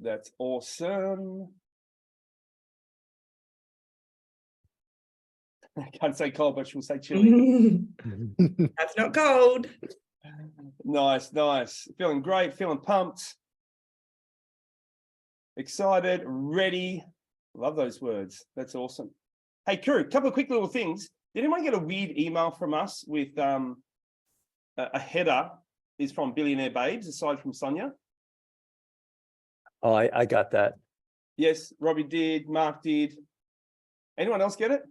That's awesome. I can't say cold, but she'll say chilly. That's not cold. Nice, nice. Feeling great, feeling pumped. Excited, ready. Love those words. That's awesome. Hey, crew, a couple of quick little things. Did anyone get a weird email from us with a header is from Billionaire Babes, aside from Sonia? Oh, I got that. Yes, Robbie did, Mark did. Anyone else get it?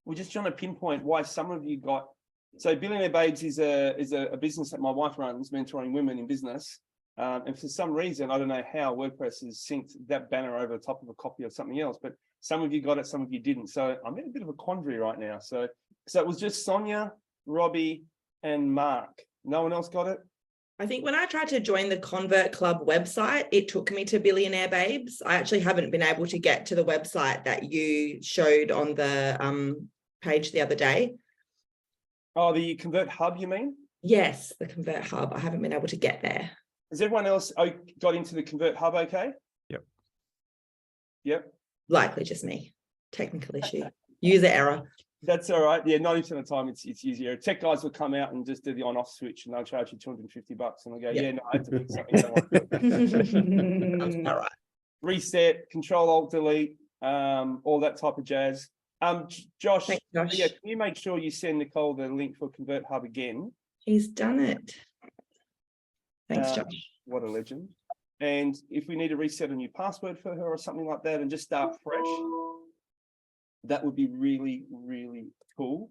We're just trying to pinpoint why some of you got. So Billionaire Babes is a business that my wife runs, mentoring women in business. And for some reason, I don't know how, WordPress has synced that banner over the top of a copy of something else, but some of you got it, some of you didn't. So I'm in a bit of a quandary right now. So it was just Sonia, Robbie, and Mark. No one else got it? I think when I tried to join the Convert Club website, it took me to Billionaire Babes. I actually haven't been able to get to the website that you showed on the page the other day. Oh, the Convert Hub, you mean? Yes, the Convert Hub. I haven't been able to get there. Has everyone else got into the Convert Hub okay? Yep. Yep. Likely just me. Technical issue. User error. That's all right. Yeah, 90% of the time it's easier. Tech guys will come out and just do the on-off switch and they'll charge you $250 and they'll go, Yep. yeah, no, I had to fix something. All right. Reset, Control-Alt-Delete, all that type of jazz. Josh, Thanks, Josh. yeah, can you make sure you send Nicole the link for Convert Hub again? He's done it. Thanks, Josh. What a legend. And if we need to reset a new password for her or something like that and just start fresh, that would be really, really cool.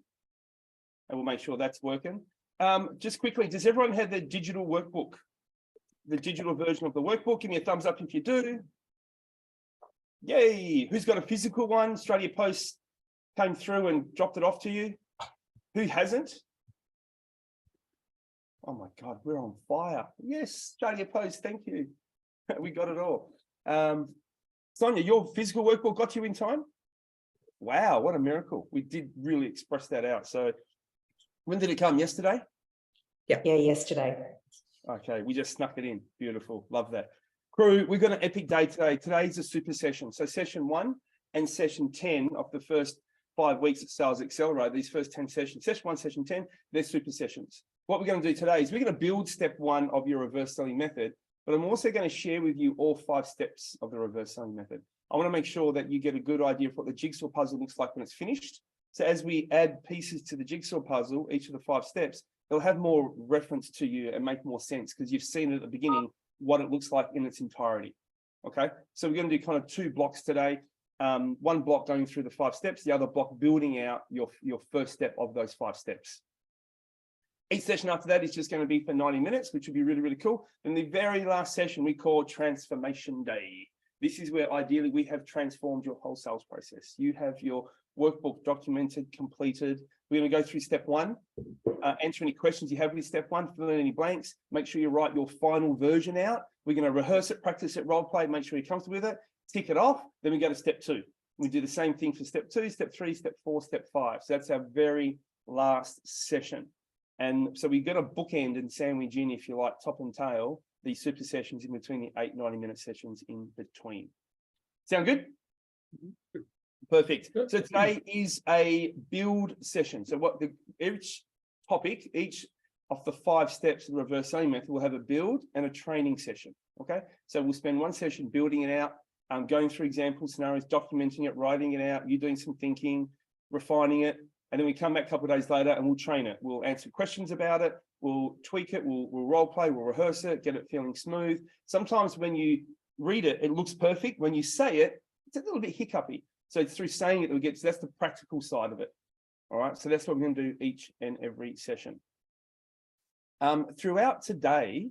And we'll make sure that's working. Just quickly, does everyone have the digital workbook? The digital version of the workbook? Give me a thumbs up if you do. Yay. Who's got a physical one? Australia Post came through and dropped it off to you. Who hasn't? Oh my God, we're on fire. Yes, Australia Post, thank you. We got it all. Sonia, your physical workbook got you in time? Wow, what a miracle. We did really express that out. So when did it come? Yesterday? Yeah, yesterday. Okay, we just snuck it in. Beautiful. Love that. Crew, we've got an epic day today. Today's a super session. So session 1 and session 10 of the first 5 weeks of Sales Accelerate, these first 10 sessions, session 1, session 10, they're super sessions. What we're going to do today is we're going to build step 1 of your reverse selling method, but I'm also going to share with you all 5 steps of the reverse selling method. I want to make sure that you get a good idea of what the jigsaw puzzle looks like when it's finished. So as we add pieces to the jigsaw puzzle, each of the 5 steps, it'll have more reference to you and make more sense because you've seen it at the beginning, what it looks like in its entirety. Okay, so we're going to do kind of 2 blocks today. One block going through the 5 steps, the other block building out your first step of those 5 steps. Each session after that is just going to be for 90 minutes, which would be really, really cool. And the very last session we call Transformation Day. This is where ideally we have transformed your whole sales process. You have your workbook documented, completed. We're going to go through step 1, answer any questions you have with step 1, fill in any blanks, make sure you write your final version out. We're going to rehearse it, practice it, role play, make sure you're comfortable with it, tick it off. Then we go to step 2. We do the same thing for step 2, step 3, step 4, step 5. So that's our very last session. And so we're going to bookend and sandwich in, if you like, top and tail, these super sessions in between the 8 90-minute sessions in between. Sound good? Perfect. So today is a build session. So each topic, each of the 5 steps of the reverse selling method will have a build and a training session. Okay. So we'll spend 1 session building it out, going through example scenarios, documenting it, writing it out, you doing some thinking, refining it. And then we come back a couple of days later and we'll train it. We'll answer questions about it. We'll tweak it. We'll role play. We'll rehearse it, get it feeling smooth. Sometimes when you read it, it looks perfect. When you say it, it's a little bit hiccupy. So it's through saying it that we get, so that's the practical side of it. All right. So that's what we're going to do each and every session. Throughout today,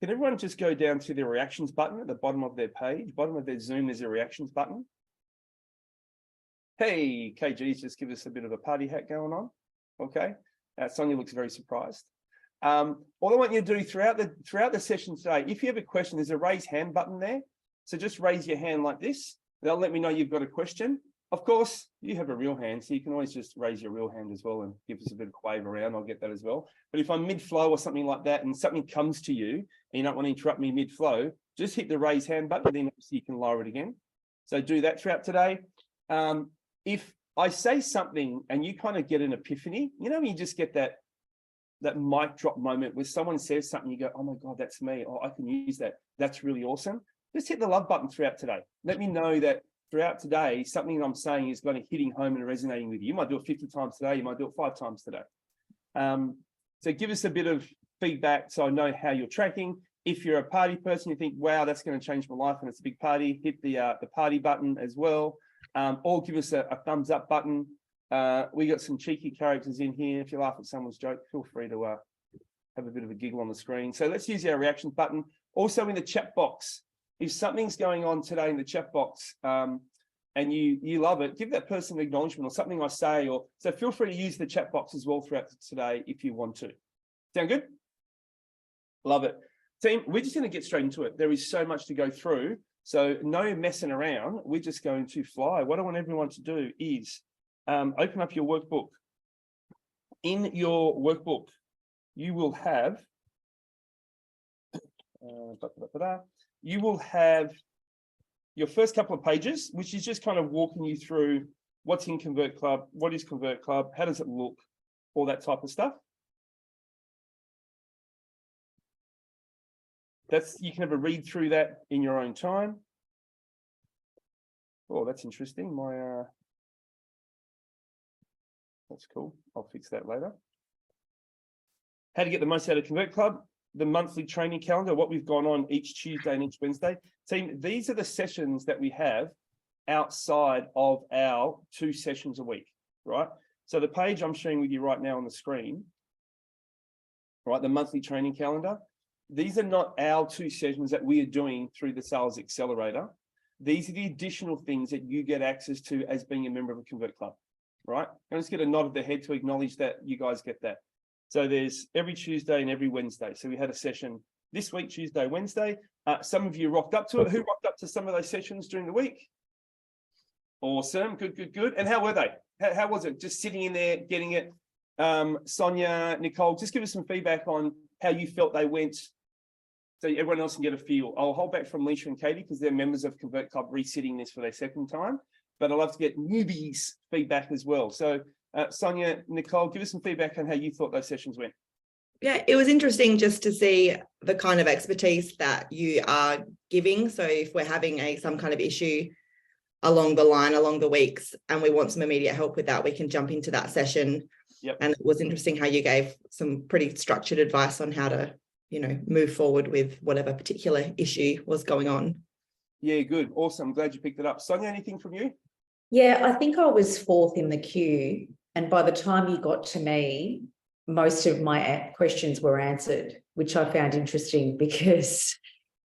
can everyone just go down to the reactions button at the bottom of their page, bottom of their Zoom, there's a reactions button. Hey, KG's just give us a bit of a party hat going on. Okay. Sonia looks very surprised. All I want you to do throughout the session today, if you have a question, there's a raise hand button there. So just raise your hand like this. That'll let me know you've got a question. Of course, you have a real hand, so you can always just raise your real hand as well and give us a bit of wave around. I'll get that as well. But if I'm mid-flow or something like that and something comes to you and you don't want to interrupt me mid-flow, just hit the raise hand button, then obviously you can lower it again. So do that throughout today. If I say something and you kind of get an epiphany, you know, when you just get that mic drop moment where someone says something, you go, oh my God, that's me. Oh, I can use that. That's really awesome. Just hit the love button throughout today. Let me know that throughout today, something I'm saying is going to hitting home and resonating with you. You might do it 50 times today. You might do it 5 times today. So give us a bit of feedback so I know how you're tracking. If you're a party person, you think, wow, that's going to change my life and it's a big party, hit the party button as well. Or give us a thumbs up button. We got some cheeky characters in here. If you laugh at someone's joke, feel free to have a bit of a giggle on the screen. So let's use our reactions button. Also in the chat box, if something's going on today in the chat box and you love it, give that person an acknowledgement or something I say, or so feel free to use the chat box as well throughout today if you want to. Sound good? Love it. Team, we're just going to get straight into it. There is so much to go through. So no messing around. We're just going to fly. What I want everyone to do is open up your workbook. In your workbook, you will have your first couple of pages, which is just kind of walking you through what's in Convert Club, what is Convert Club, how does it look, all that type of stuff. You can have a read through that in your own time. Oh, that's interesting. That's cool. I'll fix that later. How to get the most out of Convert Club, the monthly training calendar, what we've gone on each Tuesday and each Wednesday. Team, these are the sessions that we have outside of our 2 sessions a week, right? So the page I'm sharing with you right now on the screen, right, the monthly training calendar, these are not our 2 sessions that we are doing through the Sales Accelerator. These are the additional things that you get access to as being a member of a Convert Club, right? And let's get a nod of the head to acknowledge that you guys get that. So there's every Tuesday and every Wednesday. So we had a session this week, Tuesday, Wednesday. Some of you rocked up to it. Who rocked up to some of those sessions during the week? Awesome. Good, good, good. And how were they? How was it? Just sitting in there, getting it. Sonia, Nicole, just give us some feedback on how you felt they went, so everyone else can get a feel. I'll hold back from Leisha and Katie because they're members of Convert Club resitting this for their second time, but I'd love to get newbies feedback as well. So Sonia, Nicole, give us some feedback on how you thought those sessions went. Yeah, it was interesting just to see the kind of expertise that you are giving. So if we're having some kind of issue along the weeks and we want some immediate help with that, we can jump into that session. Yep. And it was interesting how you gave some pretty structured advice on how to, move forward with whatever particular issue was going on. Yeah, good. Awesome. I'm glad you picked it up. Sonia, anything from you? Yeah, I think I was 4th in the queue. And by the time you got to me, most of my questions were answered, which I found interesting because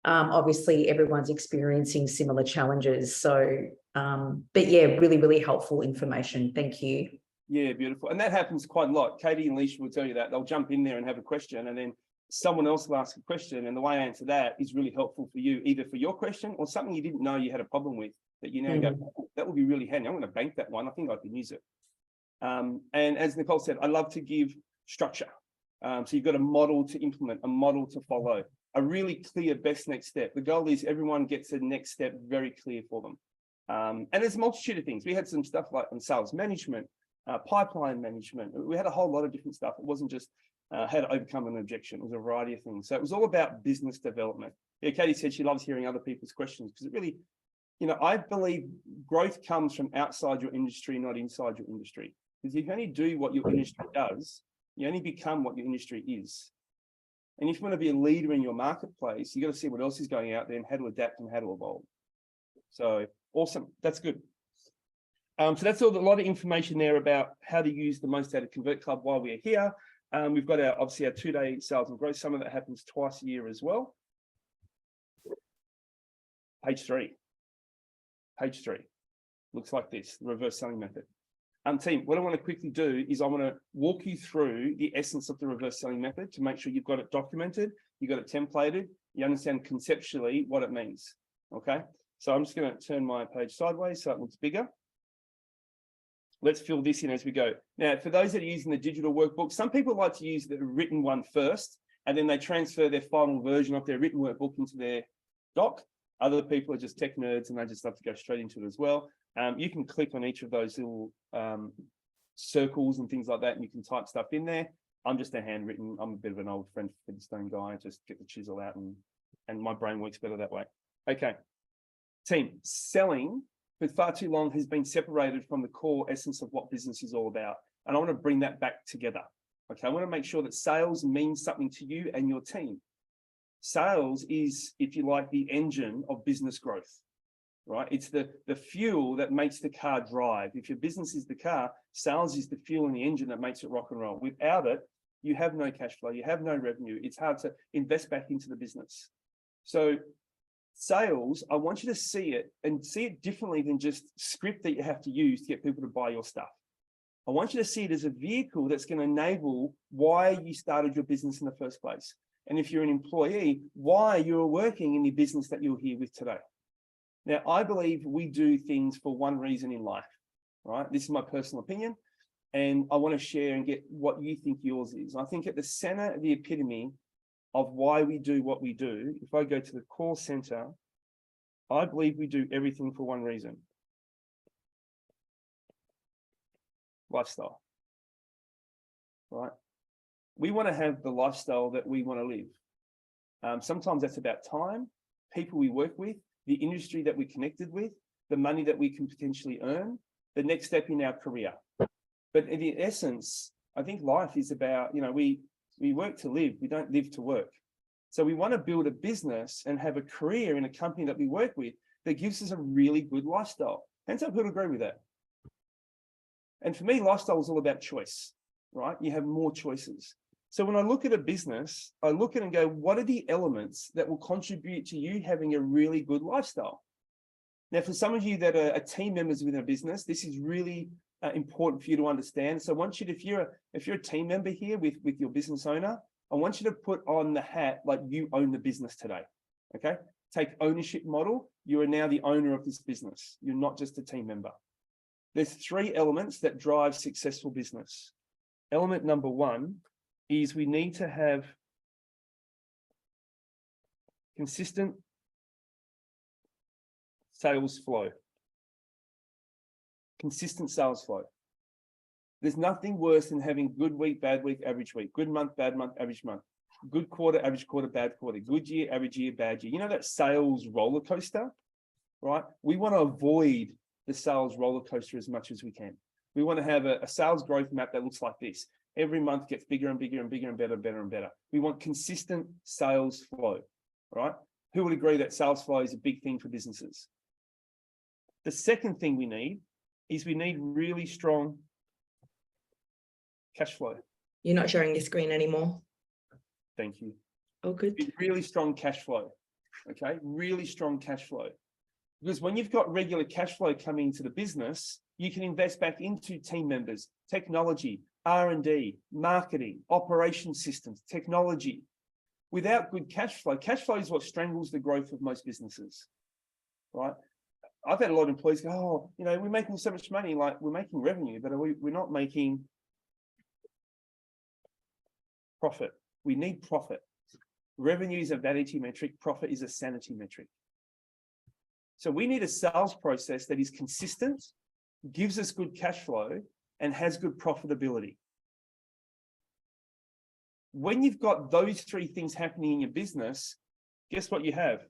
obviously everyone's experiencing similar challenges. So, but yeah, really, really helpful information. Thank you. Yeah, beautiful. And that happens quite a lot. Katie and Leisha will tell you that. They'll jump in there and have a question and then someone else will ask a question. And the way I answer that is really helpful for you, either for your question or something you didn't know you had a problem with that you now go, oh, that would be really handy. I'm going to bank that one. I think I can use it. And as Nicole said, I love to give structure. So you've got a model to implement, a model to follow, a really clear best next step. The goal is everyone gets a next step very clear for them. And there's a multitude of things. We had some stuff like on sales management, pipeline management. We had a whole lot of different stuff. It wasn't just how to overcome an objection. It was a variety of things. So it was all about business development. Yeah, Katie said she loves hearing other people's questions because it really, I believe growth comes from outside your industry, not inside your industry. Because if you only do what your industry does, you only become what your industry is. And if you want to be a leader in your marketplace, you got to see what else is going out there and how to adapt and how to evolve. So awesome. That's good. So that's a lot of information there about how to use the most out of Convert Club while we're here. We've got obviously our 2-day sales and growth summit that happens twice a year as well. Page 3. Page 3 looks like this, the reverse selling method. Team, what I want to quickly do is I want to walk you through the essence of the reverse selling method to make sure you've got it documented, you've got it templated, you understand conceptually what it means. Okay, so I'm just going to turn my page sideways so it looks bigger. Let's fill this in as we go. Now, for those that are using the digital workbook, some people like to use the written one first, and then they transfer their final version of their written workbook into their doc. Other people are just tech nerds and they just love to go straight into it as well. You can click on each of those little circles and things like that, and you can type stuff in there. I'm just a handwritten, I'm a bit of an old French Flintstone guy, just get the chisel out and my brain works better that way. Okay, team, selling for far too long has been separated from the core essence of what business is all about. And I want to bring that back together. Okay, I want to make sure that sales means something to you and your team. Sales is, if you like, the engine of business growth, right? It's the fuel that makes the car drive. If your business is the car, sales is the fuel and the engine that makes it rock and roll. Without it, you have no cash flow, you have no revenue. It's hard to invest back into the business. So sales, I want you to see it and see it differently than just script that you have to use to get people to buy your stuff. I want you to see it as a vehicle that's going to enable why you started your business in the first place. And if you're an employee, why you're working in the business that you're here with today. Now, I believe we do things for one reason in life, right? This is my personal opinion, and I want to share and get what you think yours is. I think at the center, the epitome of why we do what we do, if I go to the core center, I believe we do everything for one reason. Lifestyle, right? We want to have the lifestyle that we want to live. Sometimes that's about time, people we work with, the industry that we're connected with, the money that we can potentially earn, the next step in our career. But in essence, I think life is about, we work to live, we don't live to work. So we want to build a business and have a career in a company that we work with that gives us a really good lifestyle. And some people agree with that. And for me, lifestyle is all about choice, right? You have more choices. So when I look at a business, I look at it and go, what are the elements that will contribute to you having a really good lifestyle? Now, for some of you that are team members within a business, this is really important for you to understand. So I want you to, if you're a team member here with your business owner, I want you to put on the hat like you own the business today, okay? Take ownership model. You are now the owner of this business. You're not just a team member. There's 3 elements that drive successful business. Element number 1 is we need to have consistent sales flow. Consistent sales flow. There's nothing worse than having good week, bad week, average week, good month, bad month, average month, good quarter, average quarter, bad quarter, good year, average year, bad year. You know that sales roller coaster, right? We want to avoid the sales roller coaster as much as we can. We want to have a sales growth map that looks like this. Every month gets bigger and bigger and bigger and better and better and better. We want consistent sales flow, right? Who would agree that sales flow is a big thing for businesses? The second thing we need is we need really strong cash flow. You're not sharing your screen anymore. Thank you. Oh, good. Really strong cash flow, okay? Really strong cash flow. Because when you've got regular cash flow coming into the business, you can invest back into team members, technology, R&D, marketing, operation systems, technology. Without good cash flow is what strangles the growth of most businesses, right? I've had a lot of employees go, oh, we're making so much money, like we're making revenue, but we're not making profit. We need profit. Revenue is a vanity metric, profit is a sanity metric. So we need a sales process that is consistent, gives us good cash flow, and has good profitability. When you've got those 3 things happening in your business, guess what you have?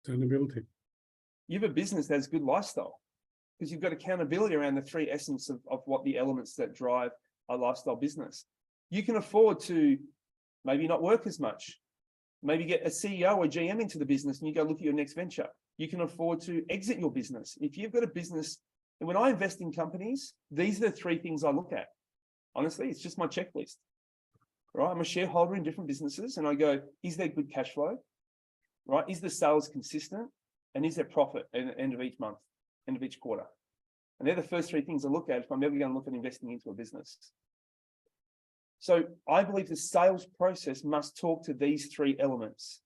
Sustainability. You have a business that has good lifestyle because you've got accountability around the 3 essence of what the elements that drive a lifestyle business. You can afford to maybe not work as much, maybe get a CEO or GM into the business and you go look at your next venture. You can afford to exit your business. If you've got a business, and when I invest in companies, these are the 3 things I look at. Honestly, it's just my checklist, right? I'm a shareholder in different businesses and I go, is there good cash flow, right? Is the sales consistent? And is there profit at the end of each month, end of each quarter? And they're the first 3 things I look at if I'm ever going to look at investing into a business. So I believe the sales process must talk to these 3 elements.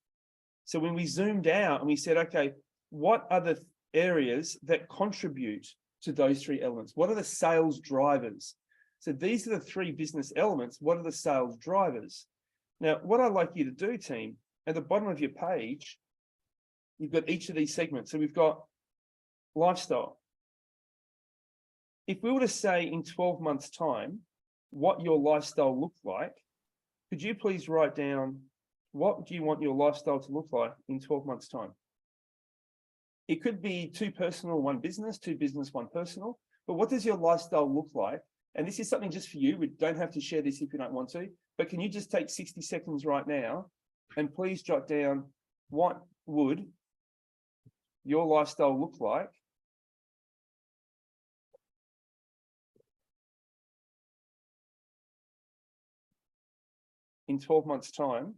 So when we zoomed out and we said, okay, what are the areas that contribute to those three elements? What are the sales drivers? So these are the three business elements. What are the sales drivers? Now, what I'd like you to do, team, at the bottom of your page, you've got each of these segments. So we've got lifestyle. If we were to say in 12 months' time, what your lifestyle looked like, could you please write down what do you want your lifestyle to look like in 12 months' time? It could be 2 personal, 1 business, 2 business, 1 personal. But what does your lifestyle look like? And this is something just for you. We don't have to share this if you don't want to. But can you just take 60 seconds right now and please jot down what would your lifestyle look like in 12 months' time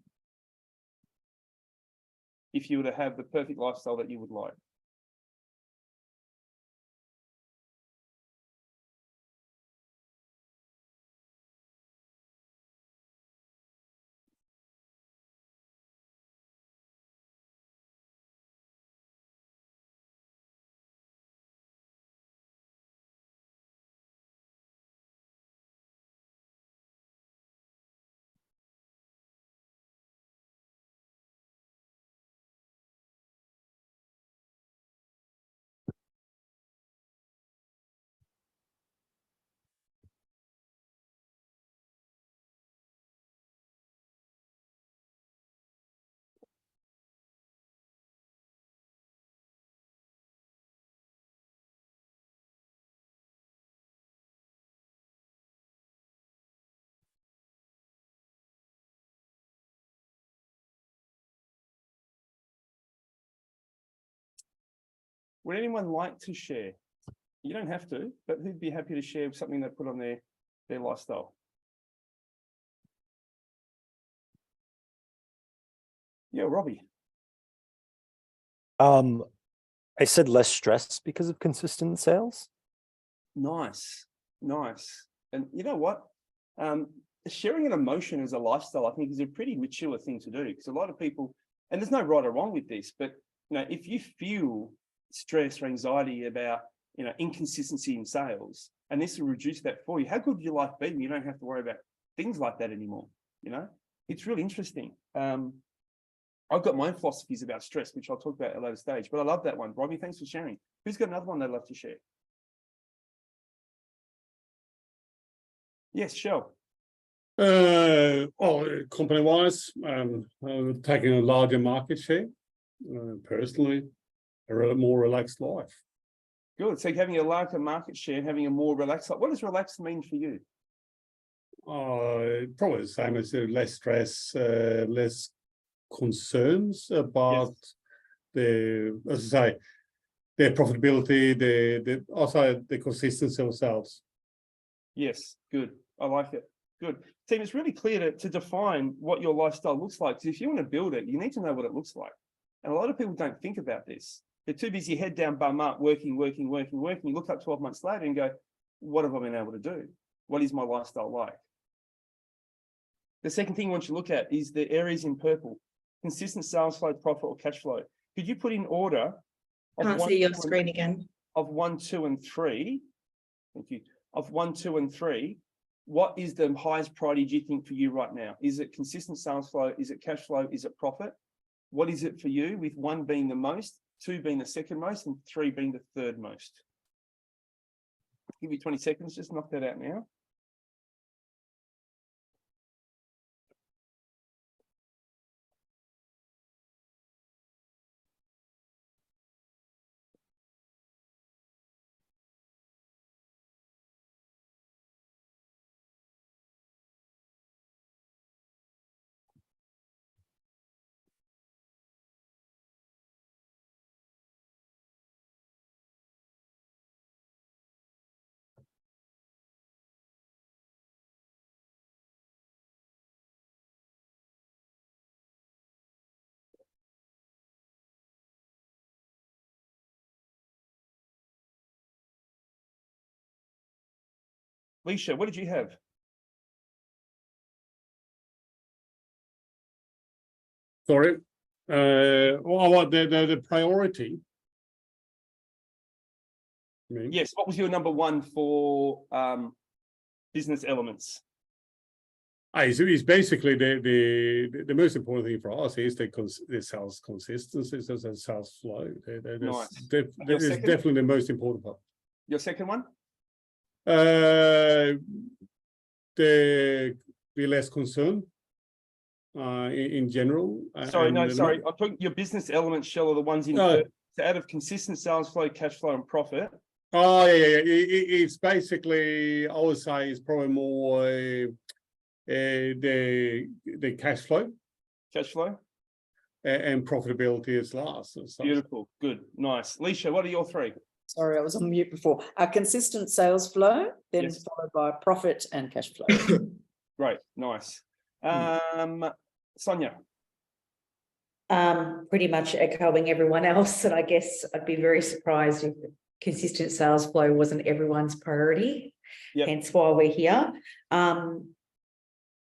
if you were to have the perfect lifestyle that you would like? Would anyone like to share? You don't have to, but who'd be happy to share something they put on their lifestyle? Yeah, Robbie. I said less stress because of consistent sales. Nice, nice. And you know what? Sharing an emotion as a lifestyle, I think, is a pretty mature thing to do, because a lot of people, and there's no right or wrong with this, but if you feel stress or anxiety about inconsistency in sales, and this will reduce that for you, how good would your life be when you don't have to worry about things like that anymore? It's really interesting. I've got my own philosophies about stress, which I'll talk about at a later stage, but I love that one. Robbie, thanks for sharing. Who's got another one they'd love to share? Yes, Shell. Company-wise, taking a larger market share. Personally, a more relaxed life. Good. So having a larger market share, having a more relaxed life. What does relaxed mean for you? Probably the same as less stress, less concerns about as I say, their profitability, also the consistency of sales. Yes, good. I like it. Good. Team, it's really clear to define what your lifestyle looks like. Because if you want to build it, you need to know what it looks like. And a lot of people don't think about this. They're too busy head down, bum up, working. You look up 12 months later and go, what have I been able to do? What is my lifestyle like? The second thing I want you to look at is the areas in purple. Consistent sales flow, profit, or cash flow. Could you put in order? Can't see your screen again. Of 1, 2, and 3. Thank you. Of 1, 2, and 3. What is the highest priority do you think for you right now? Is it consistent sales flow? Is it cash flow? Is it profit? What is it for you, with 1 being the most, 2 being the second most, and 3 being the third most? I'll give you 20 seconds. Just knock that out now. Leisha, what did you have? Sorry. Well, the priority. I mean, Yes, what was your number one for business elements? It's basically the most important thing for us is the sales consistency, so the sales flow. Nice. That Your is second? definitely the most important part. Your second one? The be less concerned in general. Sorry, no, and sorry. I'm talking your business elements, Shell, are the ones in Oh. so out of consistent sales flow, cash flow, and profit. Oh yeah. It's basically, I would say, it's probably more the cash flow Cash flow. and profitability is last. And stuff. Beautiful. Good. Nice. Lisha, what are your three? Sorry, I was on mute before. A consistent sales flow, then Yes. followed by profit and cash flow. Great. Nice. Sonia. Pretty much echoing everyone else, and I guess I'd be very surprised if consistent sales flow wasn't everyone's priority. Yep. Hence why we're here.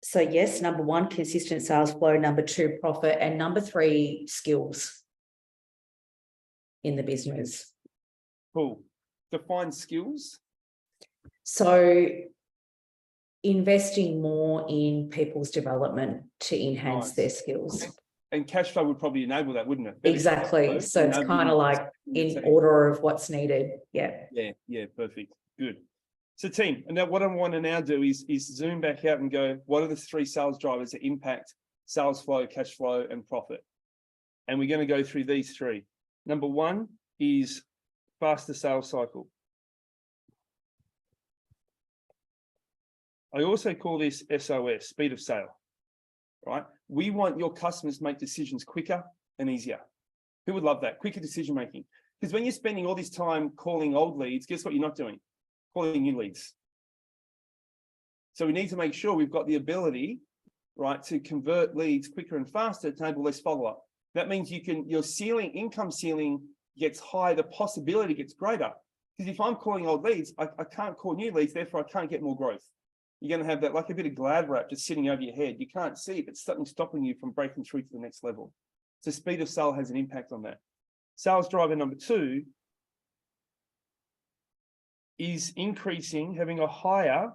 So yes, number one, consistent sales flow, number two, profit, and number three, skills in the business. Cool. Define skills. So investing more in people's development to enhance Nice. their skills. And cash flow would probably enable that, wouldn't it? Better cash Exactly. flow, So it's enable kind you of to like spend your in team. order of what's needed. Yeah. Yeah, perfect. Good. So team, and now what I want to now do is zoom back out and go, what are the three sales drivers that impact sales flow, cash flow, and profit? And we're going to go through these three. Number one is faster sales cycle. I also call this SOS, speed of sale, right? We want your customers to make decisions quicker and easier. Who would love that? Quicker decision making. Because when you're spending all this time calling old leads, guess what you're not doing? Calling new leads. So we need to make sure we've got the ability, right, to convert leads quicker and faster to enable less follow-up. That means your ceiling, income ceiling gets higher, the possibility gets greater. Because if I'm calling old leads, I can't call new leads, therefore I can't get more growth. You're going to have that like a bit of Glad wrap just sitting over your head. You can't see it, but something stopping you from breaking through to the next level. So speed of sale has an impact on that. Sales driver number two is increasing, having a higher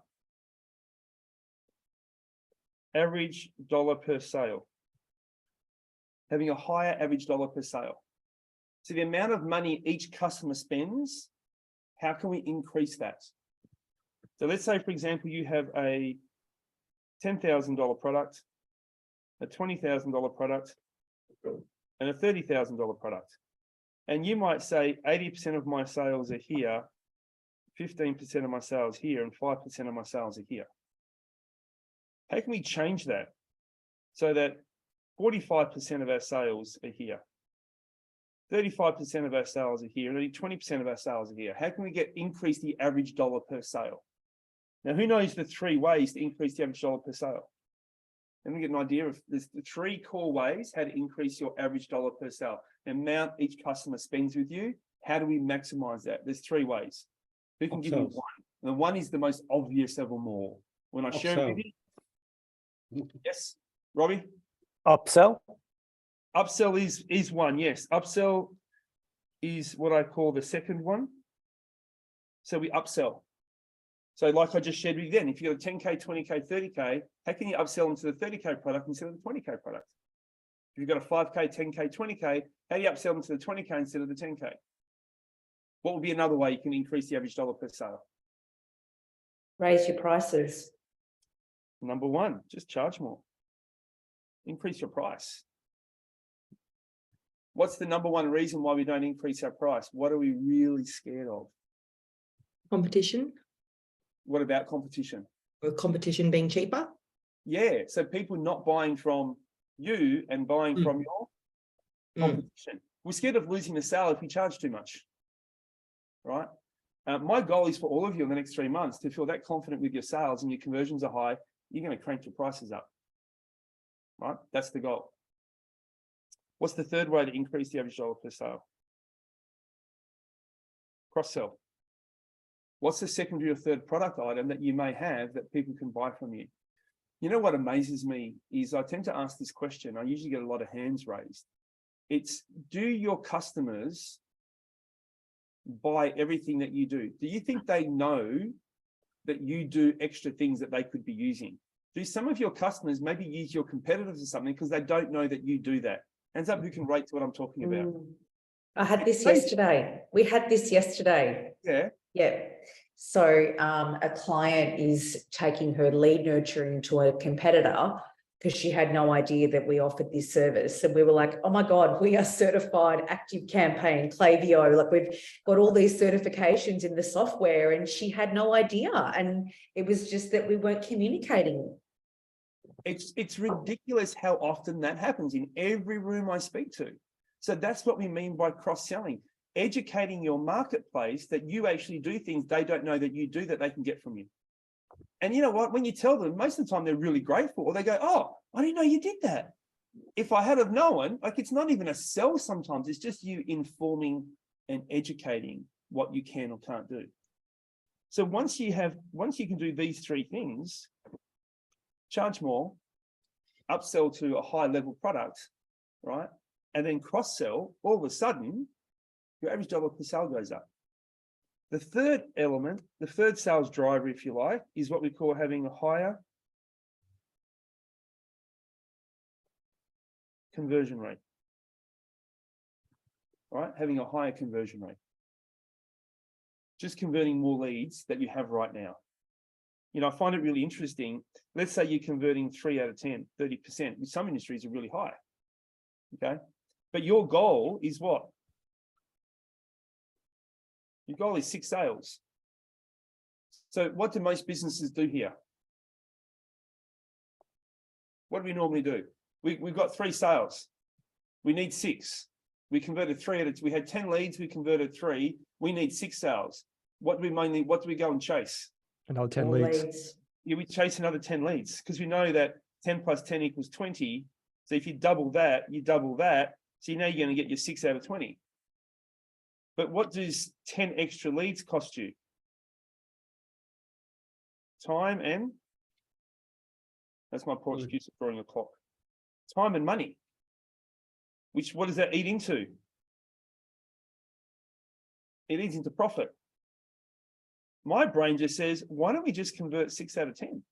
average dollar per sale. Having a higher average dollar per sale. So the amount of money each customer spends, how can we increase that? So let's say, for example, you have a $10,000 product, a $20,000 product, and a $30,000 product. And you might say 80% of my sales are here, 15% of my sales here, and 5% of my sales are here. How can we change that so that 45% of our sales are here, 35% of our sales are here, and only 20% of our sales are here? How can we increase the average dollar per sale? Now, who knows the three ways to increase the average dollar per sale? Let me get an idea of the three core ways how to increase your average dollar per sale. The amount each customer spends with you, how do we maximize that? There's three ways. Who can give me one? And the one is the most obvious of them all. When I share it with you. Yes, Robbie? Upsell? Upsell is one, yes. Upsell is what I call the second one. So we upsell. So like I just shared with you then, if you've got a 10K, 20K, 30K, how can you upsell into the 30K product instead of the 20K product? If you've got a 5K, 10K, 20K, how do you upsell into the 20K instead of the 10K? What would be another way you can increase the average dollar per sale? Raise your prices. Number one, just charge more. Increase your price. What's the number one reason why we don't increase our price? What are we really scared of? Competition, What about competition? or competition being cheaper. Yeah, so people not buying from you and buying from your competition. We're scared of losing the sale if we charge too much, right? My goal is for all of you in the next 3 months to feel that confident with your sales and your conversions are high, you're going to crank your prices up, right? That's the goal. What's the third way to increase the average dollar per sale? Cross-sell. What's the secondary or third product item that you may have that people can buy from you? You know what amazes me is I tend to ask this question. I usually get a lot of hands raised. It's, do your customers buy everything that you do? Do you think they know that you do extra things that they could be using? Do some of your customers maybe use your competitors or something because they don't know that you do that? Hands up who can rate to what I'm talking about. I had this Hey. yesterday. We had this yesterday. Yeah. Yeah. So a client is taking her lead nurturing to a competitor because she had no idea that we offered this service. And we were like, oh my God, we are certified Active Campaign, Klaviyo. Like we've got all these certifications in the software, and she had no idea. And it was just that we weren't communicating. It's ridiculous how often that happens in every room I speak to. So that's what we mean by cross-selling, educating your marketplace that you actually do things they don't know that you do that they can get from you. And you know what, when you tell them, most of the time they're really grateful, or they go, oh, I didn't know you did that. If I had have known, like it's not even a sell sometimes, it's just you informing and educating what you can or can't do. So once you can do these three things, charge more, upsell to a high level product, right? And then cross-sell, all of a sudden, your average dollar per sale goes up. The third element, the third sales driver, if you like, is what we call having a higher conversion rate, right? Having a higher conversion rate. Just converting more leads that you have right now. You know, I find it really interesting. Let's say you're converting 3 out of 10, 30%, which some industries are really high, okay? But your goal is what? Your goal is 6 sales. So what do most businesses do here? What do we normally do? We've got 3 sales. We need 6. We converted 3 out of, we had 10 leads, we converted 3. We need 6 sales. What do we go and chase? Another 10 More leads. Yeah, we chase another 10 leads because we know that 10 plus 10 equals 20. So if you double that, you double that. So you know you're going to get your 6 out of 20. But what does 10 extra leads cost you? Time and, that's my poor excuse of drawing a clock. Time and money. Which, what does that eat into? It eats into profit. My brain just says, why don't we just convert 6 out of 10?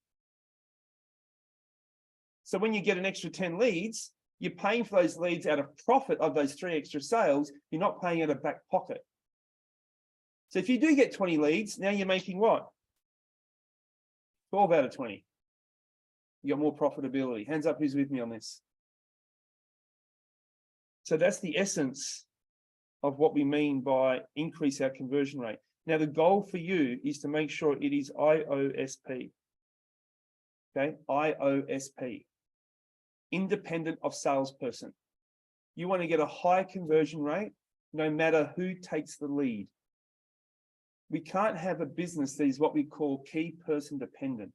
So when you get an extra 10 leads, you're paying for those leads out of profit of those 3 extra sales. You're not paying out of back pocket. So if you do get 20 leads, now you're making what? 12 out of 20. You got more profitability. Hands up who's with me on this. So that's the essence of what we mean by increase our conversion rate. Now, the goal for you is to make sure it is IOSP. Okay, IOSP. Independent of salesperson. You want to get a high conversion rate no matter who takes the lead. We can't have a business that is what we call key person dependent.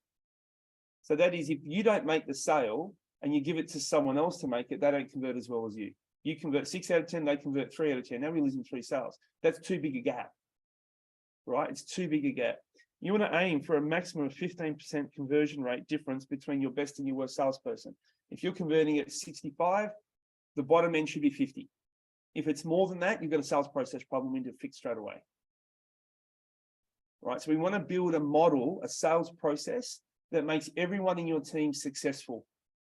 So that is, if you don't make the sale and you give it to someone else to make it, they don't convert as well as you. You convert 6 out of 10, they convert 3 out of 10. Now we're losing 3 sales. That's too big a gap, right? It's too big a gap. You want to aim for a maximum of 15% conversion rate difference between your best and your worst salesperson. If you're converting at 65, the bottom end should be 50. If it's more than that, you've got a sales process problem you need to fix straight away. Right, so we want to build a model, a sales process that makes everyone in your team successful,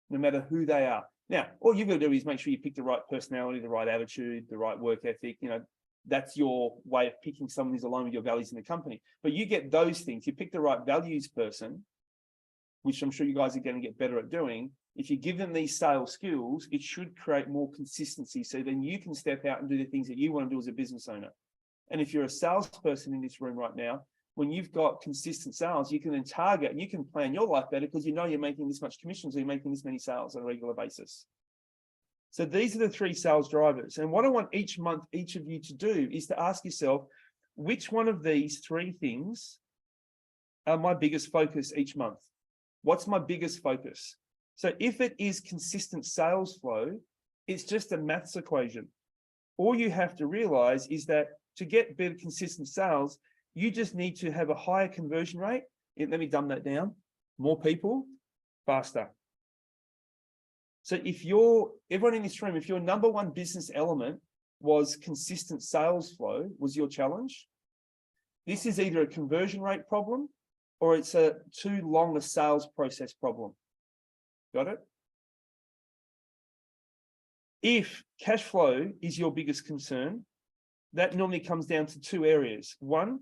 no matter who they are. Now, all you've got to do is make sure you pick the right personality, the right attitude, the right work ethic. You know, that's your way of picking someone who's aligned with your values in the company. But you get those things, you pick the right values person, which I'm sure you guys are going to get better at doing. If you give them these sales skills, it should create more consistency. So then you can step out and do the things that you want to do as a business owner. And if you're a salesperson in this room right now, when you've got consistent sales, you can then target and you can plan your life better because you know you're making this much commission, so you're making this many sales on a regular basis. So these are the 3 sales drivers. And what I want each month, each of you to do is to ask yourself, which one of these 3 things are my biggest focus each month? What's my biggest focus? So if it is consistent sales flow, it's just a maths equation. All you have to realize is that to get better consistent sales, you just need to have a higher conversion rate. Let me dumb that down. More people, faster. So if everyone in this room, if your number one business element was consistent sales flow was your challenge, this is either a conversion rate problem or it's a too long a sales process problem. Got it? If cash flow is your biggest concern, that normally comes down to two areas. One,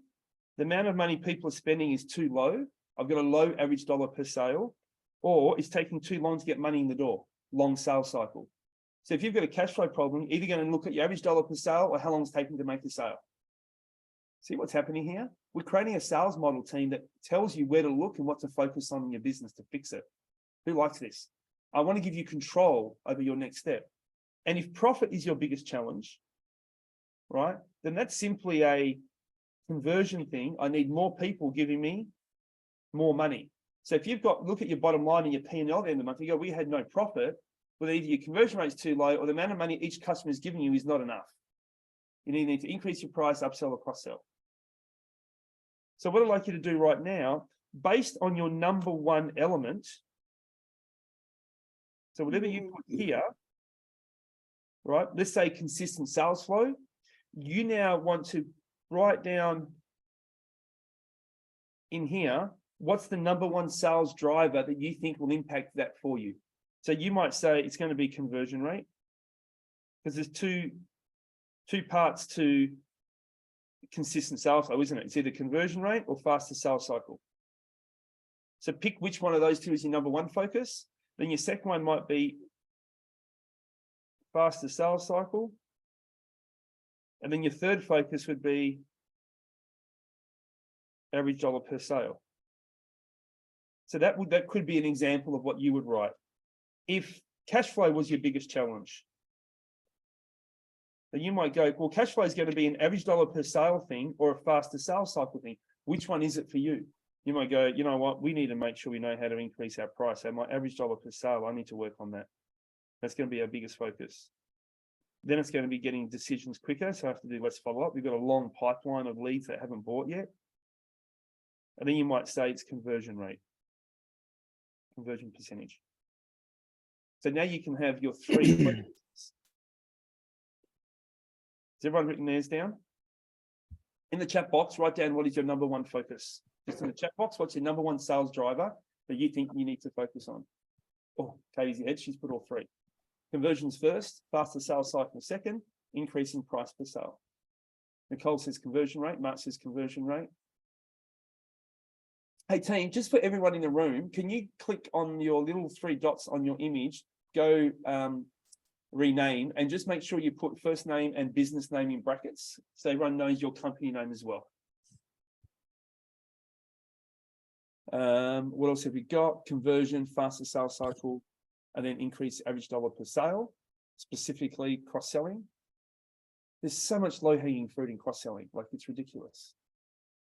the amount of money people are spending is too low. I've got a low average dollar per sale, or it's taking too long to get money in the door, long sales cycle. So if you've got a cash flow problem, you're either going to look at your average dollar per sale or how long it's taking to make the sale. See what's happening here? We're creating a sales model team that tells you where to look and what to focus on in your business to fix it. Who likes this? I want to give you control over your next step. And if profit is your biggest challenge, right, then that's simply a conversion thing. I need more people giving me more money. So if you've got, look at your bottom line and your P&L at the end of the month, you go, we had no profit, well, either your conversion rate is too low or the amount of money each customer is giving you is not enough. You need to increase your price, upsell or cross-sell. So what I'd like you to do right now, based on your number one element, so whatever you put here, right, let's say consistent sales flow, you now want to write down in here, what's the number one sales driver that you think will impact that for you? So you might say it's going to be conversion rate, because there's two parts to consistent sales flow, isn't it? It's either conversion rate or faster sales cycle. So pick which one of those two is your number one focus. Then your second one might be faster sales cycle. And then your third focus would be average dollar per sale. So that could be an example of what you would write. If cash flow was your biggest challenge, then you might go, well, cash flow is going to be an average dollar per sale thing or a faster sales cycle thing. Which one is it for you? You might go, you know what, we need to make sure we know how to increase our price. So my average dollar per sale, I need to work on that. That's going to be our biggest focus. Then it's going to be getting decisions quicker. So I have to do less follow-up. We've got a long pipeline of leads that haven't bought yet. And then you might say it's conversion rate, conversion percentage. So now you can have your three focuses. Has everyone written theirs down? In the chat box, write down what is your number one focus. Just in the chat box, what's your number one sales driver that you think you need to focus on? Oh, Katie's ahead, she's put all three. Conversions first, faster sales cycle second, increasing price per sale. Nicole says conversion rate, Mark says conversion rate. Hey team, just for everyone in the room, can you click on your little three dots on your image, go rename, and just make sure you put first name and business name in brackets so everyone knows your company name as well. What else have we got? Conversion, faster sales cycle, and then increase average dollar per sale, specifically cross-selling. There's so much low-hanging fruit in cross-selling, like it's ridiculous.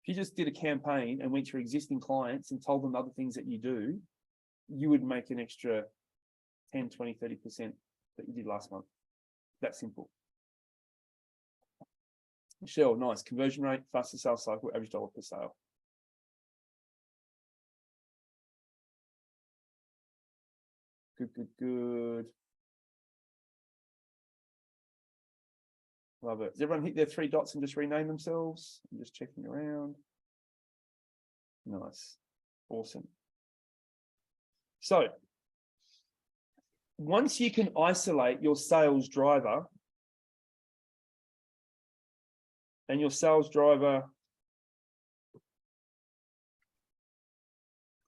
If you just did a campaign and went to your existing clients and told them other things that you do, you would make an extra 10, 20, 30% that you did last month. That simple. Michelle, nice. Conversion rate, faster sales cycle, average dollar per sale. Good. Love it. Does everyone hit their three dots and just rename themselves? I'm just checking around. Nice. Awesome. So, once you can isolate your sales driver, and your sales driver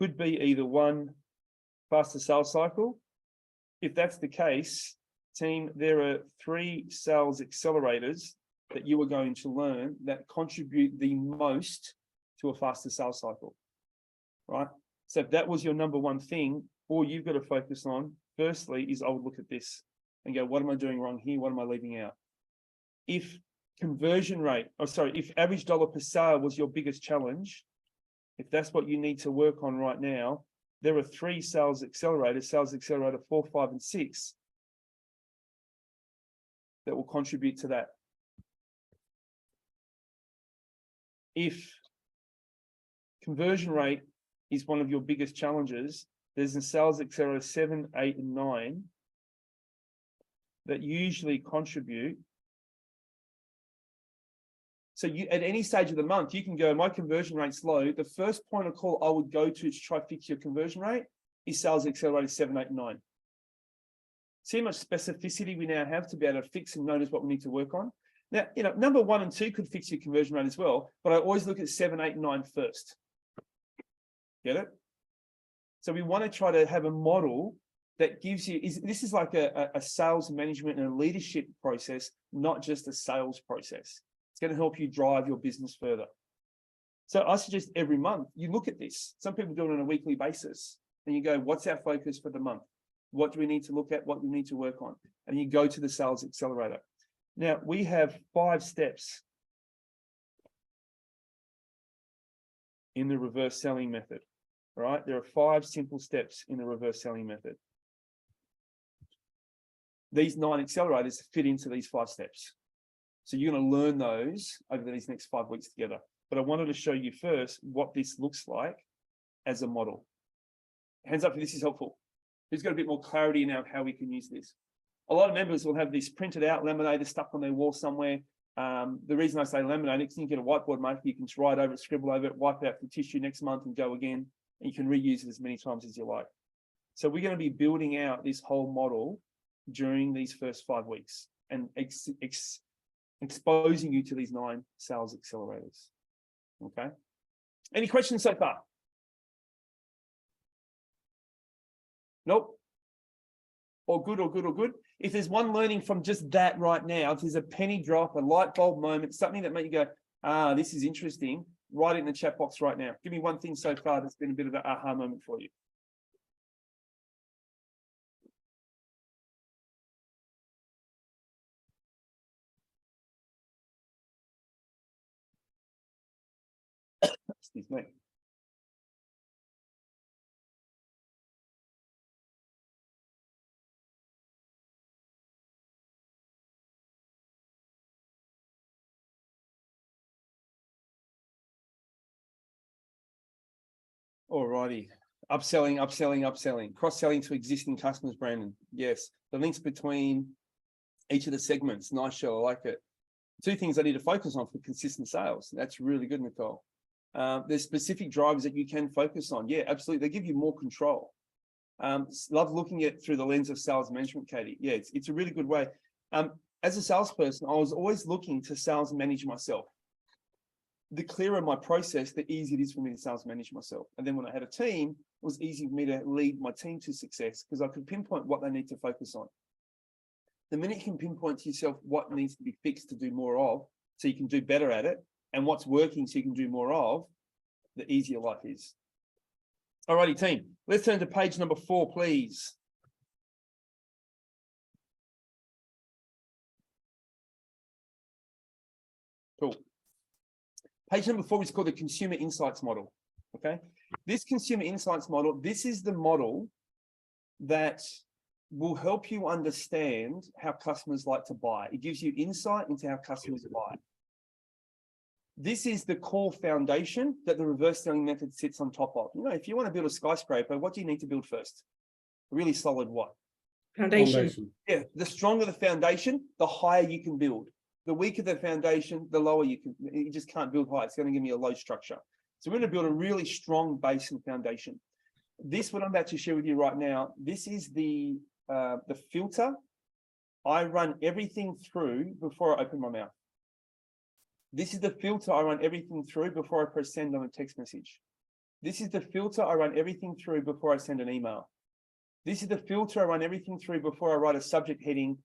could be either one, faster sales cycle. If that's the case, team, there are 3 sales accelerators that you are going to learn that contribute the most to a faster sales cycle, right? So if that was your number one thing, all you've got to focus on, firstly, is I would look at this and go, what am I doing wrong here? What am I leaving out? If conversion rate, if average dollar per sale was your biggest challenge, if that's what you need to work on right now, there are 3 sales accelerators, sales accelerator 4, 5, and 6, that will contribute to that. If conversion rate is one of your biggest challenges, there's a sales accelerator 7, 8, and 9 that usually contribute So you, at any stage of the month, you can go, my conversion rate's low. The first point of call I would go to try to fix your conversion rate is Sales Accelerator 7, 8, 9. See how much specificity we now have to be able to fix and notice what we need to work on. Now, you know, number 1 and 2 could fix your conversion rate as well, but I always look at 7, 8, 9 first. Get it? So we want to try to have a model that gives you, this is like a sales management and a leadership process, not just a sales process. It's going to help you drive your business further. So I suggest every month you look at this. Some people do it on a weekly basis and you go, what's our focus for the month? What do we need to look at? What do we need to work on? And you go to the Sales Accelerator. Now we have 5 steps in the reverse selling method. All right, there are 5 simple steps in the reverse selling method. These 9 accelerators fit into these 5 steps. So you're going to learn those over these next 5 weeks together. But I wanted to show you first what this looks like as a model. Hands up if this is helpful. Who's got a bit more clarity now of how we can use this? A lot of members will have this printed out, laminated, stuck on their wall somewhere. The reason I say laminated, because you can get a whiteboard marker, you can just write over it, scribble over it, wipe it out for tissue next month and go again. And you can reuse it as many times as you like. So we're going to be building out this whole model during these first 5 weeks and exposing you to these 9 sales accelerators. Okay. Any questions so far? Nope. All good, all good, all good. If there's one learning from just that right now, if there's a penny drop, a light bulb moment, something that made you go, this is interesting, write it in the chat box right now. Give me one thing so far that's been a bit of an aha moment for you. Excuse me. Alrighty. Upselling, upselling, upselling, cross-selling to existing customers, Brandon. Yes. The links between each of the segments. Nice show. I like it. 2 things I need to focus on for consistent sales. That's really good, Nicole. There's specific drivers that you can focus on. Yeah, absolutely. They give you more control. Love looking at through the lens of sales management, Katie. Yeah, it's a really good way. As a salesperson, I was always looking to sales manage myself. The clearer my process, the easier it is for me to sales manage myself. And then when I had a team, it was easy for me to lead my team to success because I could pinpoint what they need to focus on. The minute you can pinpoint to yourself what needs to be fixed to do more of, so you can do better at it, and what's working so you can do more of, the easier life is. Alrighty, team. Let's turn to page number 4, please. Cool. Page number 4 is called the Consumer Insights Model. Okay. This Consumer Insights Model, this is the model that will help you understand how customers like to buy. It gives you insight into how customers buy. This is the core foundation that the reverse selling method sits on top of. You know, if you want to build a skyscraper, what do you need to build first? A really solid what? Foundation. Yeah, the stronger the foundation, the higher you can build. The weaker the foundation, the lower you can. You just can't build high. It's going to give me a low structure. So we're going to build a really strong base and foundation. This, what I'm about to share with you right now, this is the filter I run everything through before I open my mouth. This is the filter I run everything through before I press send on a text message. This is the filter I run everything through before I send an email. This is the filter I run everything through before I write a subject heading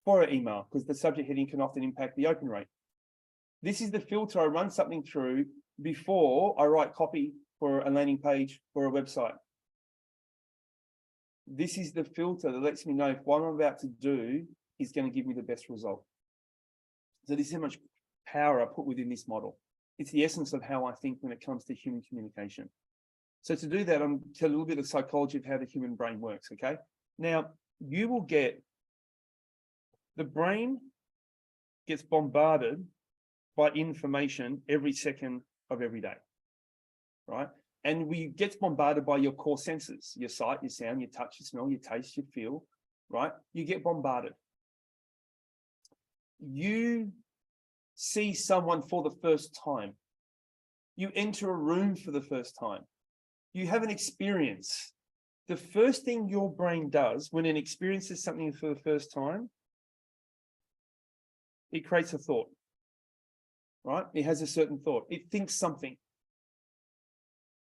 for an email, because the subject heading can often impact the open rate. This is the filter I run something through before I write copy for a landing page or a website. This is the filter that lets me know if what I'm about to do is going to give me the best result. So this is how much power I put within this model. It's the essence of how I think when it comes to human communication. So to do that, I'm tell a little bit of psychology of how the human brain works, okay? Now, you will get, the brain gets bombarded by information every second of every day, right? And we get bombarded by your core senses, your sight, your sound, your touch, your smell, your taste, your feel, right? You get bombarded. You see someone for the first time. You enter a room for the first time. You have an experience. The first thing your brain does when it experiences something for the first time, it creates a thought, right? It has a certain thought. It thinks something,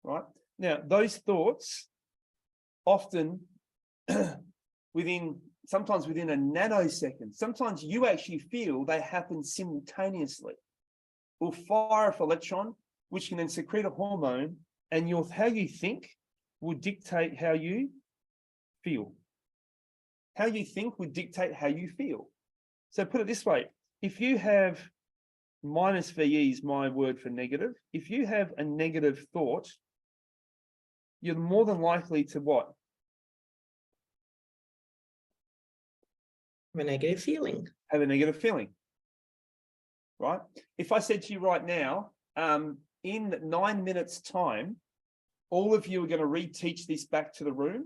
right? Now, those thoughts often sometimes within a nanosecond, sometimes you actually feel they happen simultaneously. Will fire off electron, which can then secrete a hormone, and how you think will dictate how you feel. How you think would dictate how you feel. So put it this way, if you have minus VE is my word for negative, if you have a negative thought, you're more than likely to what? A negative feeling. Have a negative feeling, right? If I said to you right now, in 9 minutes time, all of you are going to reteach this back to the room.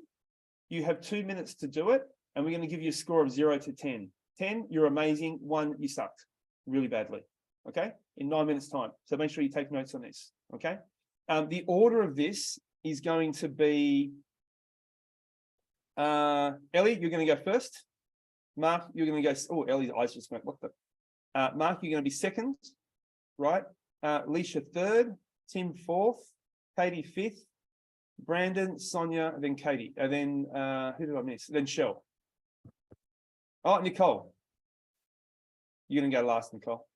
You have 2 minutes to do it, and we're going to give you a score of 0 to 10. 10, you're amazing. 1, you sucked really badly. Okay, in 9 minutes time. So make sure you take notes on this. Okay, the order of this is going to be Ellie, you're going to go first. Mark, you're going to go. Oh, Ellie's eyes just went. What the? Mark, you're going to be second, right? Leisha third, Tim fourth, Katie fifth, Brandon, Sonia, and then Katie, and then who did I miss? Then Shell. Oh, Nicole. You're going to go last, Nicole.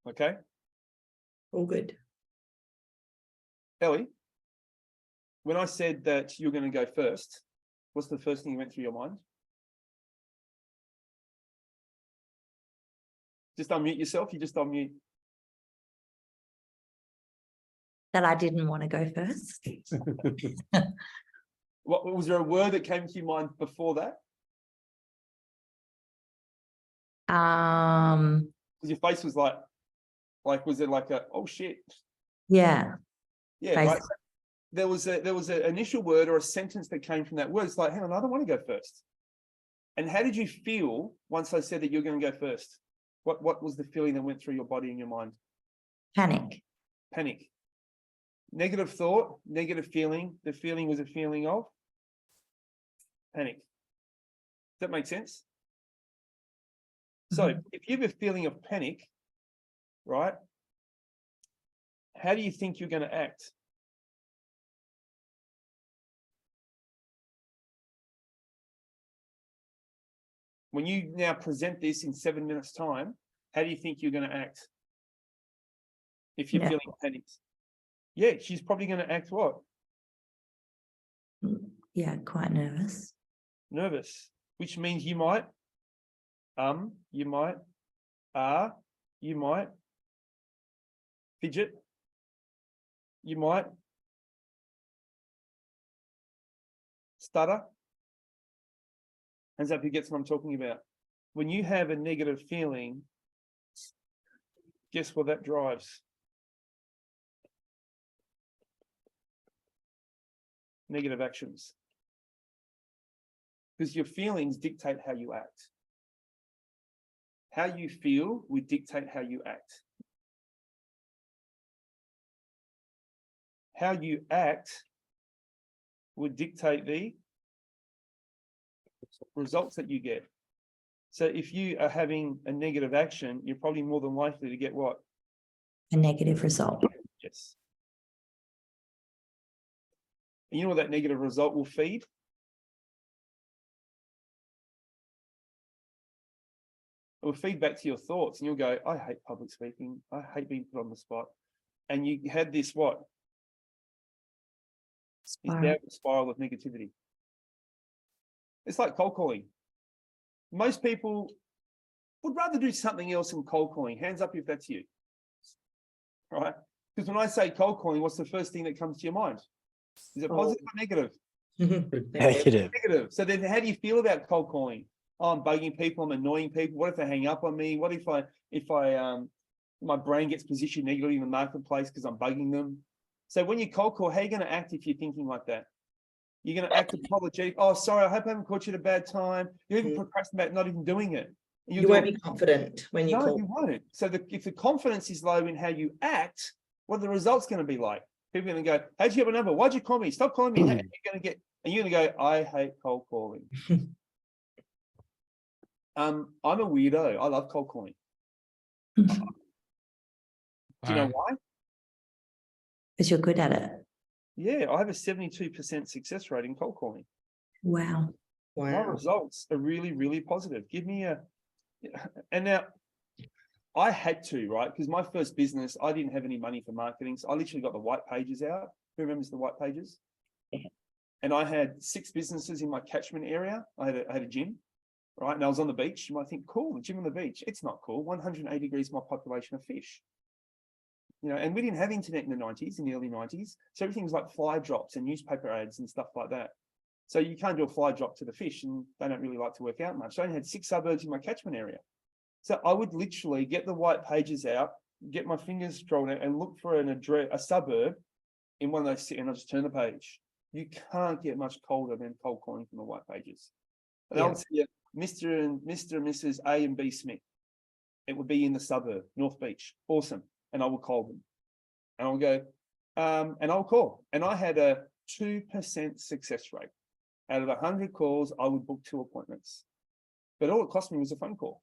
Okay. All good. Ellie, when I said that you're going to go first, what's the first thing that went through your mind? Just unmute yourself. You just unmute. That I didn't want to go first. What was there a word that came to your mind before that? Because your face was like was it like a oh shit? Yeah. Yeah, Face. right. There was an initial word or a sentence that came from that word. It's like, hang on, I don't want to go first. And how did you feel once I said that you're going to go first? What was the feeling that went through your body and your mind? Panic. Panic. Negative thought, negative feeling. The feeling was a feeling of panic. Does that make sense? So if you have a feeling of panic, right, how do you think you're going to act? When you now present this in 7 minutes' time, how do you think you're going to act? If you're feeling panicked. Yeah, she's probably going to act what? Yeah, quite nervous. Nervous, which means you might, you might, you might fidget, you might stutter. Hands up who gets what I'm talking about. When you have a negative feeling, guess what that drives? Negative actions. Because your feelings dictate how you act. How you feel would dictate how you act. How you act would dictate the results that you get. So if you are having a negative action, you're probably more than likely to get what? A negative result. Yes. And you know what that negative result will feed? It will feed back to your thoughts, and you'll go, I hate public speaking. I hate being put on the spot. And you had this what? This downward spiral of negativity. It's like cold calling. Most people would rather do something else than cold calling. Hands up if that's you. Right? Because when I say cold calling, what's the first thing that comes to your mind? Is it positive or negative? Negative. Negative. So then how do you feel about cold calling? Oh, I'm bugging people, I'm annoying people. What if they hang up on me? What if my brain gets positioned negatively in the marketplace because I'm bugging them? So when you cold call, how are you going to act if you're thinking like that? You're going to act apologetic. Oh, sorry, I hope I haven't caught you at a bad time. You even procrastinate not even doing it. You'll You do won't it- be confident when you No, call. you won't. So if the confidence is low in how you act, what are the results going to be like? People are going to go, how'd you have a number? Why'd you call me? Stop calling me. How are you going to get, and you're going to go, I hate cold calling. I'm a weirdo. I love cold calling. Do you know why? Because you're good at it. Yeah, I have a 72% success rate in cold calling. Wow. My Wow. results are really, really positive. Give me and now I had to, right? Because my first business, I didn't have any money for marketing. So I literally got the white pages out. Who remembers the white pages? Yeah. And I had 6 businesses in my catchment area. I had a gym, right? And I was on the beach. You might think, cool, the gym on the beach. It's not cool. 180 degrees, my population of fish. You know, and we didn't have internet in the 90s, in the early 90s. So everything was like fly drops and newspaper ads and stuff like that. So you can't do a fly drop to the fish, and they don't really like to work out much. So I only had 6 suburbs in my catchment area. So I would literally get the white pages out, get my fingers drawn out and look for an address, a suburb in one of those, and I just turn the page. You can't get much colder than cold calling from the white pages. And I would see Mr. and Mrs. A and B Smith. It would be in the suburb, North Beach. Awesome. And I would call them. And I'll go, and I'll call. And I had a 2% success rate. Out of 100 calls, I would book 2 appointments. But all it cost me was a phone call,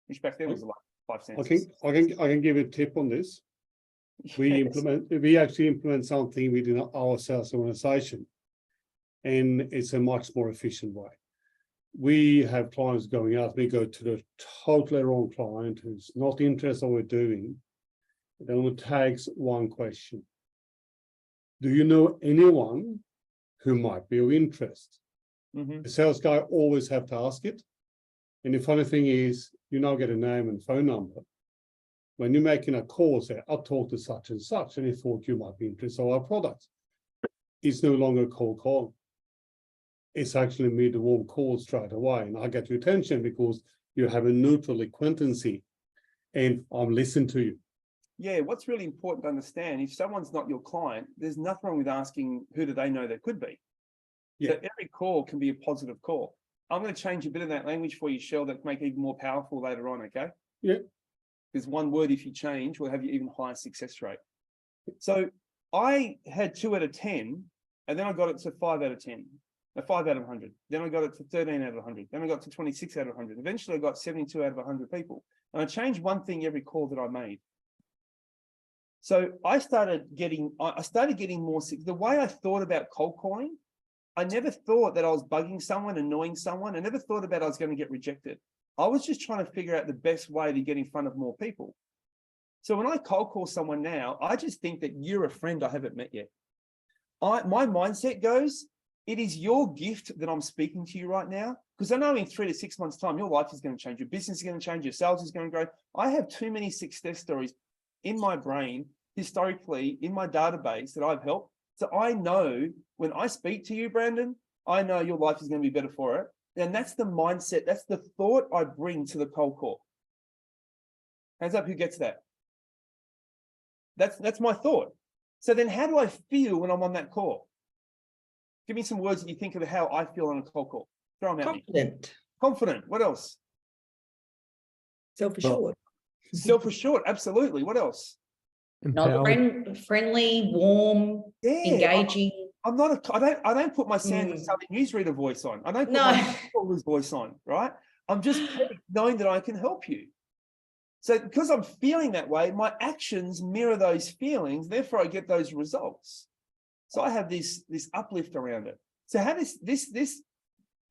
which back then was like 5 cents. I can give you a tip on this. We actually implement something within our sales organization, and it's a much more efficient way. We have clients going out, we go to the totally wrong client who's not interested in what we're doing. It only takes one question. Do you know anyone who might be of interest? Mhm. The sales guy always have to ask it. And the funny thing is, you now get a name and phone number. When you're making a call, say, I'll talk to such and such, and he thought you might be interested in our product. It's no longer a cold call. It's actually made a warm call straight away. And I get your attention because you have a neutral acquaintancy and I'm listening to you. Yeah, what's really important to understand, if someone's not your client, there's nothing wrong with asking who do they know they could be. Yeah. So every call can be a positive call. I'm going to change a bit of that language for you, Shell, that make it even more powerful later on, okay? Yeah. Because one word, if you change, will have you even higher success rate. So I had 2 out of 10, and then I got it to 5 out of 10, 5 out of 100. Then I got it to 13 out of 100. Then I got to 26 out of 100. Eventually I got 72 out of 100 people. And I changed one thing every call that I made. So I started getting more, the way I thought about cold calling, I never thought that I was bugging someone, annoying someone. I never thought about I was going to get rejected. I was just trying to figure out the best way to get in front of more people. So when I cold call someone now, I just think that you're a friend I haven't met yet. My mindset goes, it is your gift that I'm speaking to you right now, because I know in 3 to 6 months' time, your life is going to change, your business is going to change, your sales is going to grow. I have too many success stories in my brain, historically, in my database that I've helped. So I know when I speak to you, Brandon, I know your life is going to be better for it. And that's the mindset, that's the thought I bring to the cold call. Hands up, who gets that? That's my thought. So then how do I feel when I'm on that call? Give me some words that you think of how I feel on a cold call. Throw them at me. Confident, Confident. What else? self-assured. Self-assured. Absolutely. What else? Not Empowered. friendly, warm, Yeah. engaging. I'm not I don't put my Sandra Sully newsreader voice on. I don't put No. my caller's voice on, right? I'm just knowing that I can help you. So because I'm feeling that way, my actions mirror those feelings, therefore I get those results. So I have this uplift around it. So how does this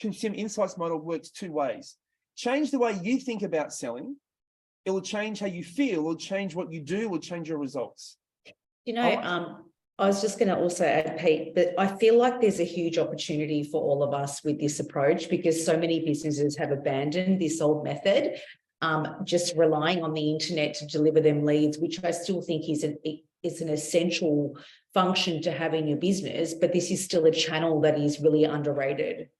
consumer insights model works 2 ways. Change the way you think about selling. It will change how you feel, it will change what you do, it will change your results. You know, I was just going to also add, Pete, that I feel like there's a huge opportunity for all of us with this approach, because so many businesses have abandoned this old method, just relying on the internet to deliver them leads, which I still think is an essential function to have in your business, but this is still a channel that is really underrated.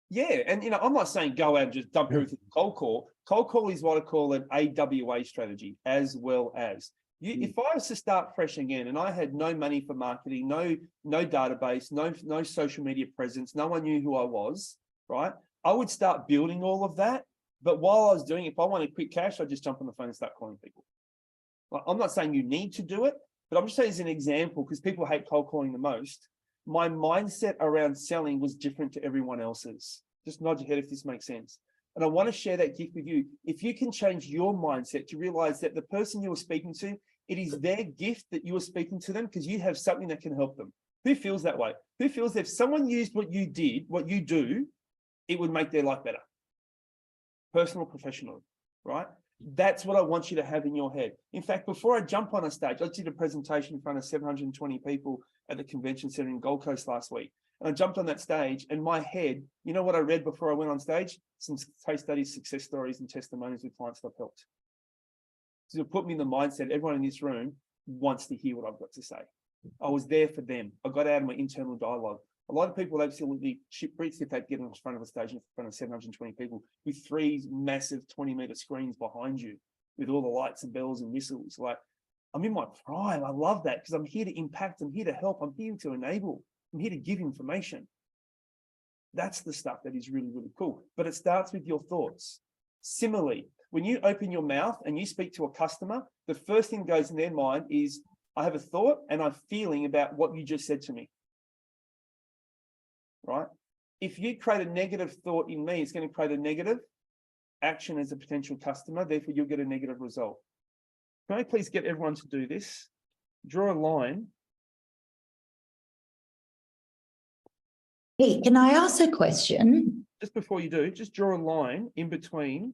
Yeah, and I'm not saying go out and just dump everything in cold call. Cold call is what I call an AWA strategy, as well as. If I was to start fresh again and I had no money for marketing, no database, no social media presence, no one knew who I was, right? I would start building all of that But while I was doing it, if I wanted quick cash, I'd just jump on the phone and start calling people. Like, I'm not saying you need to do it, but I'm just saying as an example, because people hate cold calling the most. My mindset around selling was different to everyone else's. Just nod your head if this makes sense. And I want to share that gift with you. If you can change your mindset to realize that the person you are speaking to, it is their gift that you are speaking to them because you have something that can help them. Who feels that way? Who feels that if someone used what you did, what you do, it would make their life better? Personal, professional, right? That's what I want you to have in your head. In fact, before I jump on a stage, I did a presentation in front of 720 people at the convention center in Gold Coast last week. And I jumped on that stage and my head, you know what I read before I went on stage? Some case studies, success stories, and testimonies with clients that I've helped. So it put me in the mindset, everyone in this room wants to hear what I've got to say. I was there for them. I got out of my internal dialogue. A lot of people absolutely shit bricks if they get in front of a stage in front of 720 people with 3 massive 20-meter screens behind you with all the lights and bells and whistles. Like, I'm in my prime. I love that because I'm here to impact. I'm here to help. I'm here to enable. I'm here to give information. That's the stuff that is really, really cool. But it starts with your thoughts. Similarly, when you open your mouth and you speak to a customer, the first thing that goes in their mind is, I have a thought and I'm feeling about what you just said to me. Right? If you create a negative thought in me, it's going to create a negative action as a potential customer. Therefore, you'll get a negative result. Can I please get everyone to do this? Draw a line. Hey, can I ask a question? Just before you do, just draw a line in between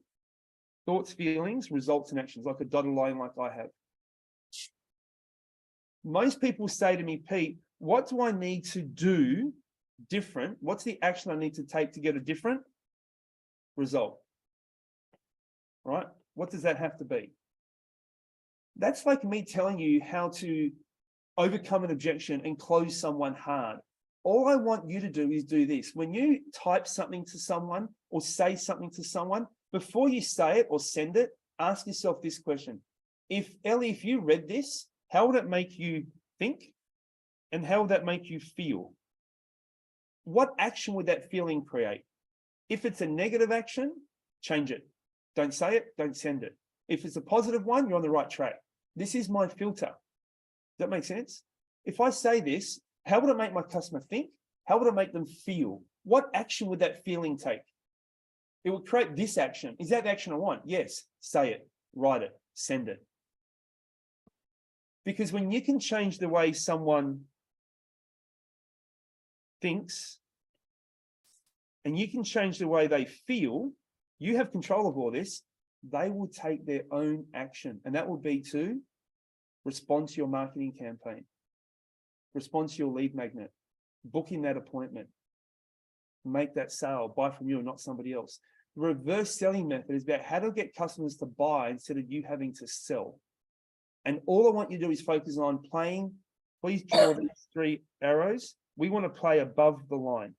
thoughts, feelings, results, and actions, like a dotted line like I have. Most people say to me, Pete, what do I need to do different? What's the action I need to take to get a different result? Right? What does that have to be? That's like me telling you how to overcome an objection and close someone hard. All I want you to do is do this. When you type something to someone or say something to someone, before you say it or send it, ask yourself this question. Ellie, if you read this, how would it make you think? And how would that make you feel? What action would that feeling create? If it's a negative action, change it. Don't say it, don't send it. If it's a positive one, you're on the right track. This is my filter. Does that make sense? If I say this, how would it make my customer think? How would it make them feel? What action would that feeling take? It would create this action. Is that the action I want? Yes. Say it, write it, send it. Because when you can change the way someone thinks and you can change the way they feel, you have control of all this, they will take their own action. And that will be to respond to your marketing campaign, respond to your lead magnet, book in that appointment, make that sale, buy from you and not somebody else. The reverse selling method is about how to get customers to buy instead of you having to sell. And all I want you to do is focus on playing. Please draw these 3 arrows. We want to play above the line.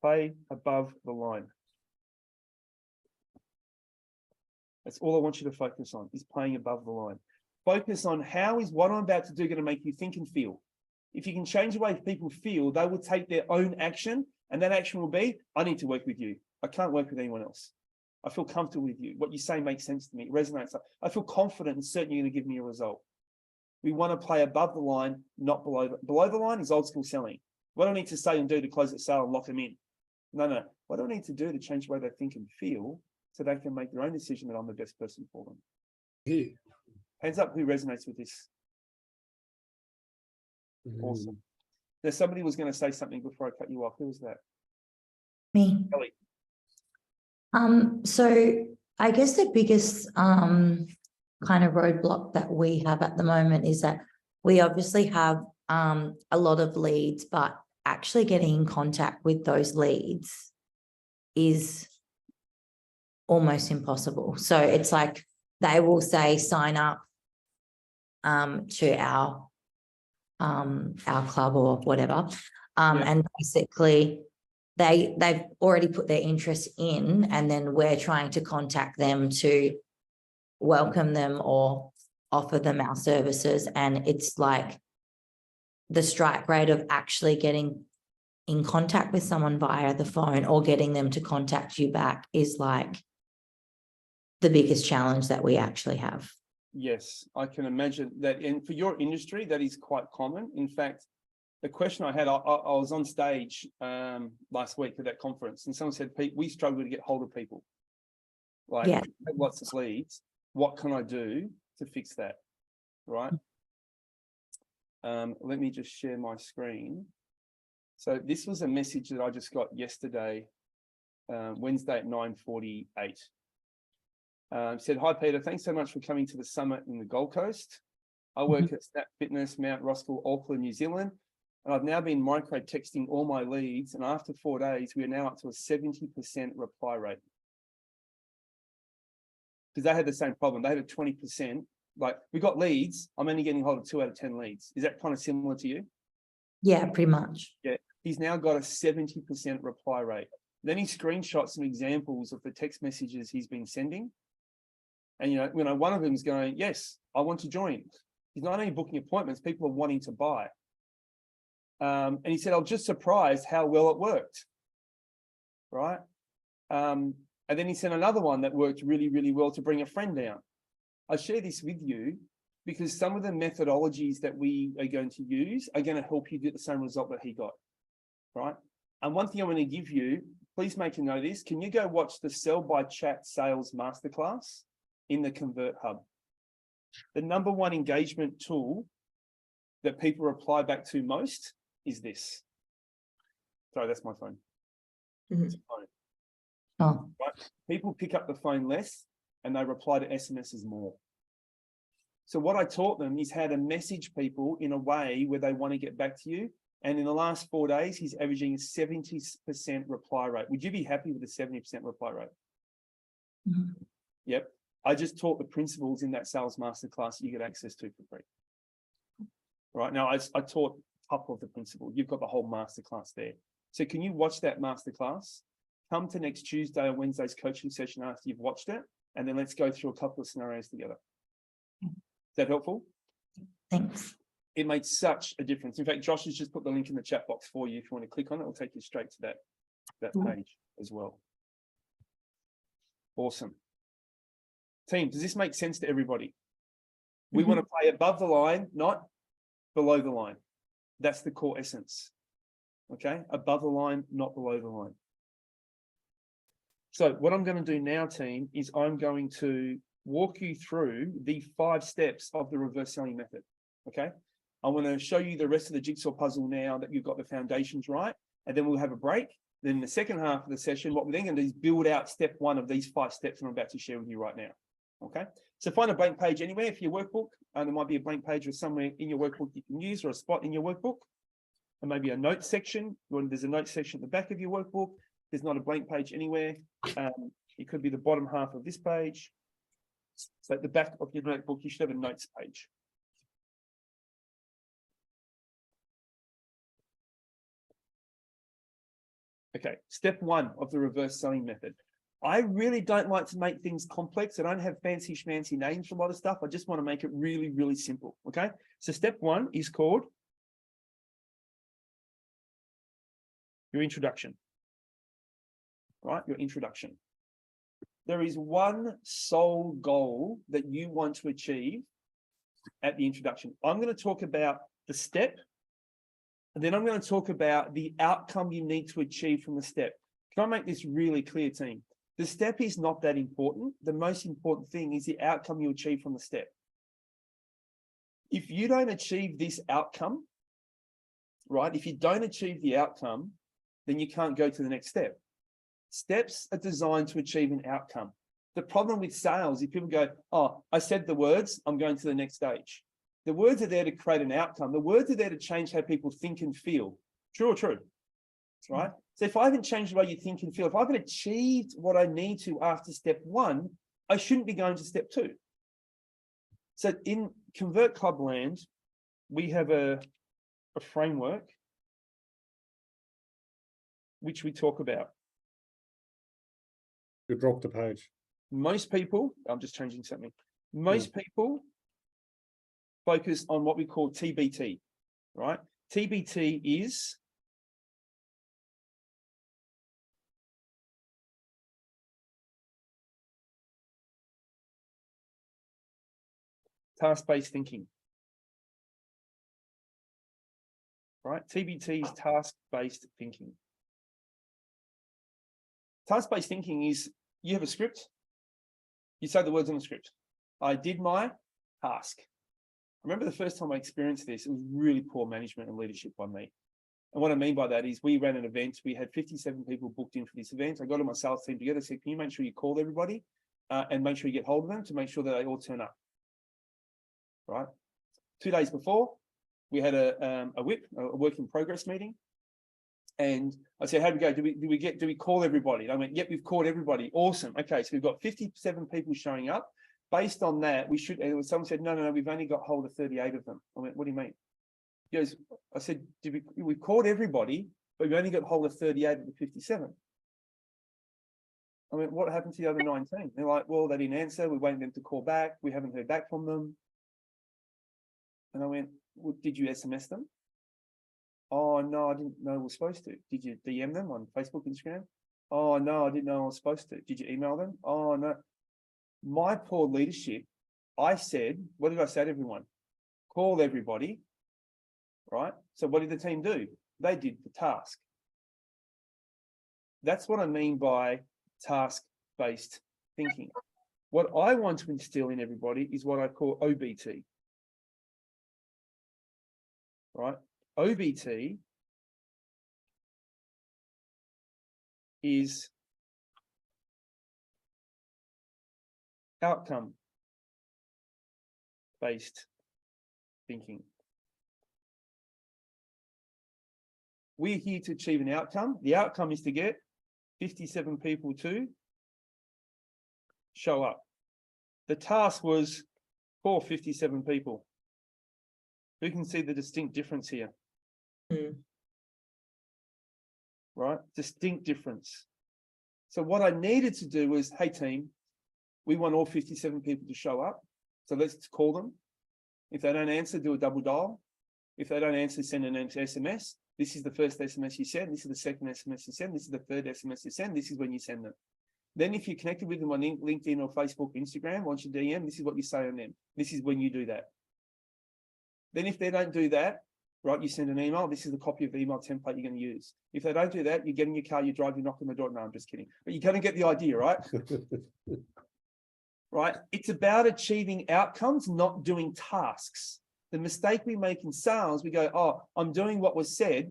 Play above the line. That's all I want you to focus on, is playing above the line. Focus on how is what I'm about to do going to make you think and feel. If you can change the way people feel, they will take their own action, and that action will be, I need to work with you. I can't work with anyone else. I feel comfortable with you. What you say makes sense to me. It resonates. I feel confident and certain you're going to give me a result. We want to play above the line, not below. Below the line is old school selling. What do I need to say and do to close the sale and lock them in? No. What do I need to do to change the way they think and feel so they can make their own decision that I'm the best person for them? Yeah. Hands up who resonates with this. Awesome. There's somebody who was going to say something before I cut you off. Who was that? Me. Ellie. So I guess the biggest kind of roadblock that we have at the moment is that we obviously have a lot of leads, but actually getting in contact with those leads is almost impossible. So it's like they will say sign up to our club or whatever, and basically they've already put their interest in, and then we're trying to contact them to welcome them or offer them our services, and it's like the strike rate of actually getting in contact with someone via the phone or getting them to contact you back is like the biggest challenge that we actually have. Yes, I can imagine that. And for your industry, that is quite common. In fact, the question I had, I was on stage last week at that conference, and someone said, "Pete, we struggle to get hold of people. Like, Yeah. we have lots of leads. What can I do to fix that?" Right. Let me just share my screen. So this was a message that I just got yesterday, Wednesday at 9:48. Said, "Hi, Peter, thanks so much for coming to the summit in the Gold Coast. I work at Snap Fitness, Mount Roskill, Auckland, New Zealand, and I've now been micro texting all my leads. And after 4 days, we are now up to a 70% reply rate." Because they had the same problem. They had a 20%. Like, we got leads. I'm only getting hold of 2 out of 10 leads. Is that kind of similar to you? Yeah, pretty much. Yeah. He's now got a 70% reply rate. Then he screenshots some examples of the text messages he's been sending. And, one of them is going, "Yes, I want to join." He's not only booking appointments, people are wanting to buy. And he said, "I'm just surprised how well it worked." Right. And then he sent another one that worked really, really well to bring a friend down. I share this with you because some of the methodologies that we are going to use are going to help you get the same result that he got. Right. And one thing I'm going to give you, please make a note of this. Can you go watch the Sell by Chat Sales Masterclass in the Convert Hub? The number one engagement tool that people reply back to most is this. Sorry, that's my phone. It's a phone. Oh, Right? People pick up the phone less and they reply to SMSs more. So what I taught them is how to message people in a way where they want to get back to you. And in the last 4 days, he's averaging a 70% reply rate. Would you be happy with a 70% reply rate? Mhm. Yep. I just taught the principles in that sales masterclass you get access to for free. Right now, I taught a couple of the principles. You've got the whole masterclass there. So can you watch that masterclass? Come to next Tuesday or Wednesday's coaching session after you've watched it, and then let's go through a couple of scenarios together. Is that helpful? thanks. It made such a difference. In fact, Josh has just put the link in the chat box for you. If you want to click on it, it'll take you straight to that page as well. Awesome. Team, does this make sense to everybody? We want to play above the line, not below the line. That's the core essence. Okay, above the line, not below the line. So what I'm going to do now, team, is I'm going to walk you through the 5 steps of the reverse selling method. Okay, I want to show you the rest of the jigsaw puzzle now that you've got the foundations right, and then we'll have a break. Then the second half of the session, what we're then going to do is build out step 1 of these 5 steps I'm about to share with you right now. Okay, so find a blank page anywhere for your workbook, and there might be a blank page or somewhere in your workbook you can use, or a spot in your workbook, and maybe a note section. When there's a note section at the back of your workbook, there's not a blank page anywhere. It could be the bottom half of this page. So at the back of your notebook, you should have a notes page. Okay, step 1 of the reverse selling method. I really don't like to make things complex. I don't have fancy schmancy names for a lot of stuff. I just want to make it really, really simple. Okay, so step 1 is called your introduction. Right, your introduction. There is one sole goal that you want to achieve at the introduction. I'm going to talk about the step, and then I'm going to talk about the outcome you need to achieve from the step. Can I make this really clear, team? The step is not that important. The most important thing is the outcome you achieve from the step. If you don't achieve this outcome, right, if you don't achieve the outcome, then you can't go to the next step. Steps are designed to achieve an outcome. The problem with sales is people go, "Oh, I said the words, I'm going to the next stage." The words are there to create an outcome. The words are there to change how people think and feel. True or true? Right? So if I haven't changed the way you think and feel, if I haven't achieved what I need to after step 1, I shouldn't be going to step 2. So in Convert Club land, we have a framework which we talk about. You dropped the page. Most people, I'm just changing something. Most people focus on what we call TBT, right? TBT is task-based thinking. Right? TBT is task-based thinking. Task-based thinking is you have a script, you say the words on the script. I did my task. I remember the first time I experienced this, it was really poor management and leadership by me. And what I mean by that is we ran an event, we had 57 people booked in for this event. I got my sales team together, said, can you make sure you call everybody and make sure you get hold of them to make sure that they all turn up, right? 2 days before, we had a WIP, a work in progress meeting. And I said, how do we go? Do we call everybody? And I went, yep, we've called everybody. Awesome. Okay, so we've got 57 people showing up. Based on that, we should, and someone said, no, we've only got hold of 38 of them. I went, what do you mean? He goes, I said, we've called everybody, but we've only got hold of 38 of the 57. I went, what happened to the other 19? They're like, well, they didn't answer. We're waiting for them to call back. We haven't heard back from them. And I went, well, did you SMS them? Oh, no, I didn't know I was supposed to. Did you DM them on Facebook, Instagram? Oh, no, I didn't know I was supposed to. Did you email them? Oh, no. My poor leadership, I said, what did I say to everyone? Call everybody, right? So what did the team do? They did the task. That's what I mean by task-based thinking. What I want to instill in everybody is what I call OBT, right? OBT is outcome-based thinking. We're here to achieve an outcome. The outcome is to get 57 people to show up. The task was for 57 people. Who can see the distinct difference here? Right? Distinct difference. So what I needed to do was, hey team, we want all 57 people to show up. So let's call them. If they don't answer, do a double dial. If they don't answer, send an SMS. This is the first SMS you send. This is the second SMS you send. This is the third SMS you send. This is when you send them. Then if you're connected with them on LinkedIn or Facebook, Instagram, once you DM, this is what you say on them. This is when you do that. Then if they don't do that, right, you send an email. This is the copy of the email template you're going to use. If they don't do that, you get in your car, you drive, you knock on the door. No, I'm just kidding. But you're going to get the idea, right? Right? It's about achieving outcomes, not doing tasks. The mistake we make in sales, we go, oh, I'm doing what was said,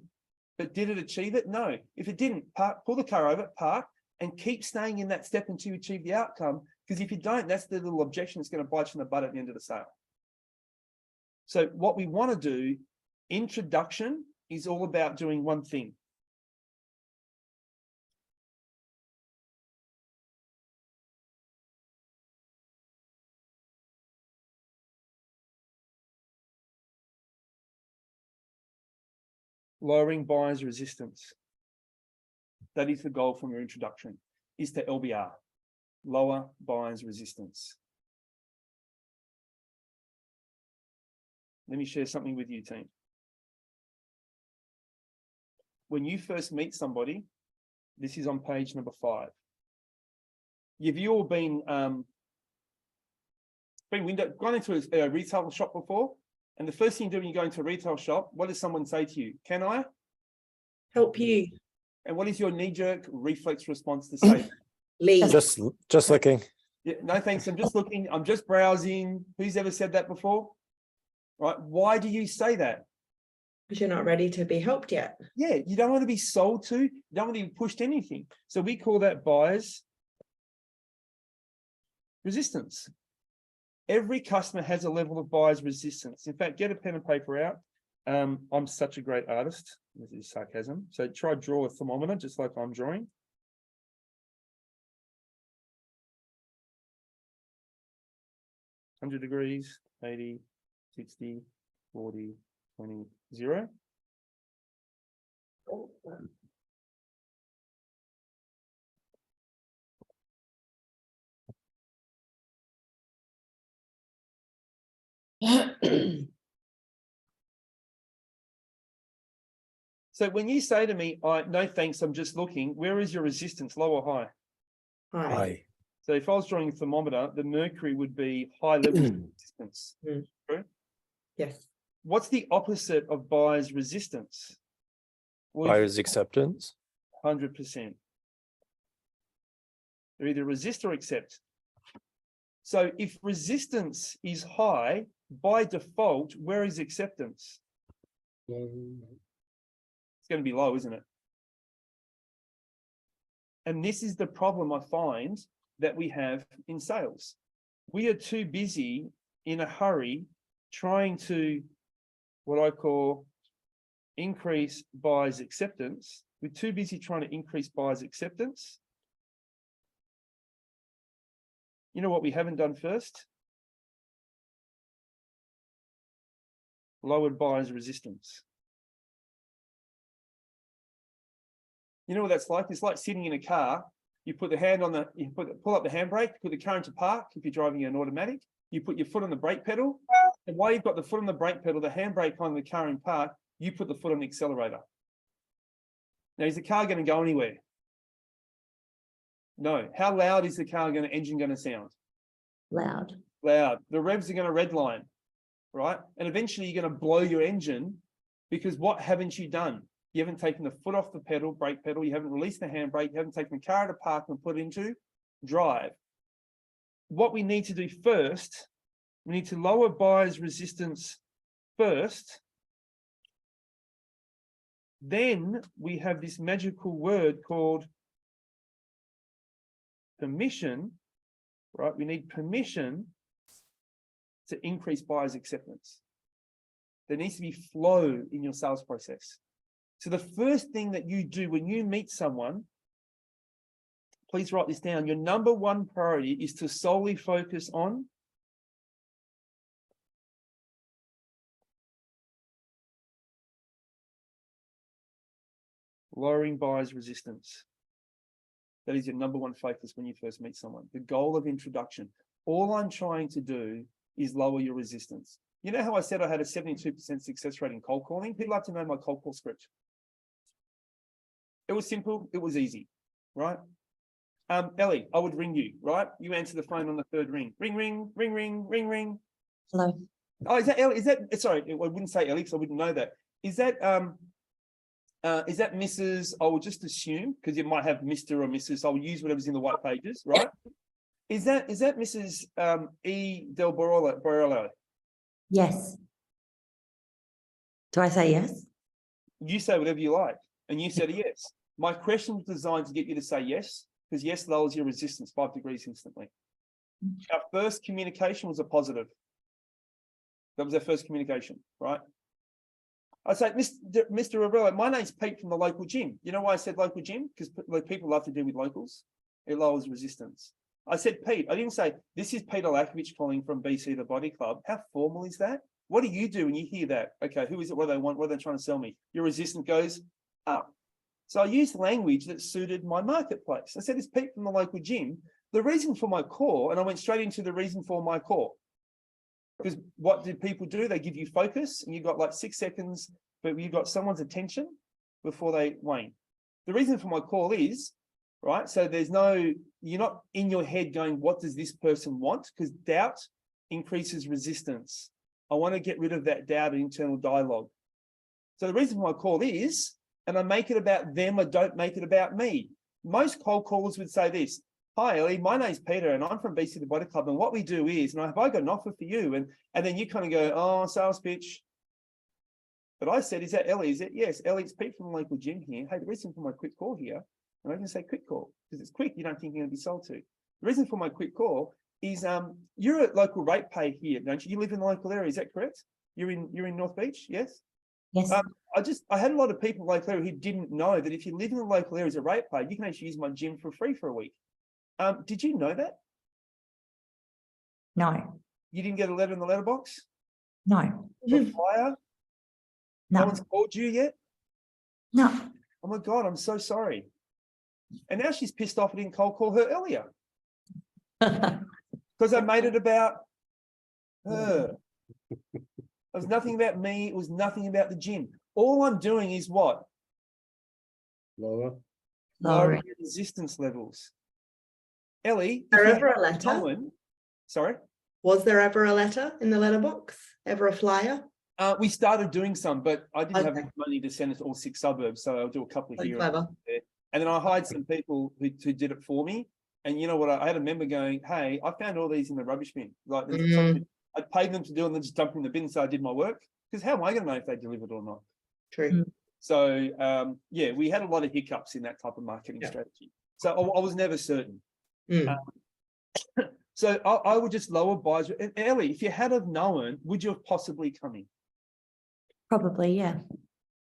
but did it achieve it? No. If it didn't, pull the car over, park, and keep staying in that step until you achieve the outcome. Because if you don't, that's the little objection that's going to bite you in the butt at the end of the sale. So what we want to do, introduction is all about doing one thing. Lowering buyer's resistance. That is the goal from your introduction, is to LBR, lower buyer's resistance. Let me share something with you, team. When you first meet somebody, this is on page number 5. Have you all been gone into a retail shop before? And the first thing you do when you go into a retail shop, what does someone say to you? Can I Help you And what is your knee-jerk reflex response to say? leave. Just looking. Yeah, no, thanks. I'm just looking. I'm just browsing. Who's ever said that before? Right? Why do you say that? Because you're not ready to be helped yet. Yeah, you don't want to be sold to. You don't want to be pushed anything. So we call that buyer's resistance. Every customer has a level of buyer's resistance. In fact, get a pen and paper out. I'm such a great artist. This is sarcasm. So try draw a thermometer, just like I'm drawing. $100 degrees, 80, 60, 40, 20, 0. So when you say to me, no thanks, I'm just looking, where is your resistance, low or high? Hi. Aye. So if I was drawing a thermometer, the mercury would be high level of resistance. Yes. What's the opposite of buyer's resistance? Well, Buyer's acceptance. 100%. They're either resist or accept. So if resistance is high, by default, where is acceptance? It's going to be low, isn't it? And this is the problem I find that we have in sales. We are too busy in a hurry trying to, what I call, increase buyer's acceptance. We're too busy trying to increase buyer's acceptance. You know what we haven't done first? Lowered buyer's resistance. You know what that's like? It's like sitting in a car. You put the hand on the, pull up the handbrake, put the car into park. If you're driving an automatic, you put your foot on the brake pedal. And while you've got the foot on the brake pedal, the handbrake on the car in park, you put the foot on the accelerator. Now, is the car going to go anywhere? No. How loud is the engine going to sound? Loud. Loud. The revs are going to redline, right? And eventually you're going to blow your engine because what haven't you done? You haven't taken the foot off the pedal, brake pedal. You haven't released the handbrake. You haven't taken the car out of park and put it into drive. What we need to do first, we need to lower buyer's resistance first. Then we have this magical word called permission, right? We need permission to increase buyer's acceptance. There needs to be flow in your sales process. So the first thing that you do when you meet someone, please write this down. Your number one priority is to solely focus on lowering buyer's resistance. That is your number one focus when you first meet someone. The goal of introduction. All I'm trying to do is lower your resistance. You know how I said I had a 72% success rate in cold calling? People like to know my cold call script. It was simple. It was easy, right? Ellie, I would ring you, right? You answer the phone on the third ring. Ring, ring, ring, ring, ring, ring. Hello. Oh, is that Ellie? Is that, sorry, I wouldn't say Ellie because I wouldn't know that. Is that Mrs. I will just assume, because you might have Mr. or Mrs. I'll use whatever's in the white pages, right? Is that Mrs. E. Del Borrello? Yes. Do I say yes? You say whatever you like, and you said yes. My question was designed to get you to say yes, because yes lowers your resistance 5 degrees instantly. Our first communication was a positive. That was our first communication, right? I say, Mr. Aurelio, my name's Pete from the local gym. You know why I said local gym? Because people love to deal with locals. It lowers resistance. I said, Pete, I didn't say, this is Peter Lakovich calling from BC, the Body Club. How formal is that? What do you do when you hear that? Okay, who is it? What do they want? What are they trying to sell me? Your resistance goes up. So I used language that suited my marketplace. I said, it's Pete from the local gym. The reason for my call, and I went straight into the reason for my call. Because what do people do? They give you focus, and you've got like 6 seconds, but you've got someone's attention before they wane. The reason for my call is, right? So you're not in your head going, what does this person want? Because doubt increases resistance. I want to get rid of that doubt and internal dialogue. So the reason for my call is, and I make it about them, I don't make it about me. Most cold callers would say this: hi, Ellie, my name's Peter and I'm from BC the Body Club. And what we do is, and have I got an offer for you? And then you kind of go, oh, sales pitch. But I said, is that Ellie? Is it? Yes, Ellie, it's Pete from the local gym here. Hey, the reason for my quick call here, and I can say quick call because it's quick. You don't think you're going to be sold to. The reason for my quick call is you're at local rate pay here, don't you? You live in the local area, is that correct? You're in North Beach, yes? Yes. I had a lot of people in the local area who didn't know that if you live in the local area as a rate pay, you can actually use my gym for free for a week. Did you know that? No. You didn't get a letter in the letterbox? No. A flyer? No No. one's called you yet? No. Oh my God, I'm so sorry. And now she's pissed off I didn't cold call her earlier because I made it about her. It was nothing about me. It was nothing about the gym. All I'm doing is what? Lower. Lowering. Lowering resistance levels. Ellie, There if you ever a had letter? known- sorry? Was there ever a letter in the letterbox? Ever a flyer? We started doing some, but I didn't have Okay. enough money to send it to all 6 suburbs, so I'll do a couple of So here. clever. And then I hired some people who did it for me. And you know what? I had a member going, "Hey, I found all these in the rubbish bin." Like there's something- I paid them to do, and then just dump in the bin, so I did my work. Because how am I going to know if they delivered or not? True. So yeah, we had a lot of hiccups in that type of marketing Yeah. strategy. So I was never certain. Mm. So I would just lower buys. And Ellie, if you had have known, would you have possibly come in? Probably, yeah,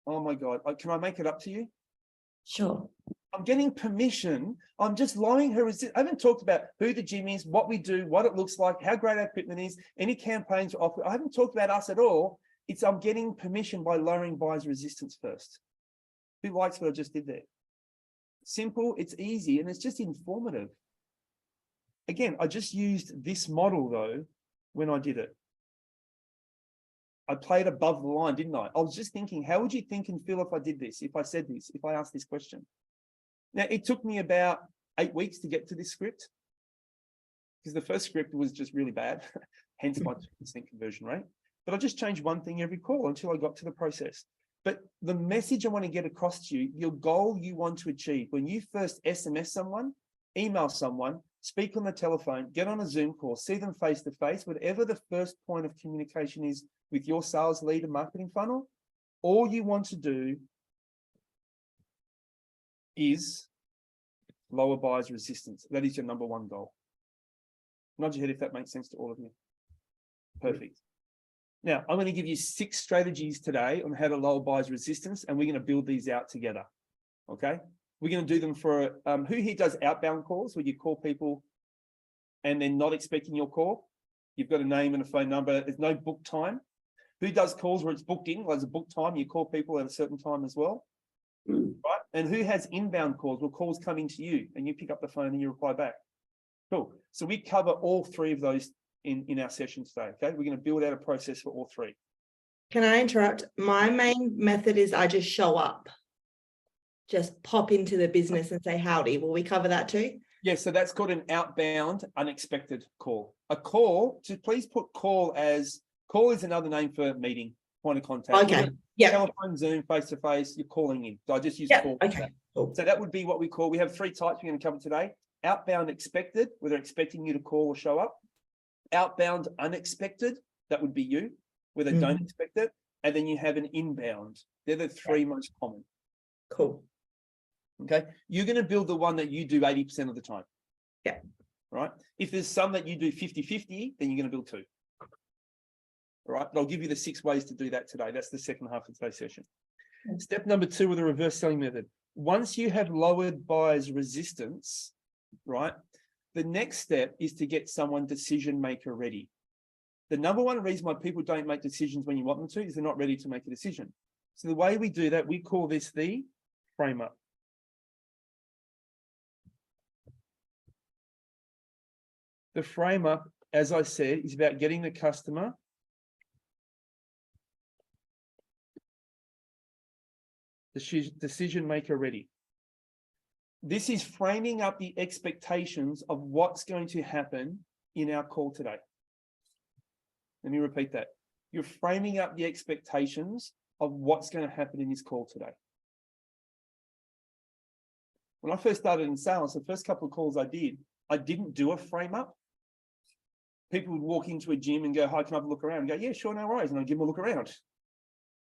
Oh my God, can I make it up to you? sure. I'm getting permission. I'm just lowering her resistance. I haven't talked about who the gym is, what we do, what it looks like, how great our equipment is, any campaigns we offer. I haven't talked about us at all. It's I'm getting permission by lowering buyer's resistance first. Who likes what I just did there? Simple, it's easy, and it's just informative. Again, I just used this model though when I did it. I played above the line, didn't I? I was just thinking, how would you think and feel if I did this, if I said this, if I asked this question? Now, it took me about 8 weeks to get to this script because the first script was just really bad, hence my 2% conversion rate. But I just changed one thing every call until I got to the process. But the message I want to get across to you, your goal you want to achieve, when you first SMS someone, email someone, speak on the telephone, get on a Zoom call, see them face to face, whatever the first point of communication is with your sales lead and marketing funnel, all you want to do is lower buyer's resistance. That is your number one goal. Nod your head if that makes sense to all of you. Perfect. Now, I'm going to give you 6 strategies today on how to lower buyer's resistance, and we're going to build these out together. Okay? We're going to do them for, who here does outbound calls where you call people and they're not expecting your call? You've got a name and a phone number. There's no book time. Who does calls where it's booked in? There's a book time. You call people at a certain time as well. Right? And who has inbound calls where calls come into you and you pick up the phone and you reply back? Cool. So we cover all 3 of those in our session today. Okay. We're going to build out a process for all 3. Can I interrupt? My main method is I just show up. Just pop into the business and say howdy. Will we cover that too? Yeah, so that's called an outbound unexpected call. A call, so please put call is another name for meeting, point of contact. Okay. Yeah. Telephone, Zoom, face-to-face, you're calling in. So I just use Yeah. call. Okay. Cool. So that would be what we call, we have 3 types we're going to cover today. Outbound expected, where they're expecting you to call or show up. Outbound unexpected, that would be you, where they don't expect it. And then you have an inbound. They're the 3 most common. Cool. Okay. You're going to build the one that you do 80% of the time. Yeah. Right. If there's some that you do 50-50, then you're going to build 2. All right. But I'll give you the 6 ways to do that today. That's the second half of today's session. Step number 2 with the reverse selling method. Once you have lowered buyer's resistance, right, the next step is to get someone decision maker ready. The number one reason why people don't make decisions when you want them to is they're not ready to make a decision. So the way we do that, we call this the frame up. The frame up, as I said, is about getting the customer decision maker ready. This is framing up the expectations of what's going to happen in our call today. Let me repeat that. You're framing up the expectations of what's going to happen in this call today. When I first started in sales, the first couple of calls I didn't do a frame up. People would walk into a gym and go, "Hi, can I have a look around?" And go, "Yeah, sure, no worries." And I'd give them a look around.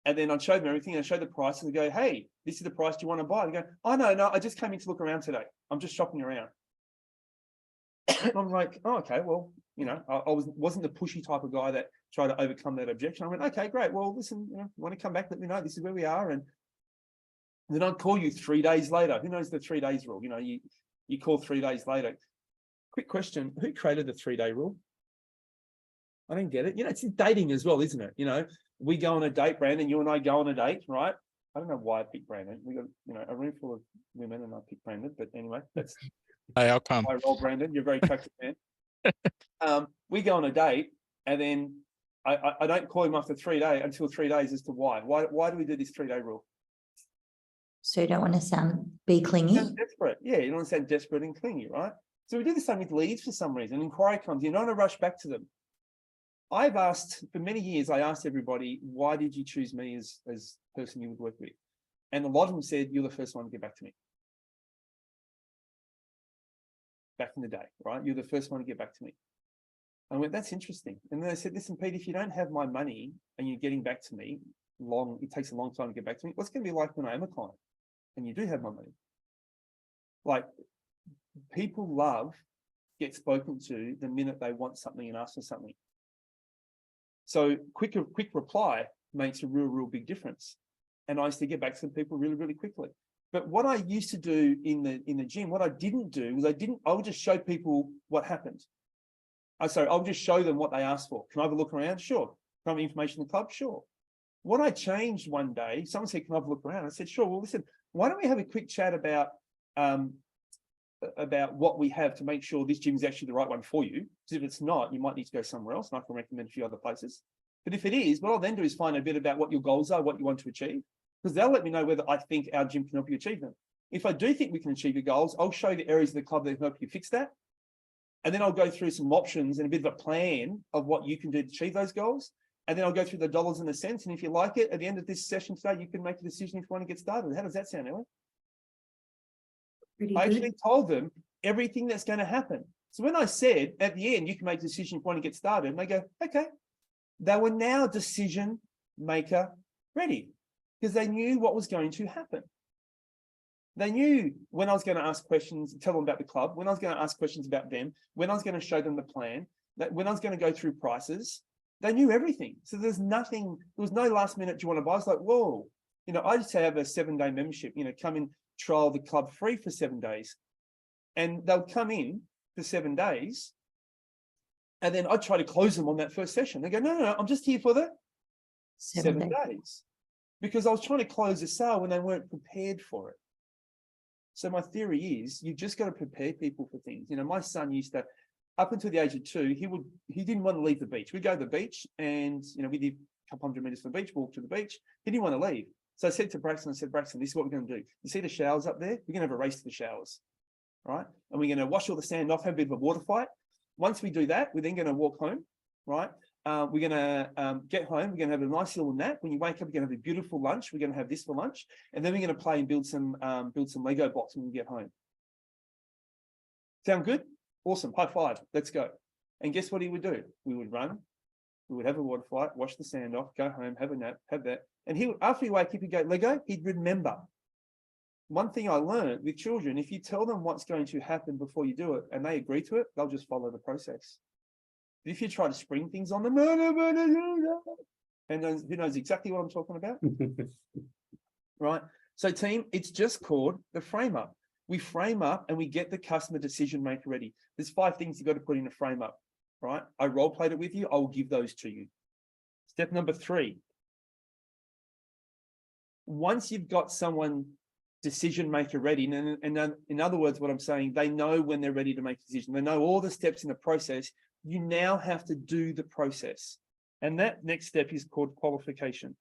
And then I'd show them everything. And I'd show the price and go, "Hey, this is the price. Do you want to buy?" And they go, "Oh, no, I just came in to look around today. I'm just shopping around." I'm like, "Oh, okay, well, you know, I wasn't the pushy type of guy that tried to overcome that objection." I went, "Okay, great. Well, listen, you know, want to come back, let me know. This is where we are." And then I'd call you 3 days later. Who knows the 3 days rule? You know, you call 3 days later. Quick question. Who created the 3-day rule? I don't get it. You know, it's dating as well, isn't it? You know, we go on a date, Brandon, you and I go on a date, right? I don't know why I picked Brandon. We got, you know, a room full of women and I picked Brandon, but anyway, that's Hey, I'll come. my role, Brandon. You're a very attractive man. We go on a date and then I don't call him after 3 days until 3 days as to why. Why do we do this 3-day rule? So you don't want to be clingy. Sound desperate. Yeah, you don't want to sound desperate and clingy, right? So we do the same with leads for some reason. Inquiry comes, you don't want to rush back to them. I've asked for many years, I asked everybody, why did you choose me as person you would work with? And a lot of them said, you're the first one to get back to me. Back in the day, right? You're the first one to get back to me. I went, that's interesting. And then I said, listen, Pete, if you don't have my money and you're getting back to me, it takes a long time to get back to me. What's going to be like when I am a client and you do have my money? Like, people love get spoken to the minute they want something and ask for something. So quick reply makes a real big difference. And I used to get back to people really quickly. But what I used to do in the gym, what I didn't do was I would just show people what happened. I'll just show them what they asked for. Can I have a look around? Sure. Can I have information in the club? Sure. What I changed one day, someone said, can I have a look around? I said, sure. Well, listen, why don't we have a quick chat about what we have to make sure this gym is actually the right one for you? Because if it's not, you might need to go somewhere else, and I can recommend a few other places. But if it is, what I'll then do is find a bit about what your goals are, what you want to achieve, because they'll let me know whether I think our gym can help you achieve them. If I do think we can achieve your goals, I'll show you the areas of the club that can help you fix that. And then I'll go through some options and a bit of a plan of what you can do to achieve those goals. And then I'll go through the dollars and the cents. And if you like it, at the end of this session today, you can make a decision if you want to get started. How does that sound, Ellen? I actually told them everything that's going to happen. So when I said at the end, you can make a decision if you want to get started, and they go, okay. They were now decision maker ready because they knew what was going to happen. They knew when I was going to ask questions, tell them about the club, when I was going to ask questions about them, when I was going to show them the plan, that when I was going to go through prices, they knew everything. So there was no last minute, do you want to buy? I was like, whoa, I just have a 7-day membership, come and trial the club free for 7 days. And they'll come in for 7 days. And then I'd try to close them on that first session. They go, no, I'm just here for the 7 days. Because I was trying to close a sale when they weren't prepared for it. So my theory is you've just got to prepare people for things. My son used to, up until the age of 2, he didn't want to leave the beach. We'd go to the beach and, we did a couple hundred meters from the beach, walk to the beach. He didn't want to leave. So I said to Braxton, Braxton, this is what we're going to do. You see the showers up there? We're going to have a race to the showers, right? And we're going to wash all the sand off, have a bit of a water fight. Once we do that, we're then going to walk home, right? We're going to get home. We're going to have a nice little nap. When you wake up, you're going to have a beautiful lunch. We're going to have this for lunch. And then we're going to play and build some Lego blocks when we get home. Sound good? Awesome. High five. Let's go. And guess what he would do? We would run. We would have a water fight, wash the sand off, go home, have a nap, have that. And he would, after he wake up, he'd go, Lego, he'd remember. One thing I learned with children, if you tell them what's going to happen before you do it and they agree to it, they'll just follow the process. But if you try to spring things on them, and who knows exactly what I'm talking about, right? So team, it's just called the frame up. We frame up and we get the customer decision maker ready. There's 5 things you've got to put in a frame up, right? I role played it with you. I will give those to you. Step number 3. Once you've got someone decision maker ready, and in other words, what I'm saying, they know when they're ready to make a decision. They know all the steps in the process. You now have to do the process. And that next step is called qualification.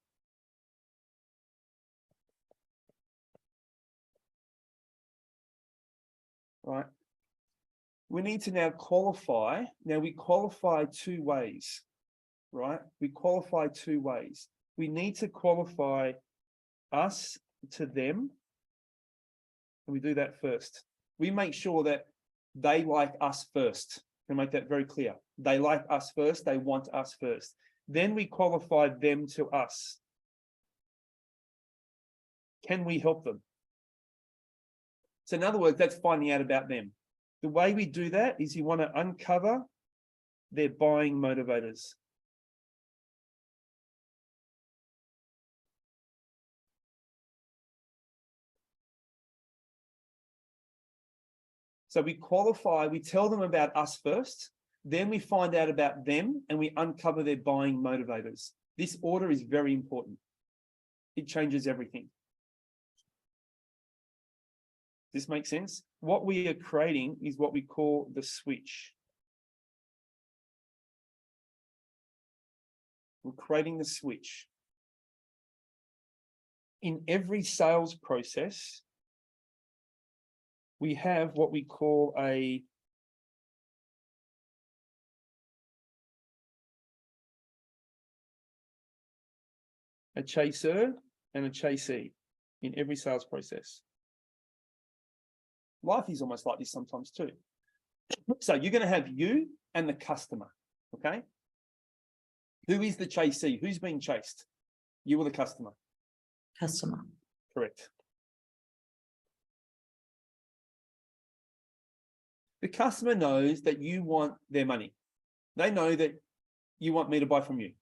Right? We need to now qualify. Now we qualify 2 ways, right? We qualify 2 ways. We need to qualify us to them. And we do that first. We make sure that they like us first. To make that very clear. They like us first. They want us first. Then we qualify them to us. Can we help them? So in other words, that's finding out about them. The way we do that is you want to uncover their buying motivators. So we qualify, we tell them about us first, then we find out about them and we uncover their buying motivators. This order is very important. It changes everything. Does this make sense? What we are creating is what we call the switch. We're creating the switch. in every sales process, we have what we call a chaser and a chasee in every sales process. Life is almost like this sometimes too. So you're going to have you and the customer, okay? Who is the chasee? Who's being chased? You or the customer? Customer. Correct. The customer knows that you want their money. They know that you want me to buy from you.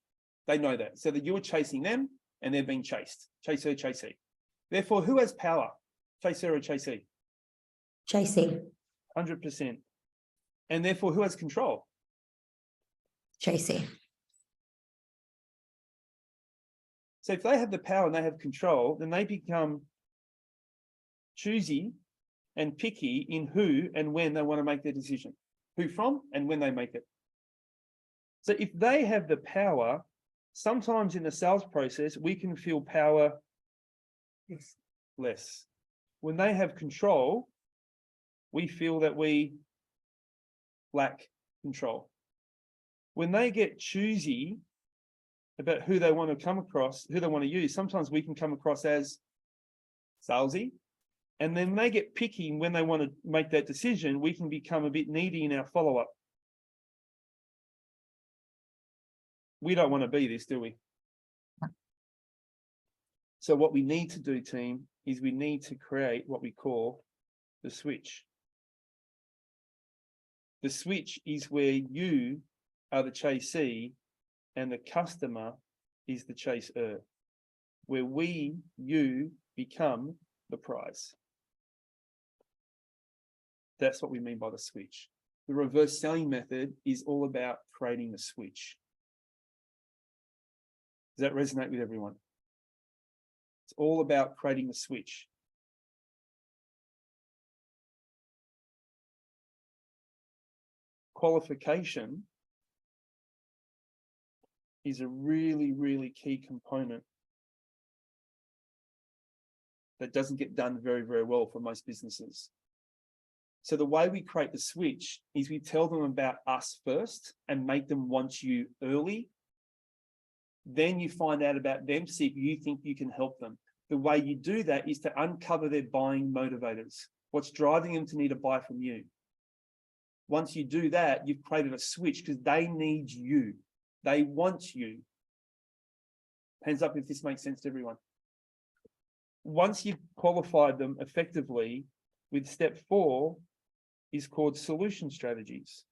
They know that. So that you're chasing them and they're being chased. Chaser, chasee. Therefore, who has power? Chaser or chasee? Chasey. 100%. And therefore, who has control? Chasey. So if they have the power and they have control, then they become choosy and picky in who and when they want to make their decision. Who from and when they make it. So if they have the power, sometimes in the sales process, we can feel power less. When they have control, we feel that we lack control. When they get choosy about who they want to come across, who they want to use, sometimes we can come across as salesy. And then they get picky when they want to make that decision, we can become a bit needy in our follow-up. We don't want to be this, do we? So what we need to do, team, is we need to create what we call the switch. The switch is where you are the chasee and the customer is the chaser, where you become the prize. That's what we mean by the switch. The reverse selling method is all about creating the switch. Does that resonate with everyone? It's all about creating the switch. Qualification is a really, really key component that doesn't get done very, very well for most businesses. So the way we create the switch is we tell them about us first and make them want you early. Then you find out about them, see if you think you can help them. The way you do that is to uncover their buying motivators. What's driving them to need to buy from you? Once you do that, you've created a switch because they need you. They want you. Hands up if this makes sense to everyone. Once you've qualified them effectively, with step 4 is called solution strategies.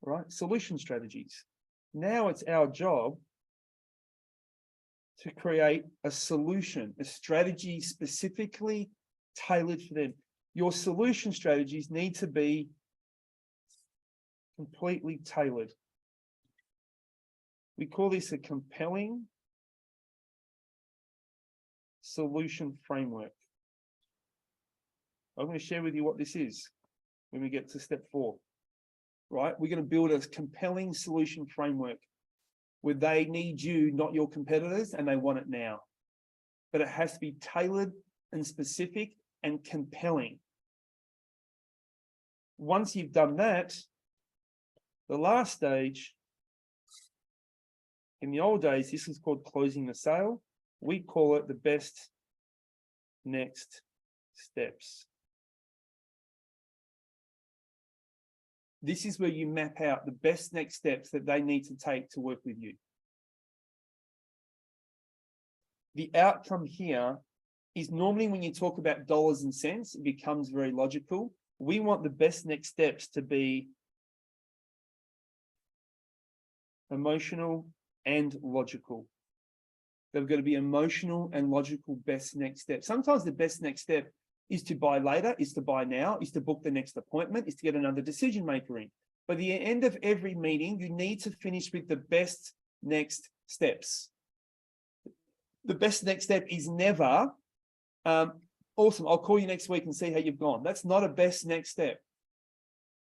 Right, solution strategies. Now it's our job to create a solution, a strategy specifically tailored for them. Your solution strategies need to be completely tailored. We call this a compelling solution framework. I'm going to share with you what this is when we get to step 4. Right? We're going to build a compelling solution framework where they need you, not your competitors, and they want it now. But it has to be tailored and specific and compelling. Once you've done that, the last stage, in the old days, this is called closing the sale. We call it the best next steps. This is where you map out the best next steps that they need to take to work with you. The outcome here is normally when you talk about dollars and cents, it becomes very logical. We want the best next steps to be emotional and logical. They've got to be emotional and logical best next step. Sometimes the best next step is to buy later, is to buy now, is to book the next appointment, is to get another decision maker in. By the end of every meeting, you need to finish with the best next steps. The best next step is never, awesome, I'll call you next week and see how you've gone. That's not a best next step.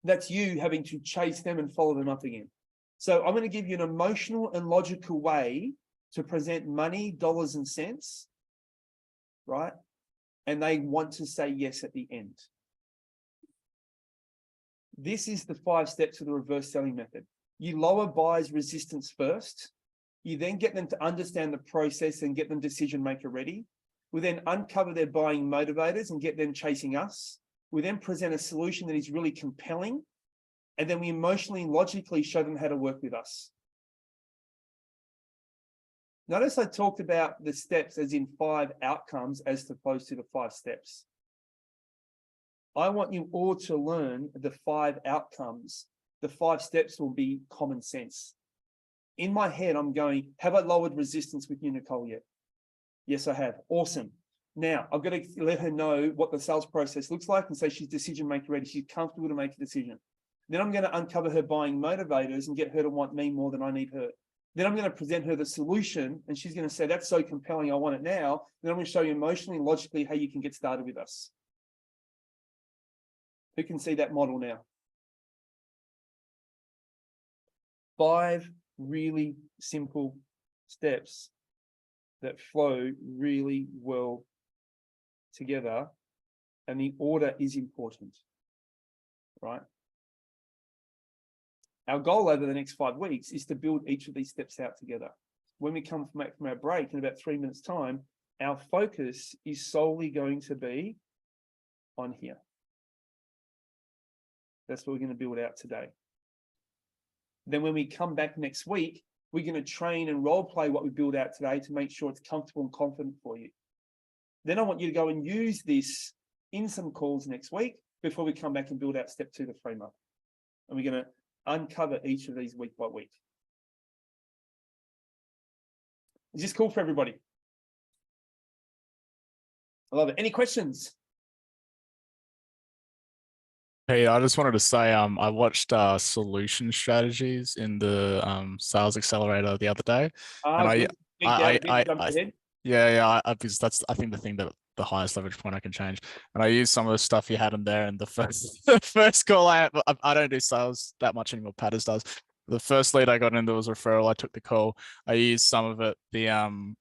That's you having to chase them and follow them up again. So I'm going to give you an emotional and logical way to present money, dollars and cents, right? And they want to say yes at the end. This is the 5 steps of the reverse selling method. You lower buyers' resistance first. You then get them to understand the process and get them decision maker ready. We then uncover their buying motivators and get them chasing us. We then present a solution that is really compelling. And then we emotionally and logically show them how to work with us. Notice I talked about the steps as in 5 outcomes as opposed to the 5 steps. I want you all to learn the 5 outcomes. The 5 steps will be common sense. In my head, I'm going, have I lowered resistance with you, Nicole, yet? Yes, I have. Awesome. Now, I've got to let her know what the sales process looks like and say she's decision maker ready. She's comfortable to make a decision. Then I'm going to uncover her buying motivators and get her to want me more than I need her. Then I'm going to present her the solution and she's going to say, that's so compelling, I want it now. Then I'm going to show you emotionally and logically how you can get started with us. Who can see that model now? 5 really simple steps that flow really well together, and the order is important, right? Our goal over the next 5 weeks is to build each of these steps out together. When we come back from our break in about 3 minutes' time, our focus is solely going to be on here. That's what we're going to build out today. Then when we come back next week, we're going to train and role play what we build out today to make sure it's comfortable and confident for you. Then I want you to go and use this in some calls next week before we come back and build out step 2, the frame up. And we're going to uncover each of these week by week. Is this cool for everybody? I love it. Any questions? Hey, I just wanted to say, I watched Solution Strategies in the Sales Accelerator the other day. And because that's, I think, the thing that the highest leverage point I can change. And I used some of the stuff you had in there. And the first call I don't do sales that much anymore. Patters does. The first lead I got in, there was a referral. I took the call. I used some of it. The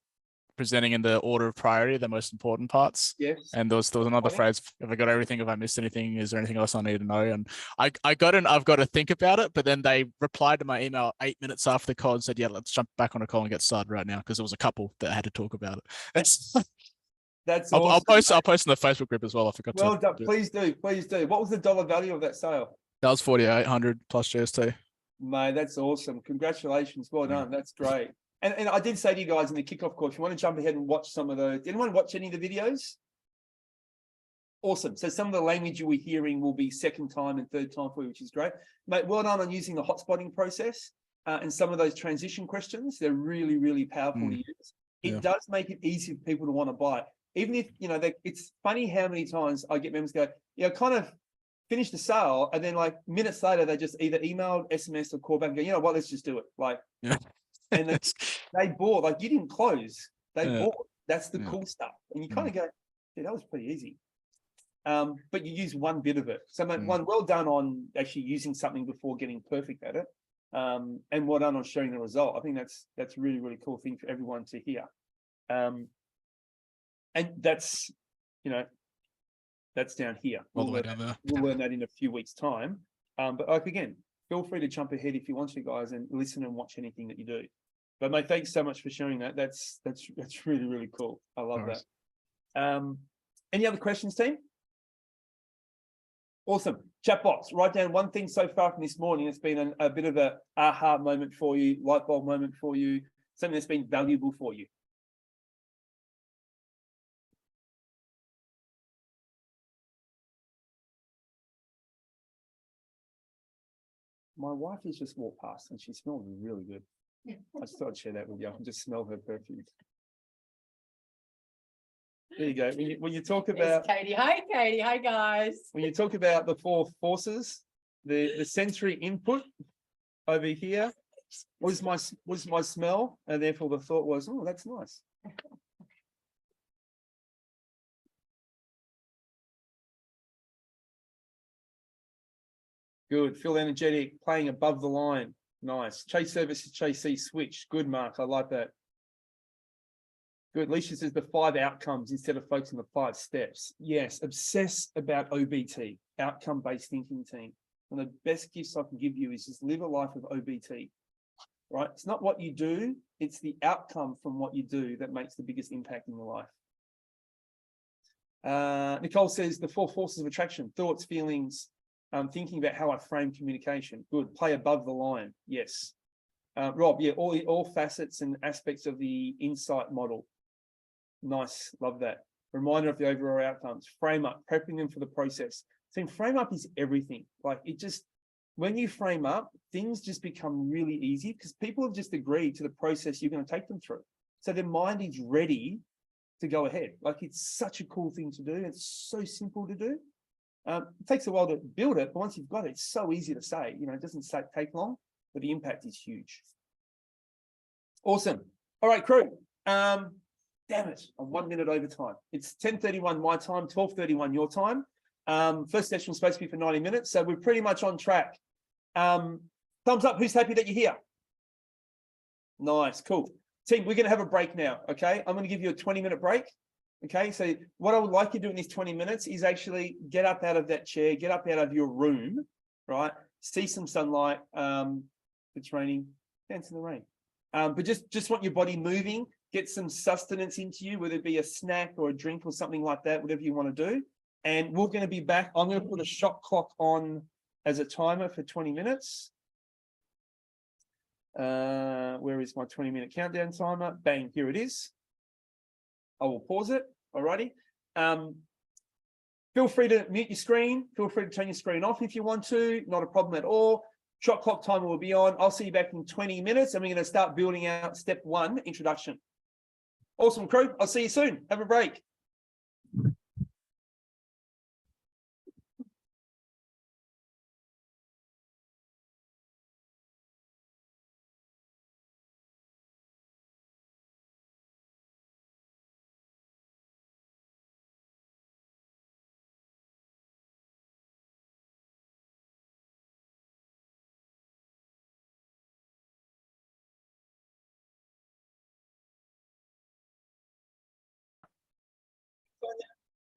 presenting in the order of priority, the most important parts. Yes. And there was another phrase, if I got everything, if I missed anything, is there anything else I need to know? And I got in, I've got to think about it, but then they replied to my email 8 minutes after the call and said, yeah, let's jump back on a call and get started right now. Because there was a couple that had to talk about it. That's I'll awesome. post in the Facebook group as well. I forgot well to. Done. Please do. What was the dollar value of that sale? That was 4,800 plus GST. Mate, that's awesome. Congratulations. Well done. That's great. And I did say to you guys in the kickoff call, if you want to jump ahead and watch some of those, did anyone watch any of the videos? Awesome. So some of the language you were hearing will be second time and third time for you, which is great. Mate, well done on using the hotspotting process and some of those transition questions. They're really, really powerful to use. It does make it easy for people to want to buy. Even if, it's funny how many times I get members go, kind of finish the sale, and then like minutes later, they just either emailed, SMS, or call back and go, you know what, let's just do it. Like, and they bought, like you didn't close, they bought. That's the cool stuff. And you kind of go, yeah, that was pretty easy. But you use one bit of it. So one, well done on actually using something before getting perfect at it. And well done on sharing the result. I think that's really, really cool thing for everyone to hear. And that's, that's down here. All the way down there. We'll learn that in a few weeks' time. But like, again, feel free to jump ahead if you want to, guys, and listen and watch anything that you do. But mate, thanks so much for sharing that. That's really, really cool. I love that. Any other questions, team? Awesome. Chat box, write down one thing so far from this morning. It's been a bit of a aha moment for you, light bulb moment for you, something that's been valuable for you. My wife has just walked past and she smells really good. I just thought I'd share that with you. I can just smell her perfume. There you go. When you talk about Katie. Hi, Katie. Hi, guys. When you talk about the 4 forces, the sensory input over here was my smell, and therefore the thought was, oh, that's nice. Good. Feel energetic, playing above the line. Nice. Chase services, chase C switch. Good, Mark. I like that. Good. Alicia says the 5 outcomes instead of focusing on the 5 steps. Yes. Obsess about OBT, outcome-based thinking team. One of the best gifts I can give you is just live a life of OBT, right? It's not what you do, it's the outcome from what you do that makes the biggest impact in your life. Nicole says the 4 forces of attraction, thoughts, feelings, thinking about how I frame communication. Good. Play above the line. Yes. Rob, yeah, all facets and aspects of the insight model. Nice. Love that. Reminder of the overall outcomes. Frame up, prepping them for the process. So frame up is everything. Like it just, when you frame up, things just become really easy because people have just agreed to the process you're going to take them through. So their mind is ready to go ahead. Like it's such a cool thing to do. It's so simple to do. It takes a while to build it, but once you've got it, it's so easy to say. You know, it doesn't take long, but the impact is huge. Awesome. All right, crew. Damn it, I'm 1 minute over time. It's 10:31 my time, 12:31 your time. First session was supposed to be for 90 minutes, so we're pretty much on track. Thumbs up, who's happy that you're here? Nice, cool. Team, we're going to have a break now, okay? I'm going to give you a 20-minute break, okay? So what I would like you to do in this 20 minutes is actually get up out of that chair, get up out of your room, right? See some sunlight, it's raining, dance in the rain. But just want your body moving, get some sustenance into you, whether it be a snack or a drink or something like that, whatever you want to do. And we're going to be back. I'm going to put a shot clock on as a timer for 20 minutes. Where is my 20-minute countdown timer? Bang, here it is. I will pause it. Alrighty. Feel free to mute your screen. Feel free to turn your screen off if you want to. Not a problem at all. Shot clock timer will be on. I'll see you back in 20 minutes and we're going to start building out step 1, introduction. Awesome, crew. I'll see you soon. Have a break.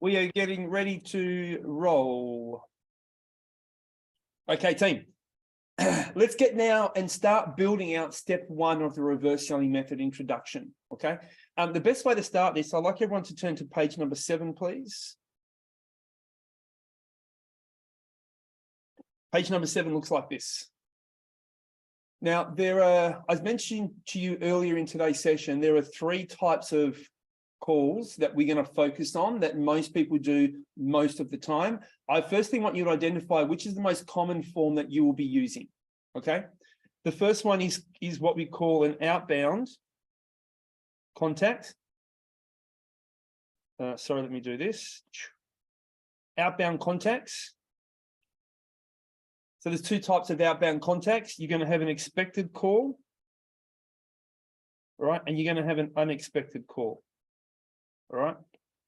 We are getting ready to roll. Okay, team. Let's get now and start building out step 1 of the reverse selling method introduction. Okay. The best way to start this, I'd like everyone to turn to page number 7, please. Page number 7 looks like this. Now, there are, as mentioned to you earlier in today's session, there are 3 types of calls that we're going to focus on that most people do most of the time. I first thing want you to identify which is the most common form that you will be using. Okay. The first one is what we call an outbound contact. Sorry, let me do this. Outbound contacts. So there's 2 types of outbound contacts. You're going to have an expected call, right? And you're going to have an unexpected call. All right.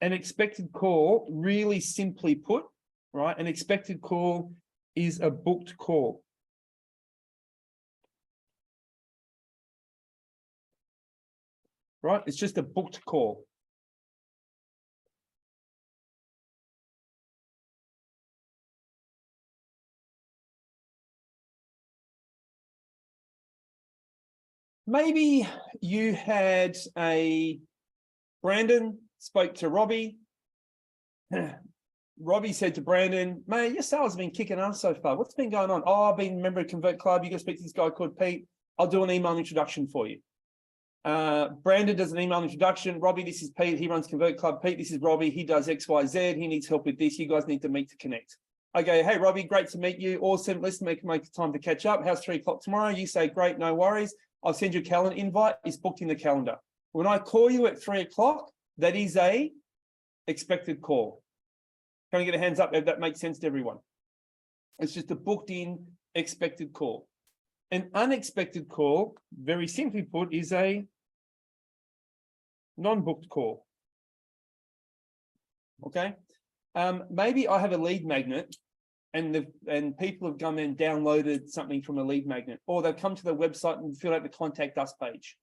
An expected call, really simply put, right? An expected call is a booked call. Right? It's just a booked call. Maybe you had Brandon spoke to Robbie. Robbie said to Brandon, "Man, your sales have been kicking ass so far. What's been going on?" "Oh, I've been a member of Convert Club. You got to speak to this guy called Pete. I'll do an email introduction for you." Brandon does an email introduction. "Robbie, this is Pete. He runs Convert Club. Pete, this is Robbie. He does X, Y, Z. He needs help with this. You guys need to meet to connect." I go, "Hey, Robbie, great to meet you. Awesome. Let's make time to catch up. How's 3 o'clock tomorrow?" You say, "Great, no worries. I'll send you a calendar invite." It's booked in the calendar. When I call you at 3 o'clock, that is a expected call. Can I get a hands up if that makes sense to everyone? It's just a booked in expected call. An unexpected call, very simply put, is a non-booked call. Okay. Maybe I have a lead magnet and people have gone and downloaded something from a lead magnet, or they've come to the website and filled out the contact us page,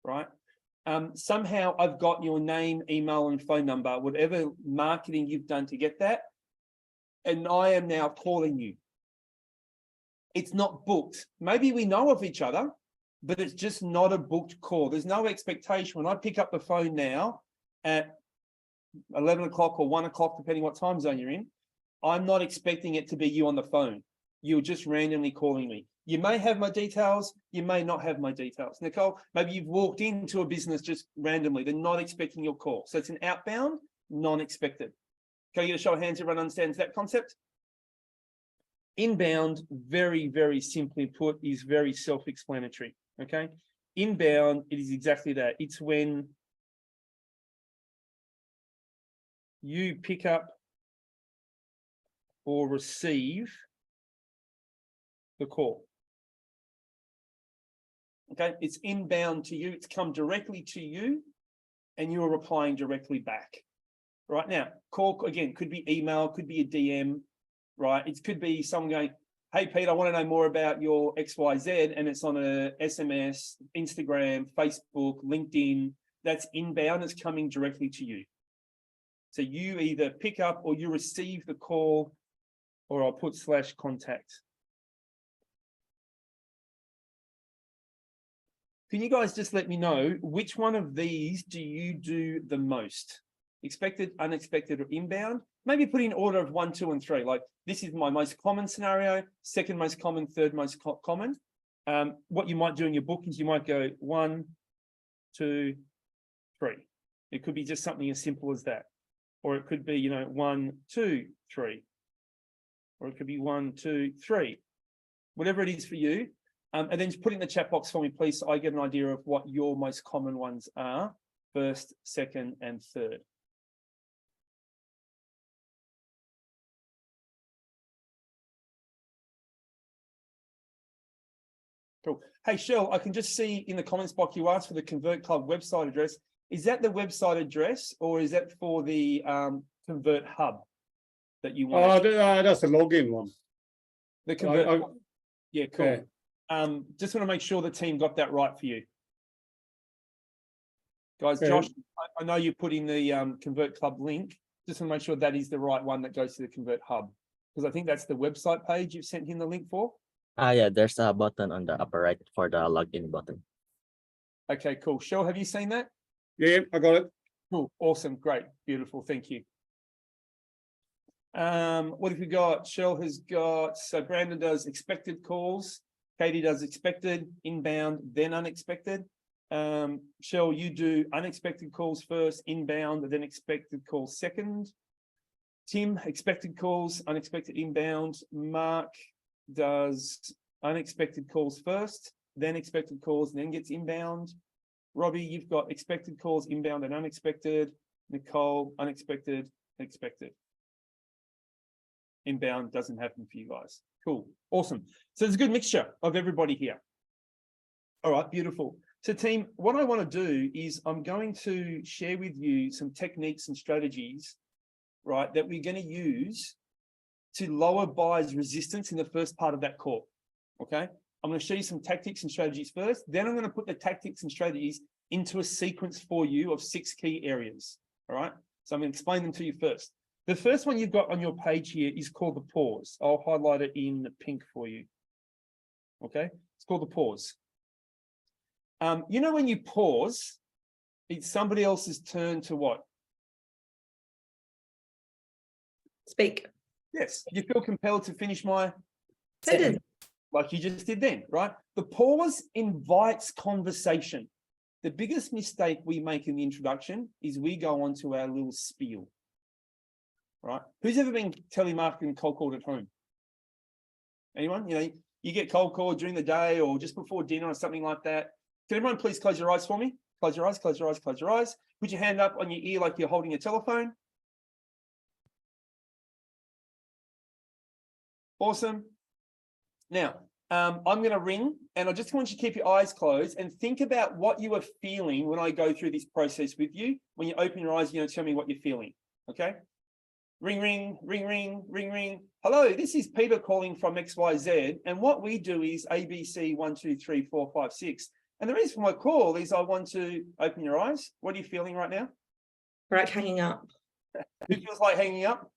right? Somehow I've got your name, email, and phone number, whatever marketing you've done to get that, and I am now calling you. It's not booked. Maybe we know of each other, but it's just not a booked call. There's no expectation. When I pick up the phone now at 11 o'clock or 1 o'clock, depending what time zone you're in, I'm not expecting it to be you on the phone. You're just randomly calling me. You may have my details, you may not have my details. Nicole, maybe you've walked into a business just randomly. They're not expecting your call. So it's an outbound, non-expected. Can I get a show of hands? Everyone understands that concept? Inbound, very, very simply put, is very self-explanatory, okay? Inbound, it is exactly that. It's when you pick up or receive the call. Okay, it's inbound to you, it's come directly to you, and you're replying directly back. Right now, call again, could be email, could be a DM, right? It could be someone going, hey, Pete, I want to know more about your XYZ, and it's on a SMS, Instagram, Facebook, LinkedIn. That's inbound, it's coming directly to you. So you either pick up or you receive the call, or I'll put /contact. Can you guys just let me know which one of these do you do the most? Expected, unexpected, or inbound? Maybe put in order of 1, 2, and 3. Like this is my most common scenario, second most common, third most common. What you might do in your book is you might go 1, 2, 3. It could be just something as simple as that. Or it could be, 1, 2, 3. Or it could be 1, 2, 3. Whatever it is for you. And then just put it in the chat box for me, please, so I get an idea of what your most common ones are, first, second, and third. Cool. Hey, Shell, I can just see in the comments box you asked for the Convert Club website address. Is that the website address, or is that for the Convert Hub that you want? That's the login one. The Convert. Yeah, cool. Yeah. Just want to make sure the team got that right for you. Guys, Yeah. Josh, I know you put in the Convert Club link. Just want to make sure that is the right one that goes to the Convert Hub, because I think that's the website page you've sent him the link for. Yeah, there's a button on the upper right for the login button. Okay, cool. Shell, have you seen that? Yeah, I got it. Cool, awesome, great, beautiful, thank you. What have we got? Shell has got, so Brandon does expected calls, Katie does expected, inbound, then unexpected. Shell, you do unexpected calls first, inbound, and then expected calls second. Tim, expected calls, unexpected inbound. Mark does unexpected calls first, then expected calls, and then gets inbound. Robbie, you've got expected calls, inbound, and unexpected. Nicole, unexpected, expected. Inbound doesn't happen for you guys. Cool, awesome. So there's a good mixture of everybody here. All right, beautiful. So team, what I want to do is I'm going to share with you some techniques and strategies, right, that we're going to use to lower buyers' resistance in the first part of that call, okay? I'm going to show you some tactics and strategies first, then I'm going to put the tactics and strategies into a sequence for you of 6 key areas, all right? So I'm going to explain them to you first. The first one you've got on your page here is called the pause. I'll highlight it in pink for you, okay? It's called the pause. You know, when you pause, it's somebody else's turn to what? Speak. Yes, you feel compelled to finish my Sentence. like you just did then, right? The pause invites conversation. The biggest mistake we make in the introduction is we go on to our little spiel, right? Who's ever been telemarketing cold called at home? Anyone? You know, you get cold called during the day or just before dinner or something like that. Can everyone please close your eyes for me? Close your eyes, close your eyes, close your eyes. Put your hand up on your ear like you're holding a telephone. Awesome. Now, I'm going to ring and I just want you to keep your eyes closed and think about what you are feeling when I go through this process with you. When you open your eyes, you're going to tell me what you're feeling, okay? Ring, ring, ring, ring, ring, ring. Hello, this is Peter calling from XYZ. And what we do is ABC 1, 2, 3, 4, 5, 6. And the reason for my call is I want to open your eyes. What are you feeling right now? Right, hanging up. Who feels like hanging up?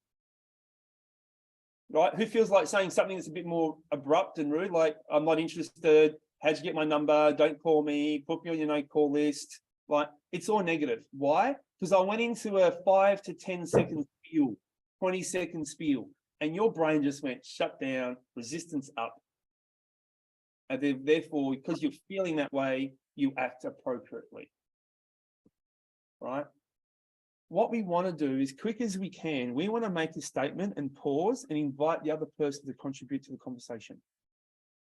Right? Who feels like saying something that's a bit more abrupt and rude, like I'm not interested, how'd you get my number, don't call me, put me on your no call list. Like, it's all negative. Why? Because I went into a 5 to 10 second spiel, 20-second spiel, and your brain just went shut down, resistance up. And then, therefore, because you're feeling that way, you act appropriately. Right? What we want to do as quick as we can, we want to make a statement and pause and invite the other person to contribute to the conversation.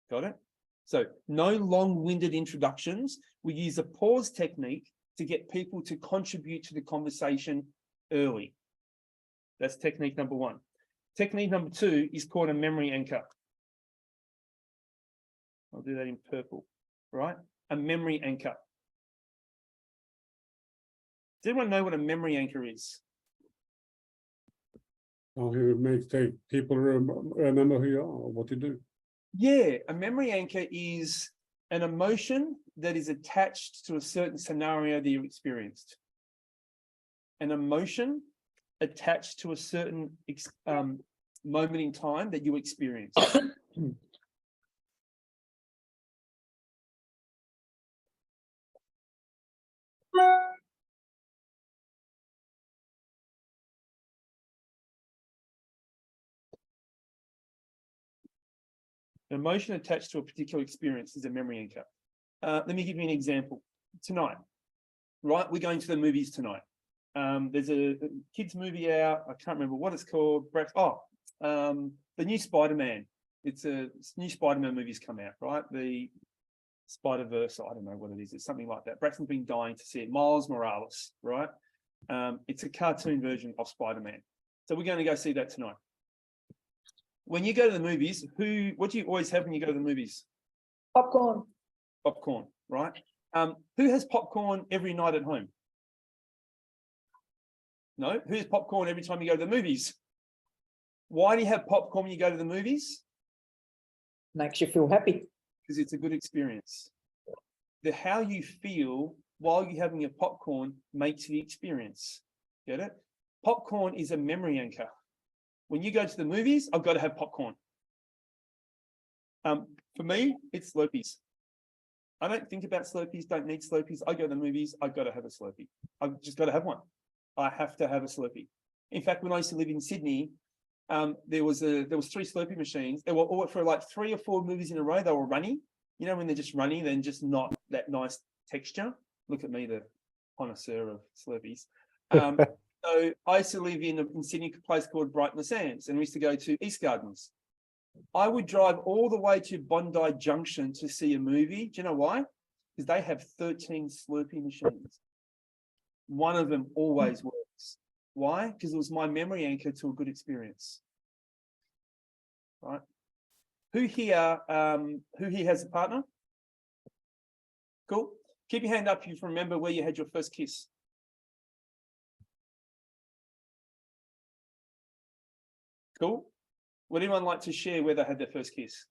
Got it? So no long-winded introductions. We use a pause technique to get people to contribute to the conversation early. That's technique number 1. Technique number 2 is called a memory anchor. I'll do that in purple, right? A memory anchor. Does everyone know what a memory anchor is? How you make people remember who you are or what you do. Yeah, a memory anchor is an emotion that is attached to a certain scenario that you experienced. An emotion attached to a certain moment in time that you experienced. An emotion attached to a particular experience is a memory anchor. Let me give you an example. Tonight, right? We're going to the movies tonight. There's a kids movie out. I can't remember what it's called. The new Spider-Man. It's a new Spider-Man movie's come out, right? The Spider-Verse. I don't know what it is. It's something like that. Braxton's been dying to see it. Miles Morales, right? It's a cartoon version of Spider-Man. So we're going to go see that tonight. When you go to the movies, what do you always have when you go to the movies? Popcorn. Popcorn, right? Who has popcorn every night at home? No? Who has popcorn every time you go to the movies? Why do you have popcorn when you go to the movies? Makes you feel happy. Because it's a good experience. How you feel while you're having your popcorn makes the experience. Get it? Popcorn is a memory anchor. When you go to the movies, I've got to have popcorn. For me, it's Slurpees. I don't think about Slurpees, don't need Slurpees. I go to the movies, I've got to have a Slurpee. I've just got to have one. I have to have a Slurpee. In fact, when I used to live in Sydney, there was 3 Slurpee machines. They were all for like 3 or 4 movies in a row. They were running. You know, when they're just running, then just not that nice texture. Look at me, the connoisseur of Slurpees. So I used to live in Sydney, a place called Brighton Sands, and we used to go to East Gardens. I would drive all the way to Bondi Junction to see a movie. Do you know why? Because they have 13 Slurpee machines. One of them always works. Why? Because it was my memory anchor to a good experience. Right? Who here has a partner? Cool. Keep your hand up if you remember where you had your first kiss. Cool. Would anyone like to share where they had their first kiss?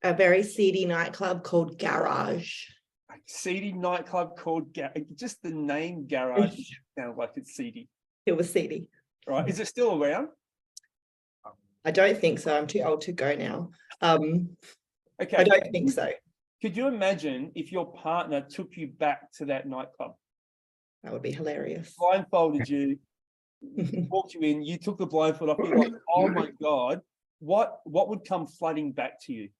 A very seedy nightclub called Garage. A seedy nightclub called just the name Garage sounds like it's seedy. It was seedy. Right. Is it still around? I don't think so. I'm too old to go now. Okay. I don't think so. Could you imagine if your partner took you back to that nightclub? That would be hilarious. Blindfolded you, walked you in, you took the blindfold off, you're like, oh my God, what would come flooding back to you?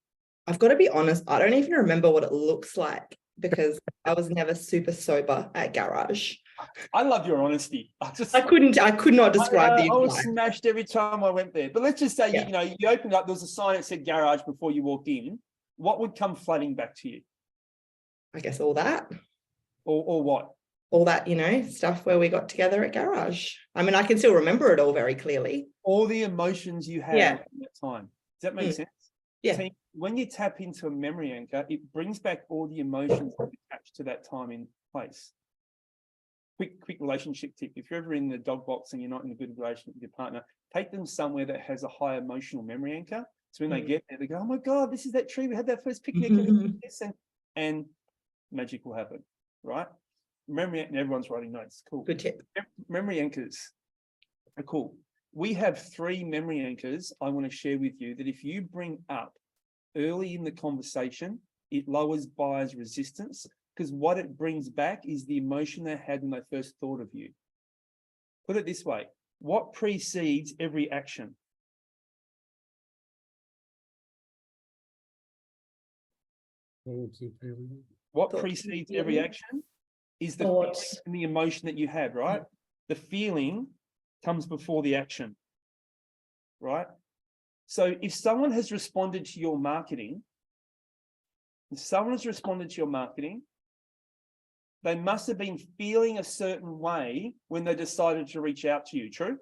I've got to be honest, I don't even remember what it looks like because I was never super sober at Garage. I love your honesty. I could not describe I was smashed every time I went there. But let's just say, you opened up, there was a sign that said Garage before you walked in. What would come flooding back to you? I guess all that. Or what? All that, stuff where we got together at Garage. I mean, I can still remember it all very clearly. All the emotions you had at that time. Does that make sense? Yeah. So when you tap into a memory anchor, it brings back all the emotions attached to that time in place. quick relationship tip. If you're ever in the dog box and you're not in a good relationship with your partner, take them somewhere that has a high emotional memory anchor. So when they get there, they go, oh my God, this is that tree. We had that first picnic and this, and magic will happen, right? Memory, and everyone's writing notes. Cool. Good tip. Memory anchors are cool. We have 3 memory anchors I want to share with you that if you bring up early in the conversation, it lowers buyers' resistance, because what it brings back is the emotion they had when they first thought of you. Put it this way, what precedes every action? What precedes every action is the feeling Thoughts. and the emotion that you had, right? The feeling comes before the action, right? So if someone has responded to your marketing, they must have been feeling a certain way when they decided to reach out to you, true?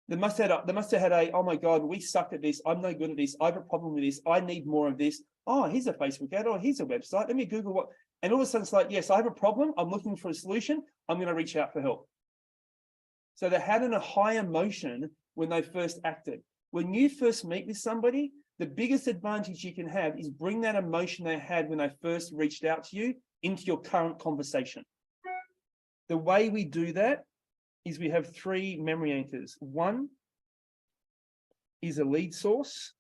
They must have had a, oh my God, we suck at this. I'm no good at this. I have a problem with this. I need more of this. Oh, here's a Facebook ad. Oh, here's a website. Let me Google what. And all of a sudden it's like, yes, I have a problem. I'm looking for a solution. I'm going to reach out for help. So they had a high emotion when they first acted. When you first meet with somebody, the biggest advantage you can have is bring that emotion they had when they first reached out to you into your current conversation. The way we do that is we have 3 memory anchors. One is a lead source.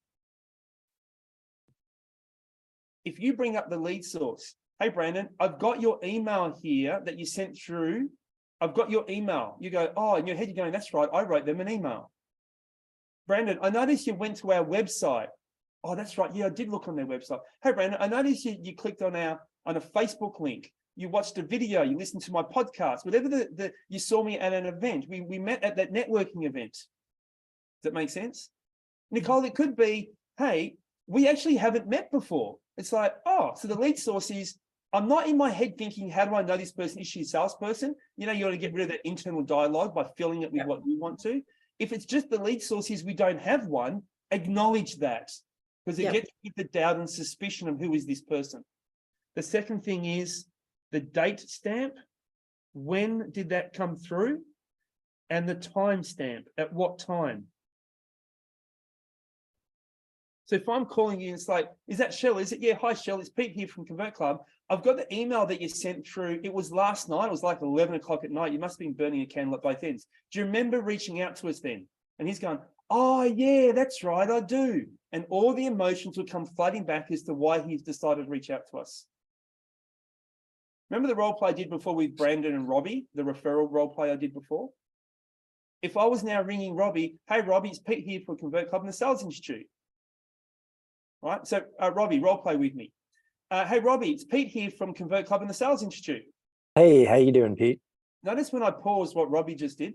If you bring up the lead source, hey, Brandon, I've got your email here that you sent through. I've got your email. You go, oh, in your head, you're going, that's right. I wrote them an email. Brandon, I noticed you went to our website. Oh, that's right. Yeah, I did look on their website. Hey, Brandon, I noticed you clicked on a Facebook link. You watched a video, you listened to my podcast, whatever you saw me at an event. We met at that networking event. Does that make sense? Nicole, it could be, hey, we actually haven't met before. It's like, oh, so the lead source is, I'm not in my head thinking, how do I know this person? Is she a salesperson? You know, you want to get rid of that internal dialogue by filling it with what you want to. If it's just the lead source is we don't have one, acknowledge that, because it gets rid of the doubt and suspicion of who is this person. The second thing is the date stamp. When did that come through? And the time stamp, at what time? So if I'm calling you, it's like, is that Shell? Is it? Yeah, hi, Shell. It's Pete here from Convert Club. I've got the email that you sent through. It was last night. It was like 11 o'clock at night. You must have been burning a candle at both ends. Do you remember reaching out to us then? And he's going, oh, yeah, that's right, I do. And all the emotions would come flooding back as to why he's decided to reach out to us. Remember the role play I did before with Brandon and Robbie, the referral role play I did before? If I was now ringing Robbie, hey, Robbie, it's Pete here for Convert Club and the Sales Institute. Right, so Robbie, role play with me. Hey, Robbie, it's Pete here from Convert Club and the Sales Institute. Hey, how you doing, Pete? Notice when I paused what Robbie just did.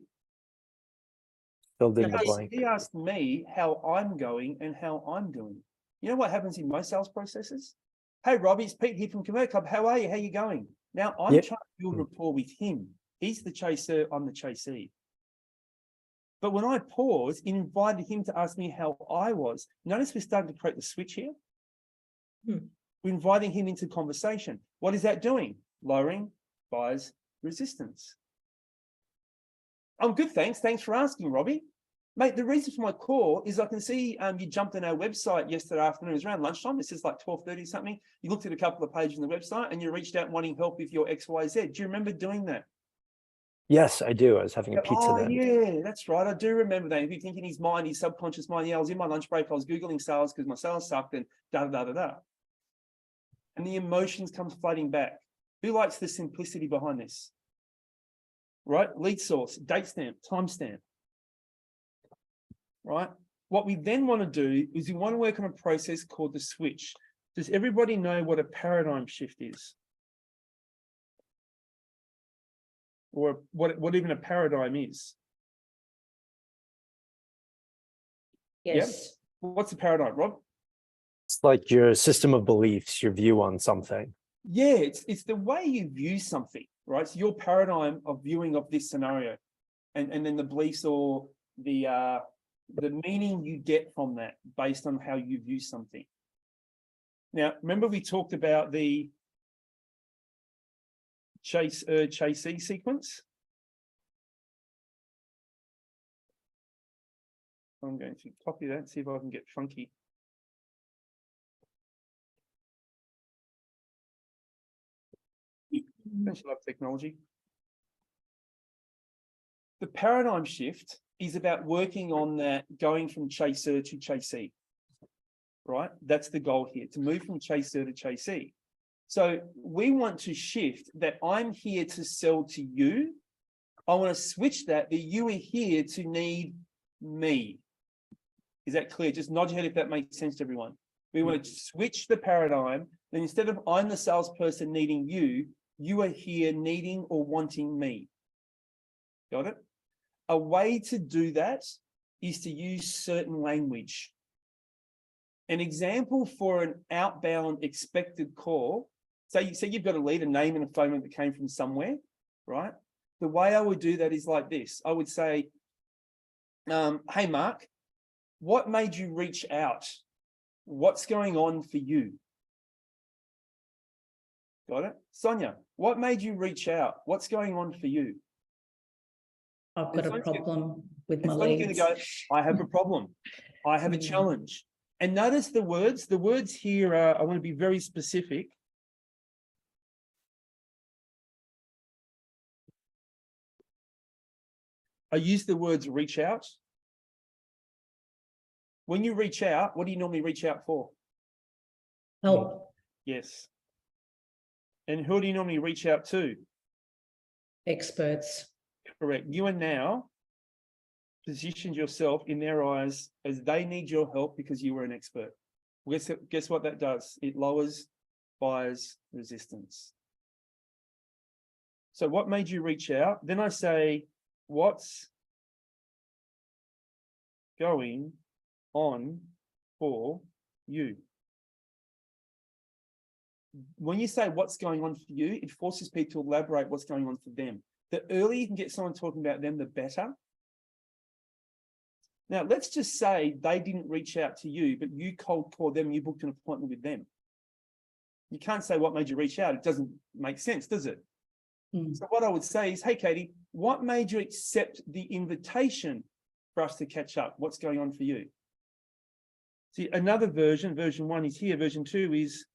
Filled in the blank. He asked me how I'm going and how I'm doing. You know what happens in most sales processes? Hey, Robbie, it's Pete here from Convert Club. How are you? How you going? Now, I'm trying to build rapport with him. He's the chaser, I'm the chasee. But when I paused, it invited him to ask me how I was. Notice we're starting to create the switch here. We're inviting him into conversation. What is that doing? Lowering buyers' resistance. I'm good, thanks. Thanks for asking, Robbie. Mate, the reason for my call is I can see you jumped on our website yesterday afternoon. It was around lunchtime. It says like 12:30 something. You looked at a couple of pages on the website and you reached out wanting help with your XYZ. Do you remember doing that? Yes, I do. I was having a pizza then. Yeah, that's right. I do remember that. If you think in his mind, his subconscious mind, yeah, I was in my lunch break, I was Googling sales because my sales sucked and da-da-da-da-da. And the emotions comes flooding back. Who likes the simplicity behind this? Right? Lead source, date stamp, time stamp. Right? What we then want to do is we want to work on a process called the switch. Does everybody know what a paradigm shift is? Or what even a paradigm is? Yes. Yep. What's a paradigm, Rob? It's like your system of beliefs, your view on something. Yeah, it's the way you view something, right? So your paradigm of viewing of this scenario, and then the beliefs or the meaning you get from that based on how you view something. Now, remember we talked about the chasee sequence. I'm going to copy that and see if I can get funky. Don't you love technology? The paradigm shift is about working on that, going from chaser to chasee, right? That's the goal here, to move from chaser to chasee. So we want to shift that I'm here to sell to you. I want to switch that you are here to need me. Is that clear? Just nod your head if that makes sense to everyone. We want to switch the paradigm. Then instead of I'm the salesperson needing you, you are here needing or wanting me. Got it? A way to do that is to use certain language. An example for an outbound expected call, say you've got a lead, a name and a phone number that came from somewhere, right? The way I would do that is like this. I would say, hey, Mark, what made you reach out? What's going on for you? Got it? Sonia, what made you reach out? What's going on for you? I've got a Sonia's gonna- problem with my Sonia's leads. going to go, I have a problem. I have a challenge. And notice the words. The words here are, I want to be very specific. I use the words reach out. When you reach out, what do you normally reach out for? Help. Yes. And who do you normally reach out to? Experts. Correct. You are now positioned yourself in their eyes as they need your help because you were an expert. Guess what that does? It lowers buyer's resistance. So what made you reach out? Then I say, what's going on for you? When you say what's going on for you, it forces people to elaborate what's going on for them. The earlier you can get someone talking about them, the better. Now, let's just say they didn't reach out to you, but you cold called them, you booked an appointment with them. You can't say what made you reach out. It doesn't make sense, does it? So what I would say is, hey, Katie, what made you accept the invitation for us to catch up? What's going on for you? See, another version 1 is here, version 2 is,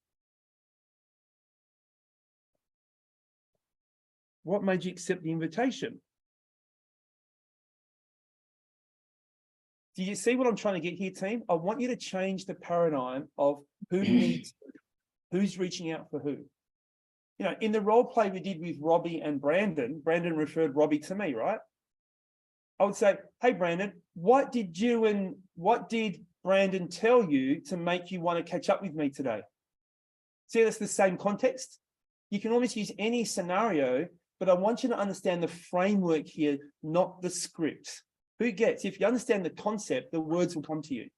what made you accept the invitation? Do you see what I'm trying to get here, team? I want you to change the paradigm of who needs, who's reaching out for who. You know, in the role play we did with Robbie and Brandon referred Robbie to me, right? I would say, hey, Brandon, what did Brandon tell you to make you want to catch up with me today? See, that's the same context. You can almost use any scenario, but I want you to understand the framework here, not the script. Who gets? If you understand the concept, the words will come to you.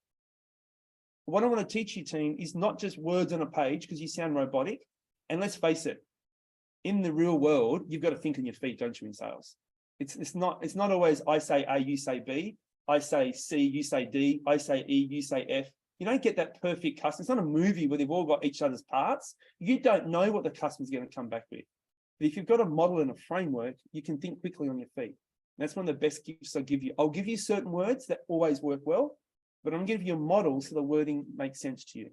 What I want to teach you, team, is not just words on a page because you sound robotic. And let's face it, in the real world, you've got to think on your feet, don't you, in sales? It's not always I say A, you say B, I say C, you say D, I say E, you say F. You don't get that perfect customer. It's not a movie where they've all got each other's parts. You don't know what the customer's going to come back with. But if you've got a model and a framework, you can think quickly on your feet. And that's one of the best gifts I'll give you. I'll give you certain words that always work well, but I'm going to give you a model so the wording makes sense to you.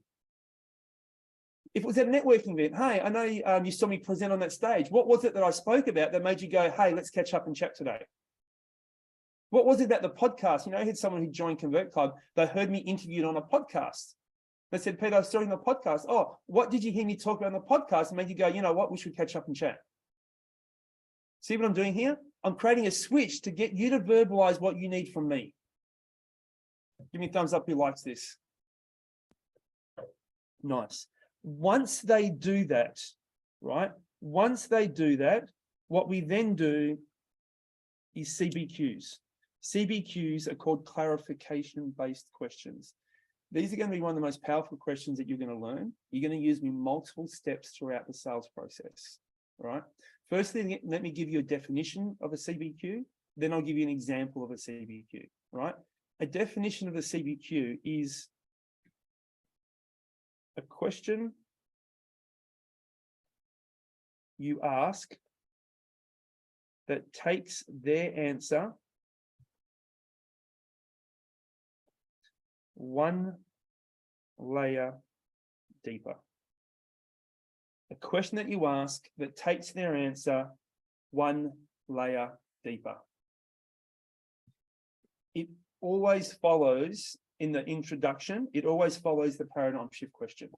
If it was at a networking event, hey, I know you saw me present on that stage. What was it that I spoke about that made you go, hey, let's catch up and chat today? What was it about the podcast? You know, I had someone who joined Convert Club. They heard me interviewed on a podcast. They said, Peter, I saw you on the podcast. Oh, what did you hear me talk about on the podcast and made you go, you know what, we should catch up and chat? See what I'm doing here? I'm creating a switch to get you to verbalize what you need from me. Give me a thumbs up who likes this. Nice. Once they do that, right? Once they do that, what we then do is CBQs. CBQs are called clarification-based questions. These are going to be one of the most powerful questions that you're going to learn. You're going to use me multiple steps throughout the sales process, right? Firstly, let me give you a definition of a CBQ. Then I'll give you an example of a CBQ, right? A definition of a CBQ is a question you ask that takes their answer one layer deeper. A question that you ask that takes their answer one layer deeper. It always follows in the introduction, it always follows the paradigm shift question.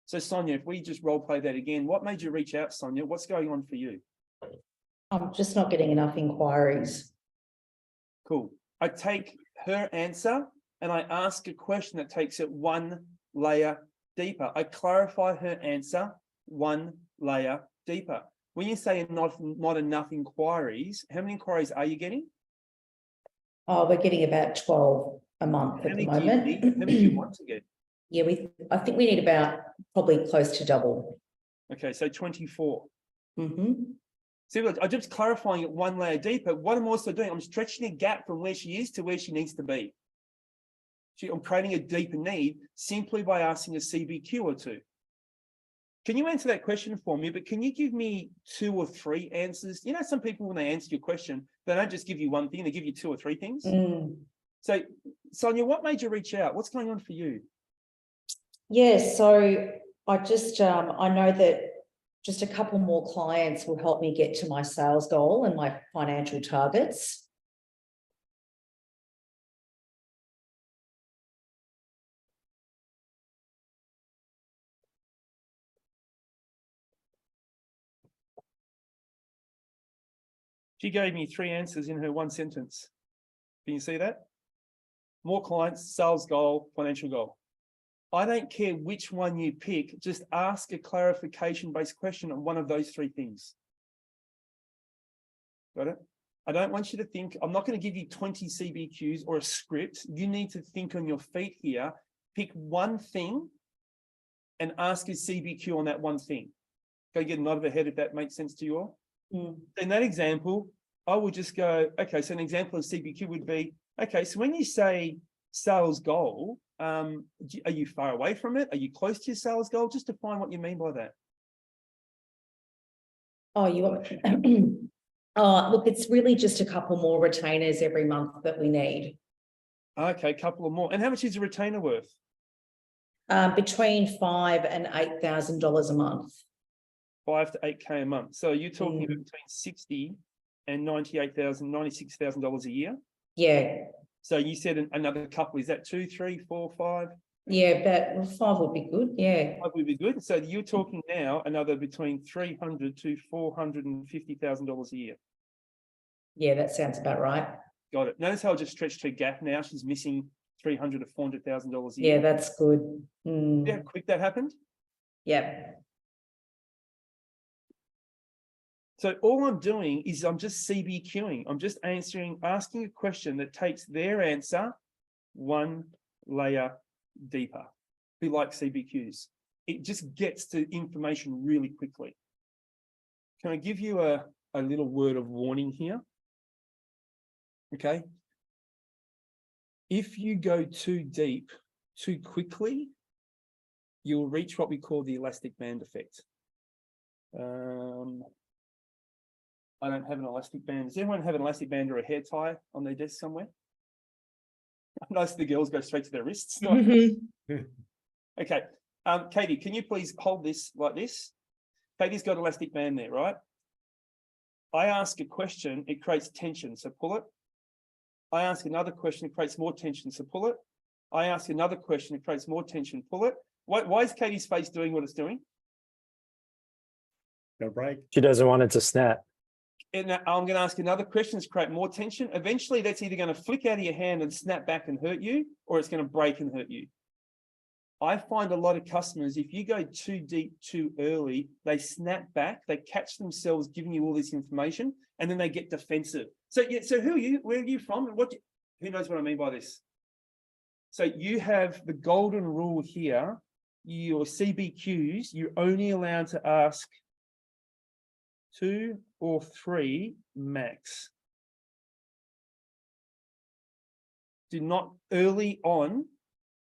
So Sonia, if we just role play that again, what made you reach out, Sonia? What's going on for you? I'm just not getting enough inquiries. Cool. I take her answer and I ask a question that takes it one layer deeper. I clarify her answer one layer deeper. When you say not enough inquiries, how many inquiries are you getting? Oh, we're getting about 12 a month at the How many do you moment. want to get? Yeah, I think we need about probably close to double. Okay, so 24. Mm-hmm. See, look, I'm just clarifying it one layer deeper. What I'm also doing, I'm stretching a gap from where she is to where she needs to be. I'm creating a deeper need simply by asking a CBQ or two. Can you answer that question for me? But can you give me 2 or 3 answers? You know, some people, when they answer your question, they don't just give you one thing, they give you 2 or 3 things. So, Sonia, what made you reach out? What's going on for you? Yeah, so I just, I know that just a couple more clients will help me get to my sales goal and my financial targets. She gave me 3 answers in her one sentence. Can you see that? More clients, sales goal, financial goal. I don't care which one you pick, just ask a clarification-based question on one of those 3 things. Got it? I don't want you to think, I'm not going to give you 20 CBQs or a script. You need to think on your feet here. Pick one thing and ask a CBQ on that one thing. Go get a nod of the head if that makes sense to you all. In that example, I would just go, okay, so an example of CBQ would be, okay, so when you say sales goal, are you far away from it? Are you close to your sales goal? Just define what you mean by that. Oh, you want look, it's really just a couple more retainers every month that we need. Okay, a couple of more. And how much is a retainer worth? Between $5,000 and $8,000 a month. 5 to 8K a month. So you're talking between 60 and $96,000 a year. Yeah. So you said another couple. Is that 2, 3, 4, 5? Yeah, but 5 would be good. Yeah. 5 would be good. So you're talking now another between $300,000 to $450,000 a year. Yeah, that sounds about right. Got it. Notice how I just stretched her gap now. She's missing $300,000 to $400,000 a year. Yeah, that's good. See how quick that happened? Yeah. So all I'm doing is I'm just CBQing. I'm just asking a question that takes their answer one layer deeper. Be like CBQs. It just gets to information really quickly. Can I give you a little word of warning here? Okay. If you go too deep, too quickly, you'll reach what we call the elastic band effect. I don't have an elastic band. Does anyone have an elastic band or a hair tie on their desk somewhere? Most of the girls go straight to their wrists. Okay. Katie, can you please hold this like this? Katie's got elastic band there, right? I ask a question, it creates tension, so pull it. I ask another question, it creates more tension, so pull it. I ask another question, it creates more tension, pull it. Why is Katie's face doing what it's doing? No break. She doesn't want it to snap. And I'm going to ask another question to create more tension. Eventually, that's either going to flick out of your hand and snap back and hurt you, or it's going to break and hurt you. I find a lot of customers, if you go too deep too early, they snap back, they catch themselves giving you all this information, and then they get defensive. So, yeah, so who are you? Where are you from? And who knows what I mean by this? So you have the golden rule here. Your CBQs, you're only allowed to ask 2 or 3 max. Do not early on,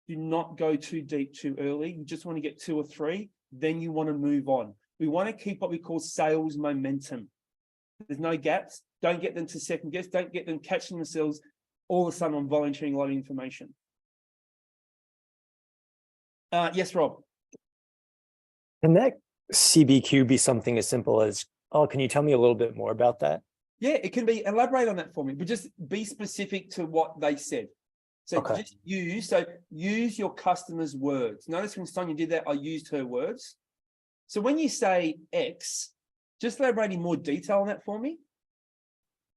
do not go too deep too early. You just want to get 2 or 3, then you want to move on. We want to keep what we call sales momentum. There's no gaps. Don't get them to second guess. Don't get them catching themselves all of a sudden on volunteering a lot of information. Yes, Rob. Can that CBQ be something as simple as, oh, can you tell me a little bit more about that? Yeah, it can be. Elaborate on that for me, but just be specific to what they said. So Okay. just use your customer's words. Notice when Sonia did that, I used her words. So when you say X, just elaborate in more detail on that for me.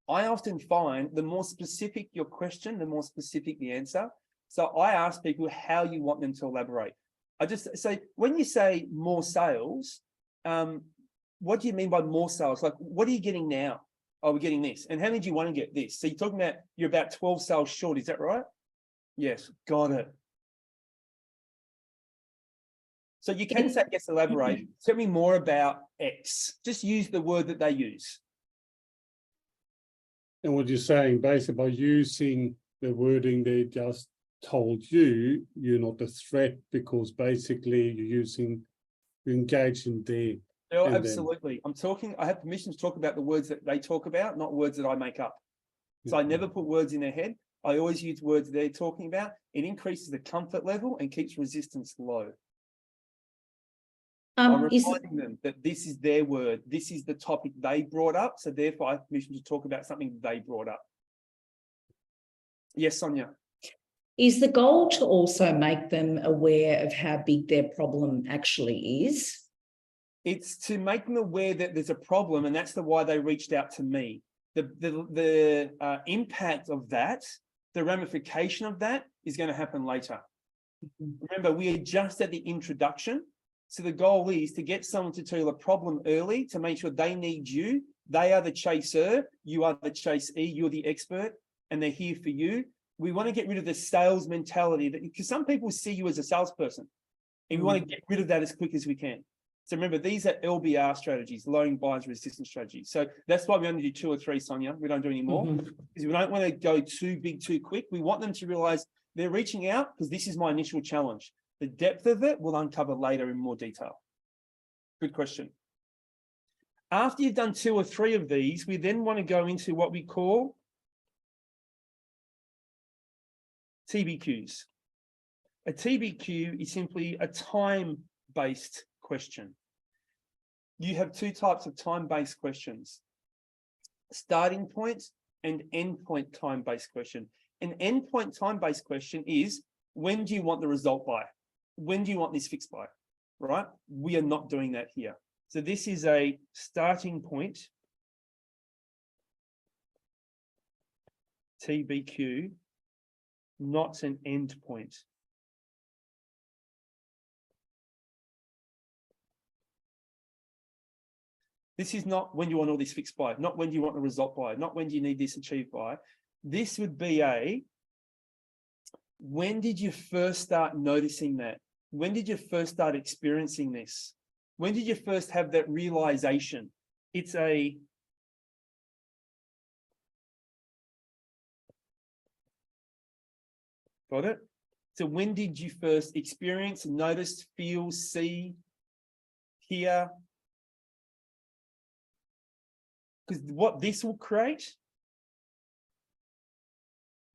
I often find the more specific your question, the more specific the answer. So I ask people how you want them to elaborate. I just say, when you say more sales, what do you mean by more sales? Like, what are you getting now? Oh, we're getting this. And how many do you want to get this? So you're talking about you're about 12 sales short. Is that right? Yes, got it. So you can say, yes, elaborate. Tell me more about X. Just use the word that they use. And what you're saying, basically, by using the wording they just told you, you're not a threat because basically you're engaged in their. Oh, And then- absolutely. I have permission to talk about the words that they talk about, not words that I make up. So I never put words in their head. I always use words they're talking about. It increases the comfort level and keeps resistance low. I'm Is, reminding them that this is their word. This is the topic they brought up. So therefore I have permission to talk about something they brought up. Yes, Sonia. Is the goal to also make them aware of how big their problem actually is? It's to make them aware that there's a problem, and that's why they reached out to me. The impact of that, the ramification of that is going to happen later. Remember, we are just at the introduction. So the goal is to get someone to tell you a problem early to make sure they need you. They are the chaser. You are the chasee. You're the expert, and they're here for you. We want to get rid of the sales mentality because some people see you as a salesperson, and we want to get rid of that as quick as we can. So remember, these are LBR strategies, lowering buyer's resistance strategies. So that's why we only do 2 or 3, Sonia. We don't do any more because we don't want to go too big, too quick. We want them to realize they're reaching out because this is my initial challenge. The depth of it we'll uncover later in more detail. Good question. After you've done 2 or 3 of these, we then want to go into what we call TBQs. A TBQ is simply a time-based question. You have 2 types of time-based questions: starting point and endpoint time-based question. An endpoint time-based question is, when do you want the result by? When do you want this fixed by? Right? We are not doing that here. So this is a starting point TBQ, not an endpoint. This is not when you want all this fixed by, not when you want the result by, not when do you need this achieved by. This would be a, when did you first start noticing that? When did you first start experiencing this? When did you first have that realization? It's a, got it? So when did you first experience, notice, feel, see, hear? Because what this will create,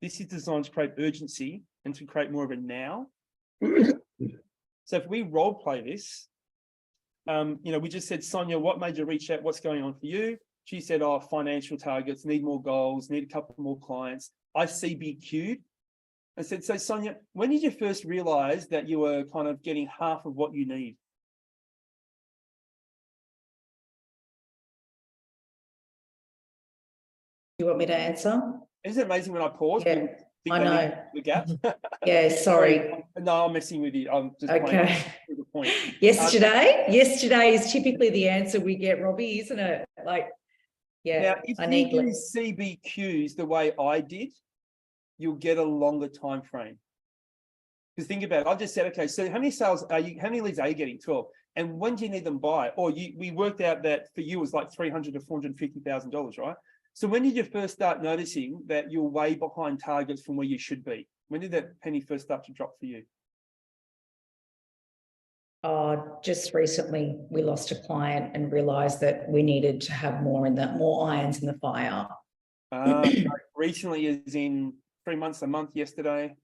this is designed to create urgency and to create more of a now. So if we role play this, we just said, Sonia, what made you reach out? What's going on for you? She said, oh, financial targets, need more goals, need a couple more clients. I CBQ'd. I said, so Sonia, when did you first realize that you were kind of getting half of what you need? You want me to answer? Isn't it amazing when I pause? Yeah, people think I they know. need the gap. Yeah, sorry. No, I'm messing with you. I'm just Okay. to the point. Yesterday is typically the answer we get, Robbie, isn't it? Like, yeah, Now, if I you need. use CBQs the way I did, you'll get a longer time frame. Because think about it, I just said, okay, so how many leads are you getting? 12. And when do you need them by? Or we worked out that for you it was like $300,000 to $450,000, right? So when did you first start noticing that you're way behind targets from where you should be? When did that penny first start to drop for you? Just recently we lost a client and realized that we needed to have more irons in the fire. Recently is in 3 months, a month, yesterday.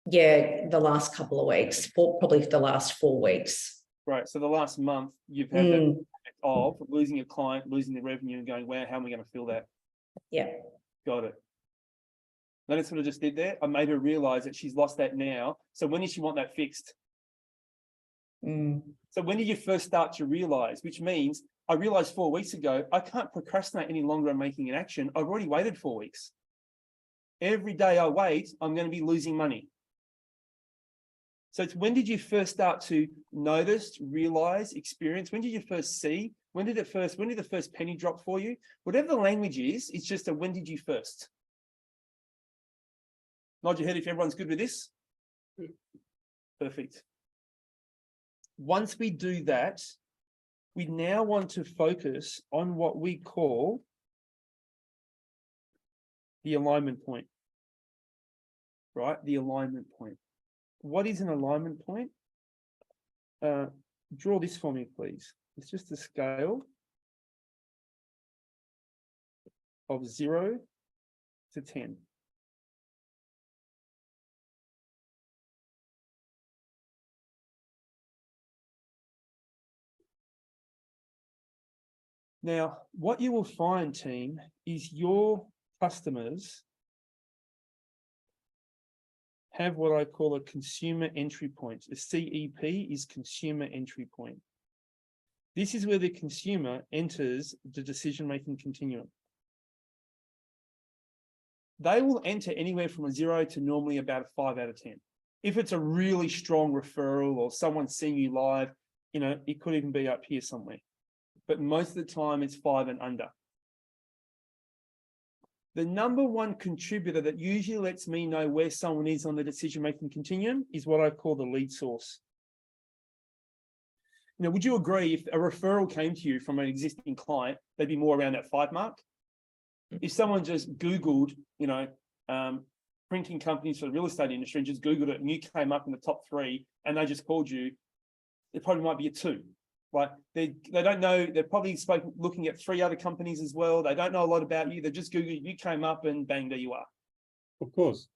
Yeah, the last couple of weeks, probably the last 4 weeks. Right. So the last month you've had that effect of losing a client, losing the revenue and going, wow, how am I going to feel that? Yeah. Got it. Notice what I just did there? I made her realize that she's lost that now. So when does she want that fixed? So when did you first start to realize, which means I realized 4 weeks ago, I can't procrastinate any longer on making an action. I've already waited 4 weeks. Every day I wait, I'm going to be losing money. So it's when did you first start to notice, realize, experience? When did you first see? When did the first penny drop for you? Whatever the language is, it's just a when did you first? Nod your head if everyone's good with this. Perfect. Once we do that, we now want to focus on what we call the alignment point, right? The alignment point. What is an alignment point? Draw this for me, please. It's just a scale of 0 to 10. Now, what you will find, team, is your customers have what I call a consumer entry point. A CEP is consumer entry point. This is where the consumer enters the decision-making continuum. They will enter anywhere from a 0 to normally about a 5 out of 10. If it's a really strong referral or someone seeing you live, you know, it could even be up here somewhere. But most of the time it's 5 and under. The number one contributor that usually lets me know where someone is on the decision-making continuum is what I call the lead source. Now, would you agree if a referral came to you from an existing client, they'd be more around that 5 mark? If someone just Googled, you know, printing companies for the real estate industry and just Googled it and you came up in the top 3 and they just called you, it probably might be a 2. Like they don't know, they're probably looking at 3 other companies as well. They don't know a lot about you. They just Googled, you came up and bang, there you are. Of course.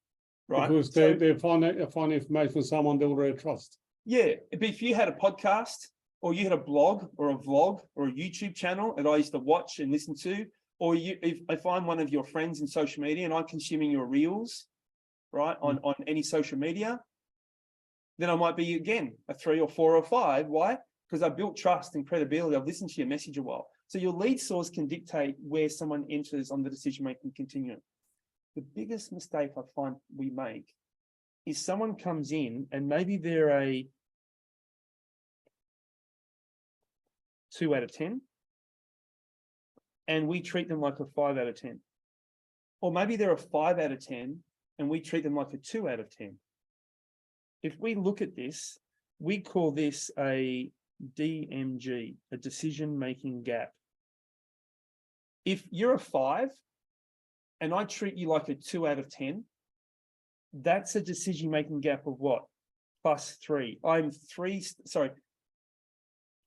Right. Because they find information from someone they already trust. Yeah. But if you had a podcast or you had a blog or a vlog or a YouTube channel that I used to watch and listen to, or if I'm one of your friends in social media and I'm consuming your reels, right, on any social media, then I might be, again, a 3 or 4 or 5. Why? Because I built trust and credibility. I've listened to your message a while. So your lead source can dictate where someone enters on the decision-making continuum. The biggest mistake I find we make is someone comes in and maybe they're a 2 out of 10, and we treat them like a 5 out of 10. Or maybe they're a 5 out of 10, and we treat them like a 2 out of 10. If we look at this, we call this a DMG, a decision-making gap. If you're a 5 and I treat you like a 2 out of 10, that's a decision-making gap of what? +3. I'm 3, sorry,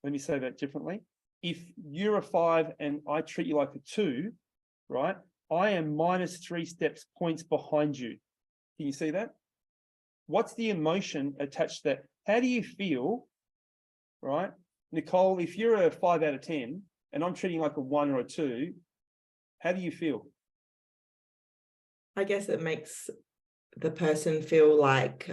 let me say that differently. If you're a 5 and I treat you like a 2, right? I am -3 steps points behind you. Can you see that? What's the emotion attached to that? How do you feel, right? Nicole, if you're a 5 out of 10 and I'm treating you like a 1 or a 2, how do you feel? I guess it makes the person feel like,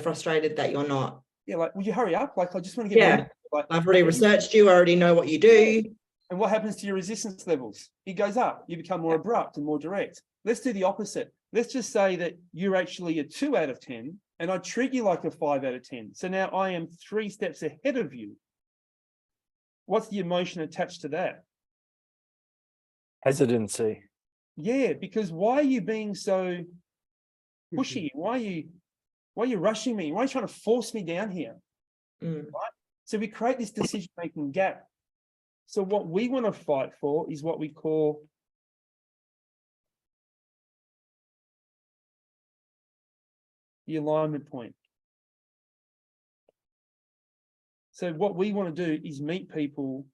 frustrated that you're not. Yeah, like, will you hurry up? Like, I just want to get like, I've already researched you, I already know what you do. And what happens to your resistance levels? It goes up. You become more abrupt and more direct. Let's do the opposite. Let's just say that you're actually a 2 out of 10 and I treat you like a 5 out of 10. So now I am 3 steps ahead of you. What's the emotion attached to that? Hesitancy. Yeah, because why are you being so pushy? Why are you rushing me? Why are you trying to force me down here? Right? So we create this decision-making gap. So what we want to fight for is what we call the alignment point. So what we want to do is meet people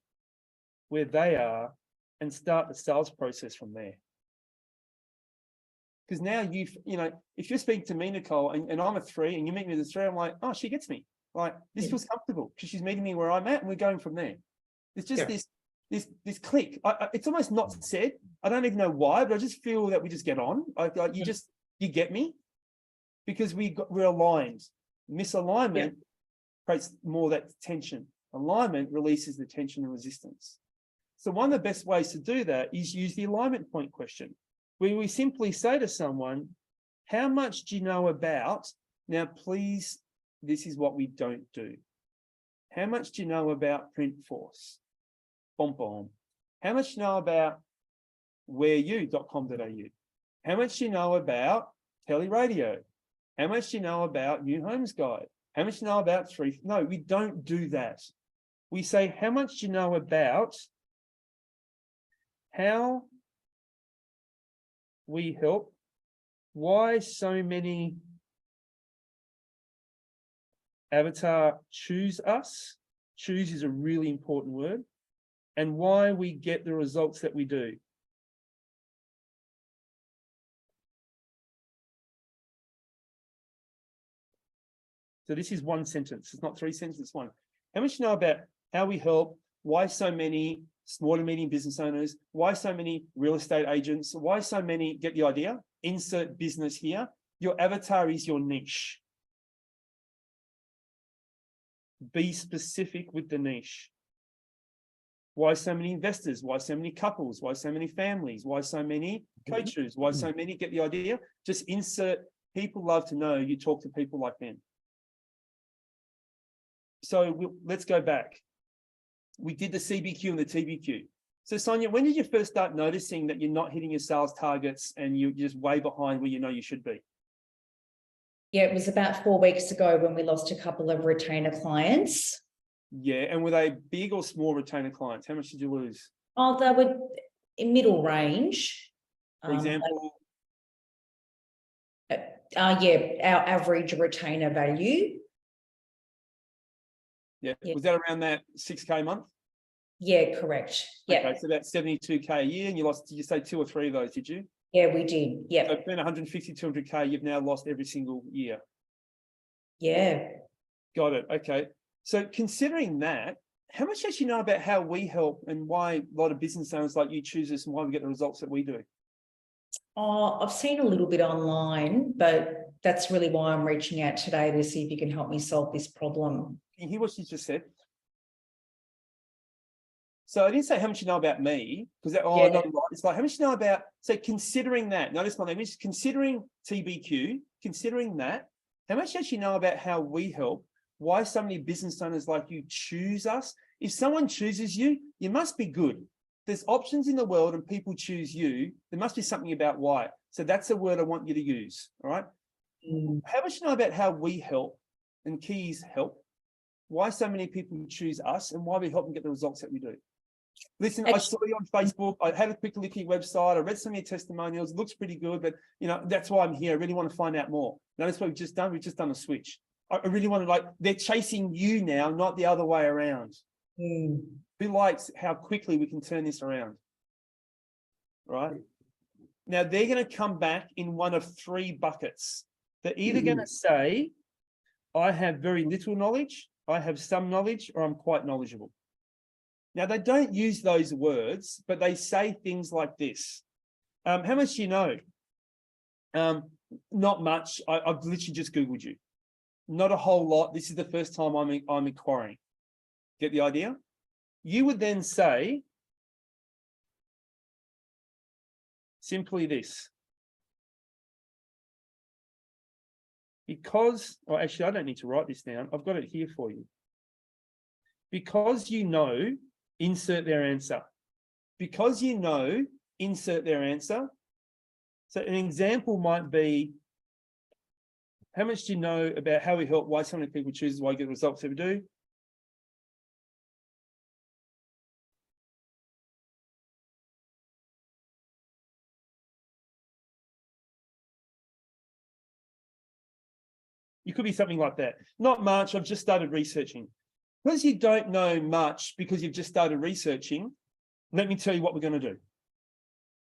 where they are and start the sales process from there. Because now if you're speaking to me, Nicole, and I'm a 3 and you meet me as a 3, I'm like, oh, she gets me. Like, this feels comfortable because she's meeting me where I'm at and we're going from there. It's just this click. It's almost not said. I don't even know why, but I just feel that we just get on. You get me, because we're aligned. Misalignment creates more of that tension. Alignment releases the tension and resistance. So one of the best ways to do that is use the alignment point question, where we simply say to someone, how much do you know about, now please, this is what we don't do. How much do you know about Printforce? Bom bom. How much do you know about whereyou.com.au? How much do you know about teleradio? How much do you know about New Homes Guide? How much do you know about No, we don't do that. We say, how much do you know about how we help? Why so many avatar choose us? Choose is a really important word. And why we get the results that we do. So this is one sentence. It's not 3 sentences, it's one. How much do you know about how we help? Why so many small and medium business owners? Why so many real estate agents? Why so many, get the idea? Insert business here. Your avatar is your niche. Be specific with the niche. Why so many investors? Why so many couples? Why so many families? Why so many coaches? Why so many, get the idea? Just insert, people love to know you talk to people like them. So let's go back. We did the CBQ and the TBQ. So Sonia, when did you first start noticing that you're not hitting your sales targets and you're just way behind where you know you should be? Yeah, it was about 4 weeks ago when we lost a couple of retainer clients. Yeah, and were they big or small retainer clients? How much did you lose? Oh, they were in middle range. For example? Yeah, our average retainer value. Yeah. Was that around that 6K a month? Yeah, correct. Yeah. Okay, so that's 72K a year, and you lost, did you say 2 or 3 of those, did you? Yeah, we did. Yeah. So between 150, 200K, you've now lost every single year. Yeah. Got it. Okay. So considering that, how much actually know about how we help and why a lot of business owners like you choose us and why we get the results that we do? Oh, I've seen a little bit online, but that's really why I'm reaching out today to see if you can help me solve this problem. Can you hear what she just said? So I didn't say how much you know about me, because it's like how much you know about, so considering that, notice my language, considering TBQ, considering that, how much actually know about how we help, why so many business owners like you choose us. If someone chooses you, you must be good. There's options in the world and people choose you. There must be something about why. So that's a word I want you to use. All right. How much you know about how we help, and keys help, why so many people choose us and why we help them get the results that we do. Listen, I saw you on Facebook. I had a quick look at your website. I read some of your testimonials. It looks pretty good, but that's why I'm here. I really want to find out more. Notice what we've just done. We've just done a switch. I really want to, they're chasing you now, not the other way around. Who likes how quickly we can turn this around? Right? Now, they're going to come back in one of 3 buckets. They're either going to say, I have very little knowledge, I have some knowledge, or I'm quite knowledgeable. Now, they don't use those words, but they say things like this. How much do you know? Not much. I've literally just Googled you. Not a whole lot. This is the first time I'm inquiring. Get the idea? You would then say simply this. Because, or actually, I don't need to write this down. I've got it here for you. Because you know, insert their answer. Because you know, insert their answer. So an example might be, how much do you know about how we help, why so many people choose, why we get the results that we do? You could be something like that. Not much, I've just started researching. because you don't know much because you've just started researching, let me tell you what we're going to do.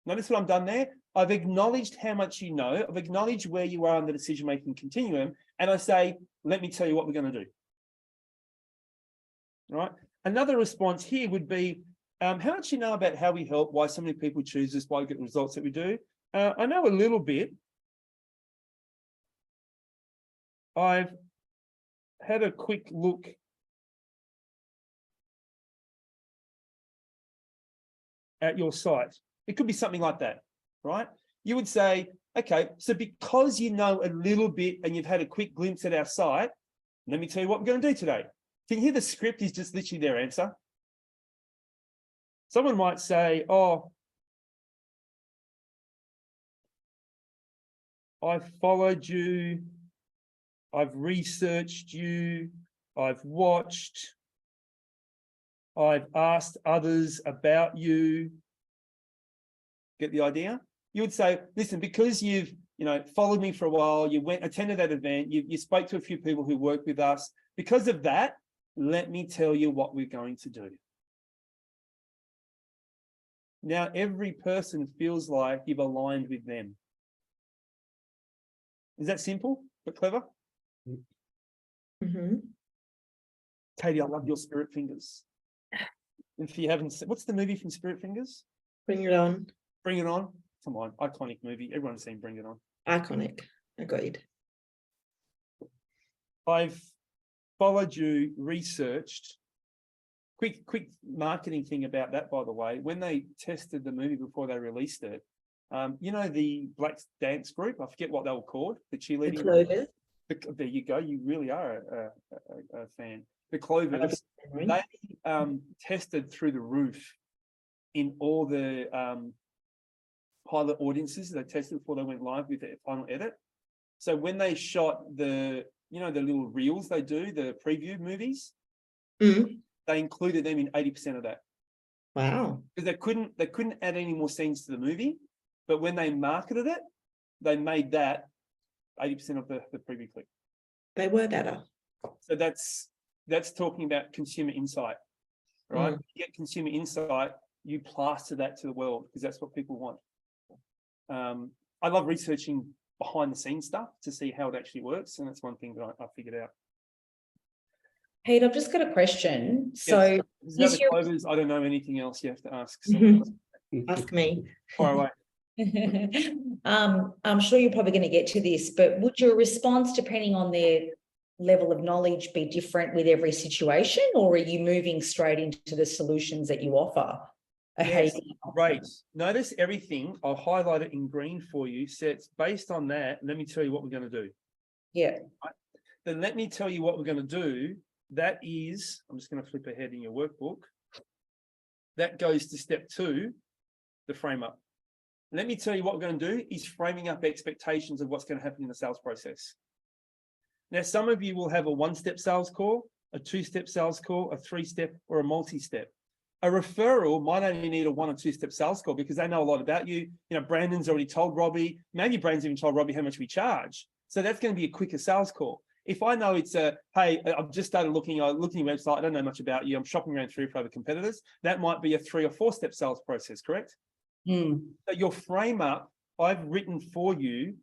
Notice what I've done there? I've acknowledged how much you know. I've acknowledged where you are on the decision-making continuum. And I say, let me tell you what we're going to do. All right. Another response here would be, how much you know about how we help, why so many people choose us, why we get the results that we do. I know a little bit. I've had a quick look at your site. It could be something like that, right? You would say, okay, so because you know a little bit and you've had a quick glimpse at our site, let me tell you what we're going to do today. Can you hear the script is just literally their answer? Someone might say, oh, I've followed you, I've researched you, I've watched, I've asked others about you. Get the idea? You would say, listen, because you've followed me for a while, you attended that event, you spoke to a few people who work with us. Because of that, let me tell you what we're going to do. Now, every person feels like you've aligned with them. Is that simple but clever? Mhm. Katie, I love your Spirit Fingers. If you haven't seen, what's the movie from Spirit Fingers? Bring it on. Bring It On. Come on, iconic movie. Everyone's seen Bring It On. Iconic. Agreed. I've followed you, researched. Quick marketing thing about that, by the way. When they tested the movie before they released it, the Black Dance group, I forget what they were called, the The cheerleading. Clovers. There you go. You really are a fan. The Clovers, they tested through the roof in all the pilot audiences. They tested before they went live with their final edit. So when they shot the little reels they do, the preview movies, Mm. they included them in 80% of that. Wow. Because they couldn't add any more scenes to the movie, but when they marketed it, they made that 80% of the preview clip. They were better. So that's talking about consumer insight, right? Mm. You get consumer insight, you plaster that to the world because that's what people want. I love researching behind the scenes stuff to see how it actually works, and that's one thing that I figured out. Pete, I've just got a question. Yes. So Is that is the your Clovers? I don't know anything else. You have to ask someone else. Ask me. Fire away. I'm sure you're probably going to get to this, but would your response, depending on their level of knowledge, be different with every situation, or are you moving straight into the solutions that you offer? Yes, great. Notice everything. I'll highlight it in green for you. Sets based on that. Let me tell you what we're going to do. Yeah. Then let me tell you what we're going to do. That is, I'm just going to flip ahead in your workbook. That goes to step 2, the frame up. Let me tell you what we're going to do is framing up expectations of what's going to happen in the sales process. Now, some of you will have a 1-step sales call, a 2-step sales call, a 3-step, or a multi-step. A referral might only need a 1 or 2-step sales call because they know a lot about you. Brandon's already told Robbie, maybe Brandon's even told Robbie how much we charge. So that's going to be a quicker sales call. If I know it's hey, I've just started looking at your website, I don't know much about you, I'm shopping around 3 or 4 other competitors, that might be a 3 or 4-step sales process, correct? So your frame up, I've written for you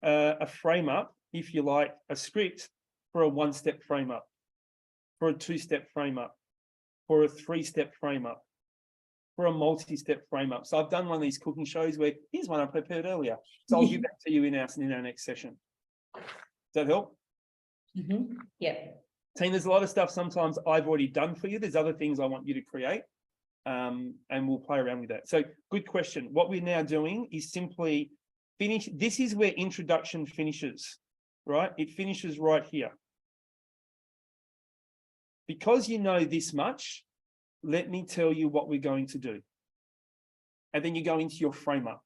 a frame up, if you like, a script for a 1-step frame up, for a 2-step frame up, for a 3-step frame up, for a multi-step frame up. So I've done one of these cooking shows where here's one I prepared earlier. So I'll give that to you in our next session. Does that help? Yeah. Team, there's a lot of stuff sometimes I've already done for you. There's other things I want you to create. And we'll play around with that. So good question. What we're now doing is simply finish. This is where introduction finishes, right? It finishes right here. Because you know this much, let me tell you what we're going to do. And then you go into your frame up.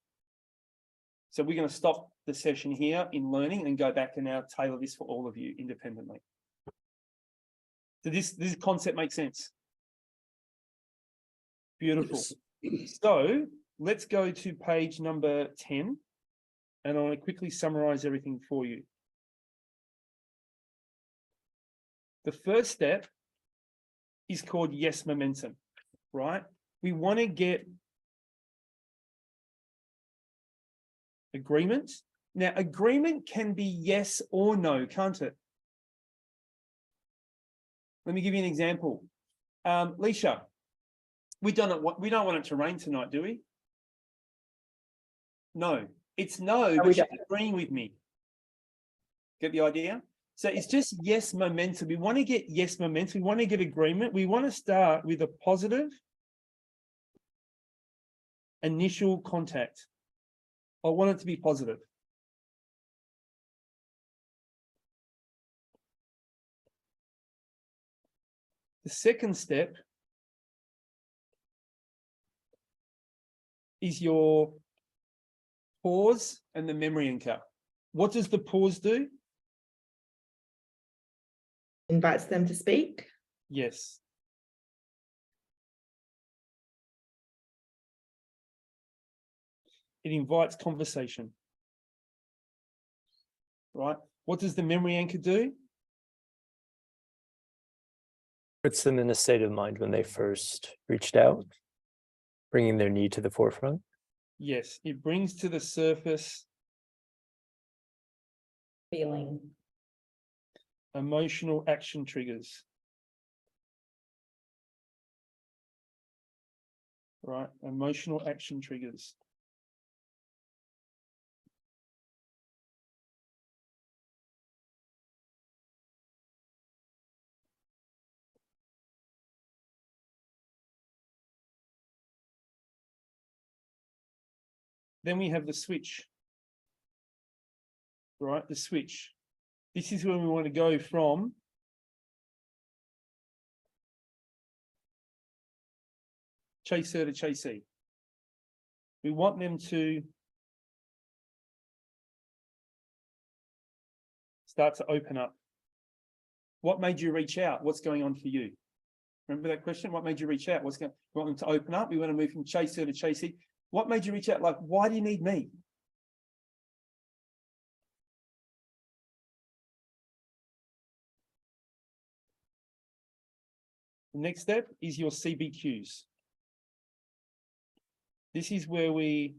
So we're going to stop the session here in learning and go back and now tailor this for all of you independently. So this concept makes sense. Beautiful. So let's go to page number 10, and I want to quickly summarize everything for you. The first step is called yes momentum, right? We want to get agreement. Now, agreement can be yes or no, can't it? Let me give you an example. Leisha, we don't want it to rain tonight, do we? No, it's no, we but she's don't. agreeing with me. Get the idea? So it's just yes momentum. We want to get yes momentum. We want to get agreement. We want to start with a positive initial contact. I want it to be positive. The second step is your pause and the memory anchor. What does the pause do? Invites them to speak. Yes. It invites conversation. Right? What does the memory anchor do? Puts them in a state of mind when they first reached out, bringing their need to the forefront. Yes, it brings to the surface Feeling. emotional action triggers. Right? Emotional action triggers. Then we have the switch. Right? The switch. This is when we want to go from chaser to chasee. We want them to start to open up. What made you reach out? What's going on for you? Remember that question? What made you reach out? What's going? We want them to open up. We want to move from chaser to chasee. What made you reach out? Like, why do you need me? The next step is your CBQs. This is where we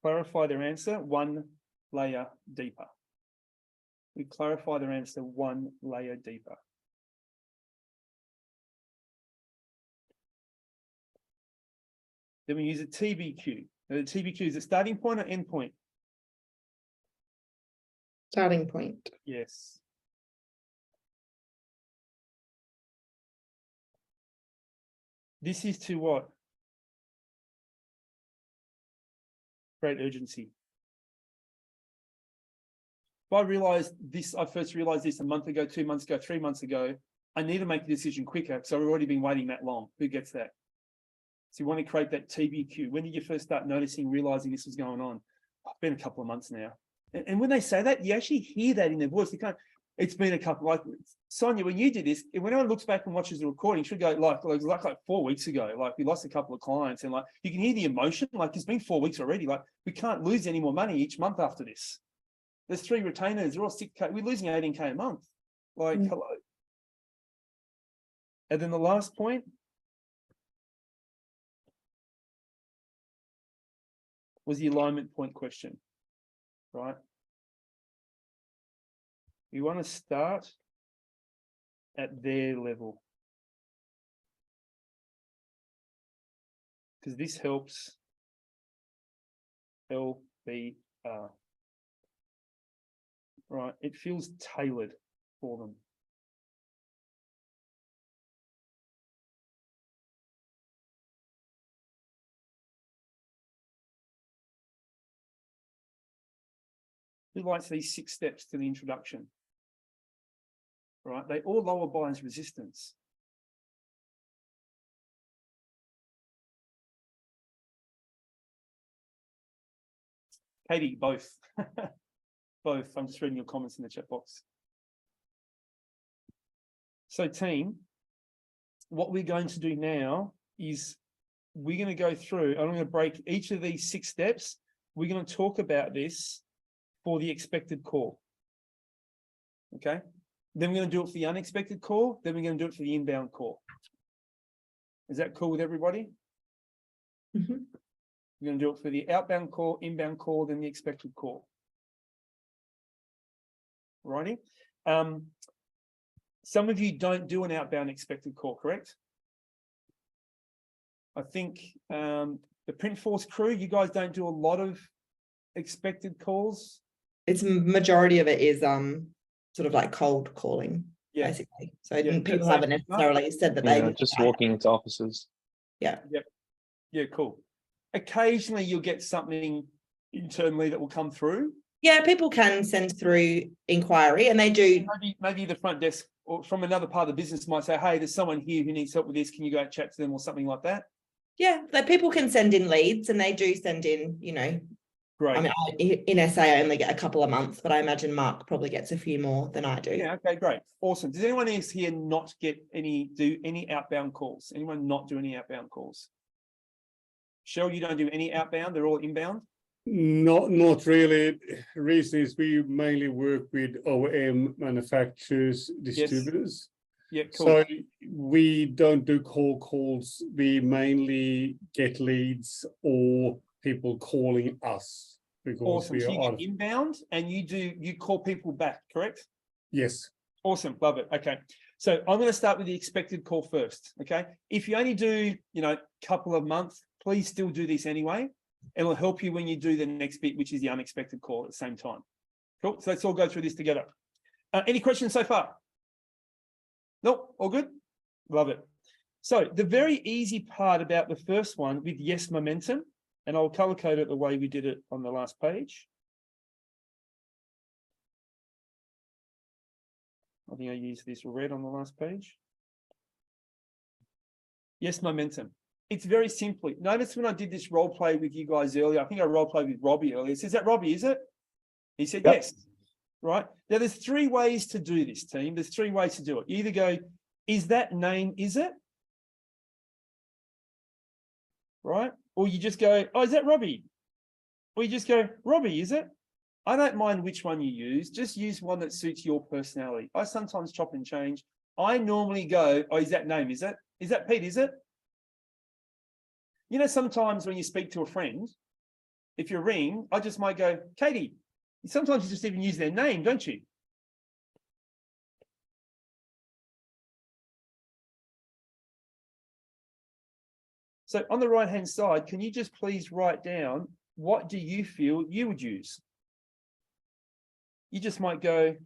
clarify their answer one layer deeper. We clarify their answer one layer deeper. Then we use a TBQ. Now, the TBQ is a starting point or end point? Starting point. Yes. This is to what? Great urgency. If I realized this, I first realized this a month ago, 2 months ago, 3 months ago, I need to make a decision quicker. So we've already been waiting that long. Who gets that? So you want to create that TBQ. When did you first start noticing, realizing this was going on? It's been a couple of months now. And when they say that, you actually hear that in their voice. You can't, it's been a couple, like Sonia, when you did this, when anyone looks back and watches the recording, should go like 4 weeks ago, like we lost a couple of clients and like, you can hear the emotion, like it's been 4 weeks already. Like we can't lose any more money each month after this. There's 3 retainers, they're all 6K, we're losing 18K a month. Like, hello. And then the last point, was the alignment point question, right? We want to start at their level, because this helps LBR, right? It feels tailored for them. Who likes these 6 steps to the introduction? Right, they all lower buyer's resistance. Katie, both. Both. I'm just reading your comments in the chat box. So team, what we're going to do now is we're going to go through, I'm going to break each of these 6 steps. We're going to talk about this for the expected call. Okay. Then we're going to do it for the unexpected call. Then we're going to do it for the inbound call. Is that cool with everybody? Mhm. We're going to do it for the outbound call, inbound call, then the expected call. Righty. Some of you don't do an outbound expected call, correct? I think the Printforce crew, you guys don't do a lot of expected calls. It's majority of it is sort of like cold calling, Yeah. basically. So Yeah, people same haven't as that. necessarily said that they Yeah, would just buy. walking into offices. Yeah, cool. Occasionally you'll get something internally that will come through. Yeah, people can send through inquiry, and they do. Maybe the front desk or from another part of the business might say, hey, there's someone here who needs help with this. Can you go and chat to them or something like that? Yeah, that people can send in leads, and they do send in, you know. Great. I mean, in SA, I only get a couple of months, but I imagine Mark probably gets a few more than I do. Yeah, okay, great. Awesome. Does anyone else here not do any outbound calls? Anyone not do any outbound calls? Cheryl, you don't do any outbound, they're all inbound? Not really. Reason is we mainly work with OEM manufacturers, distributors. Yeah, cool. So we don't do cold calls. We mainly get leads or people calling us because Awesome. we So you are. get inbound and you call people back, correct? Yes. Awesome. Love it. Okay. So I'm going to start with the expected call first. Okay. If you only do, a couple of months, please still do this anyway. It'll help you when you do the next bit, which is the unexpected call at the same time. Cool. So let's all go through this together. Any questions so far? Nope. All good? Love it. So the very easy part about the first one with yes momentum, and I'll color code it the way we did it on the last page. I think I used this red on the last page. Yes, momentum. It's very simply. Notice when I did this role play with you guys earlier, I think I role played with Robbie earlier. Is that Robbie, is it? He said Yep. yes. Right. Now there's 3 ways to do this, team. There's 3 ways to do it. You either go, is that name, is it? Right? Or you just go, oh, is that Robbie? Or you just go, Robbie, is it? I don't mind which one you use. Just use one that suits your personality. I sometimes chop and change. I normally go, oh, is that name, is it? Is that Pete, is it? Sometimes when you speak to a friend, if you ring, I just might go, Katie. Sometimes you just even use their name, don't you? So on the right-hand side, can you just please write down, what do you feel you would use? You just might go,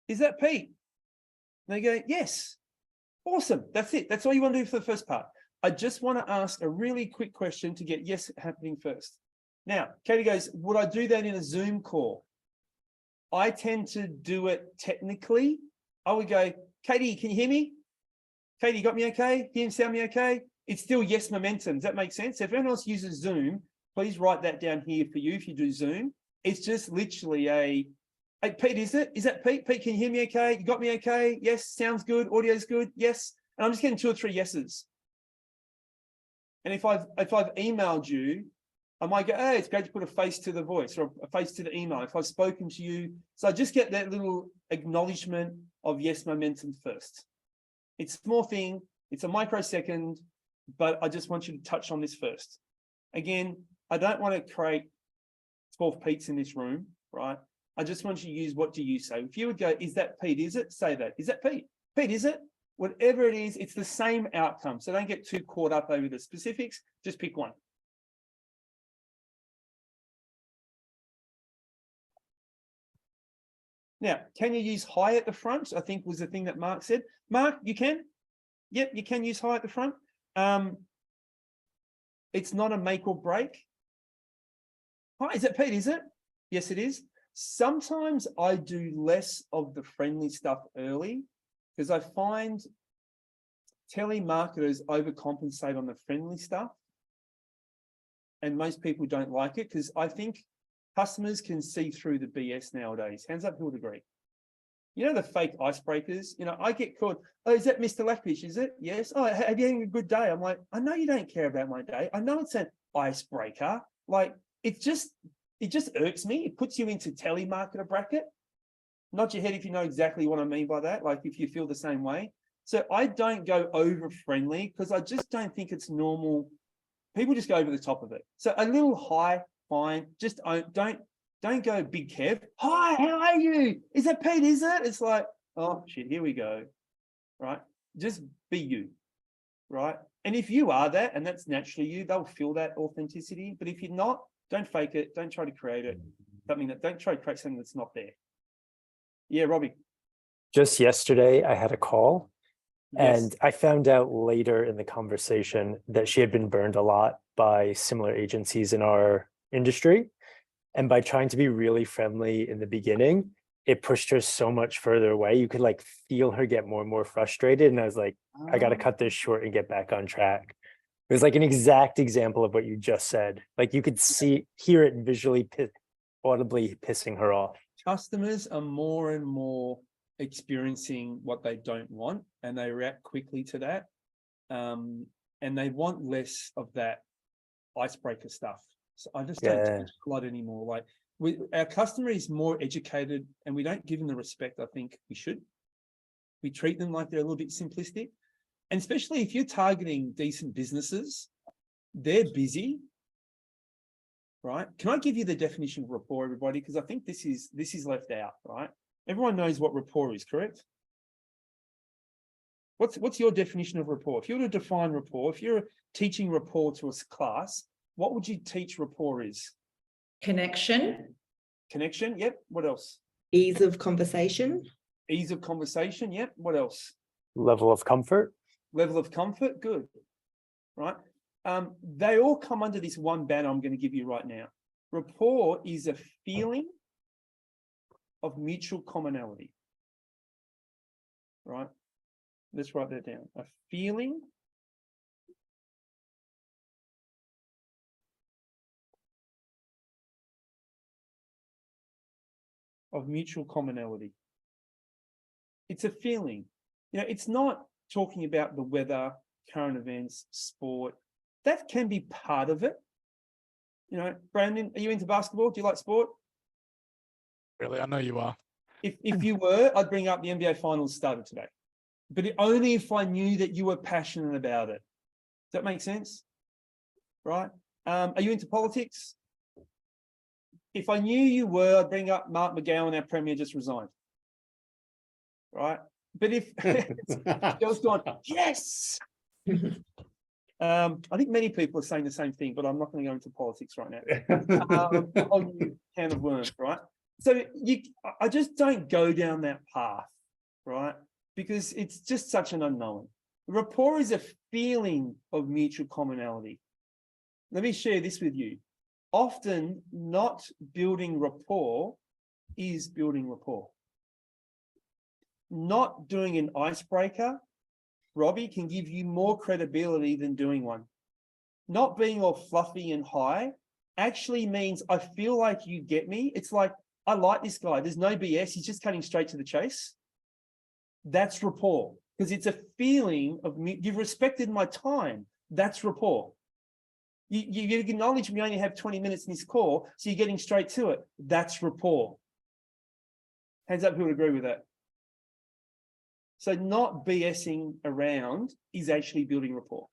is that Pete? And they go, yes. Awesome. That's it. That's all you want to do for the first part. I just want to ask a really quick question to get yes happening first. Now, Katie goes, would I do that in a Zoom call? I tend to do it technically. I would go, Katie, can you hear me? Katie, you got me okay? Hear and sound me okay? It's still yes momentum. Does that make sense? If anyone else uses Zoom, please write that down here for you if you do Zoom. It's just literally hey, Pete, is it? Is that Pete? Pete, can you hear me okay? You got me okay? Yes, sounds good. Audio's good. Yes. And I'm just getting 2 or 3 yeses. And if I've emailed you, I might go, hey, it's great to put a face to the voice or a face to the email. If I've spoken to you, so I just get that little acknowledgement of yes momentum first. It's a small thing. It's a microsecond, but I just want you to touch on this first. Again, I don't want to create 12 Pete's in this room, right? I just want you to use, what do you say? If you would go, is that Pete, is it? Say that. Is that Pete? Pete, is it? Whatever it is, it's the same outcome. So don't get too caught up over the specifics. Just pick one. Now, can you use hi at the front? I think was the thing that Mark said. Mark, you can? Yep, you can use hi at the front. It's not a make or break. Hi, is that Pete, is it? Yes, it is. Sometimes I do less of the friendly stuff early because I find telemarketers overcompensate on the friendly stuff. And most people don't like it because I think customers can see through the BS nowadays. Hands up who would agree. You know, the fake icebreakers, you know, I get caught, oh, is that Mr. Lackfish? Is it? Yes. Oh, have you had a good day? I'm like, I know you don't care about my day. I know it's an icebreaker. Like, it just irks me. It puts you into telemarketer bracket. Nod your head if you know exactly what I mean by that, like if you feel the same way. So I don't go over friendly because I just don't think it's normal. People just go over the top of it. So a little hi, fine. Just don't go big Kev. Hi, how are you? Is that Pete? Is it? It's like, oh shit, here we go. Right? Just be you. Right? And if you are that, and that's naturally you, they'll feel that authenticity. But if you're not, don't fake it. Don't try to create it. Don't try to create something that's not there. Yeah, Robbie. Just yesterday, I had a call Yes. and I found out later in the conversation that she had been burned a lot by similar agencies in our industry. And by trying to be really friendly in the beginning, it pushed her so much further away. You could like feel her get more and more frustrated. And I was like, I got to cut this short and get back on track. It was like an exact example of what you just said. Like you could hear it visually, audibly pissing her off. Customers are more and more experiencing what they don't want, and they react quickly to that. And they want less of that icebreaker stuff. So I just don't teach a lot anymore. Like our customer is more educated, and we don't give them the respect I think we should. We treat them like they're a little bit simplistic. And especially if you're targeting decent businesses, they're busy. Right? Can I give you the definition of rapport, everybody? Because I think this is left out, right? Everyone knows what rapport is, correct? What's your definition of rapport? If you were to define rapport, if you're teaching rapport to a class, what would you teach rapport is? Connection. Connection, yep. What else? Ease of conversation. Ease of conversation, yep. What else? Level of comfort. Level of comfort, good. Right? They all come under this one banner I'm going to give you right now. Rapport is a feeling of mutual commonality. Right? Let's write that down. A feeling of mutual commonality. It's a feeling. You know, it's not talking about the weather, current events, sport. That can be part of it. You know, Brandon, are you into basketball? Do you like sport? Really, I know you are. If you were, I'd bring up the NBA Finals started today. But only if I knew that you were passionate about it. Does that make sense? Right? Are you into politics? If I knew you were, I'd bring up Mark McGowan, our premier, just resigned. Right? But if I was going, yes. I think many people are saying the same thing, but I'm not going to go into politics right now. On can of worms, right? So I just don't go down that path, right? Because it's just such an unknown. Rapport is a feeling of mutual commonality. Let me share this with you. Often not building rapport is building rapport. Not doing an icebreaker, Robbie, can give you more credibility than doing one. Not being all fluffy and high actually means I feel like you get me. It's like, I like this guy. There's no BS. He's just cutting straight to the chase. That's rapport, because it's a feeling of me. You've respected my time. That's rapport. You acknowledge we only have 20 minutes in this call, so you're getting straight to it. That's rapport. Hands up who would agree with that. So not BSing around is actually building rapport.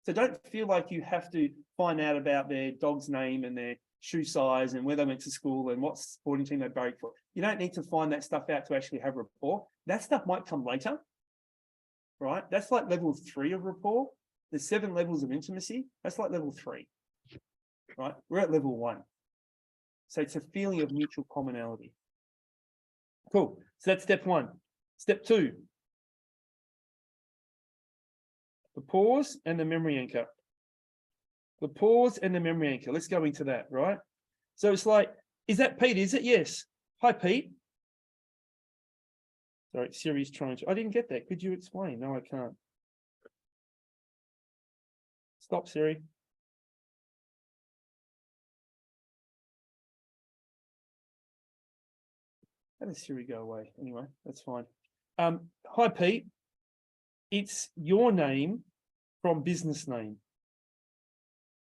So don't feel like you have to find out about their dog's name and their shoe size and where they went to school and what sporting team they barracked for. You don't need to find that stuff out to actually have rapport. That stuff might come later, right? That's like level 3 of rapport. There's 7 levels of intimacy. That's like level 3, right? We're at level 1. So it's a feeling of mutual commonality. Cool. So that's step 1. Step 2. The pause and the memory anchor. The pause and the memory anchor. Let's go into that, right? So it's like, is that Pete? Is it? Yes. Hi, Pete. Sorry, Siri's trying to. I didn't get that. Could you explain? No, I can't. Stop, Siri. How does Siri go away? Anyway, that's fine. Hi, Pete. It's your name from business name.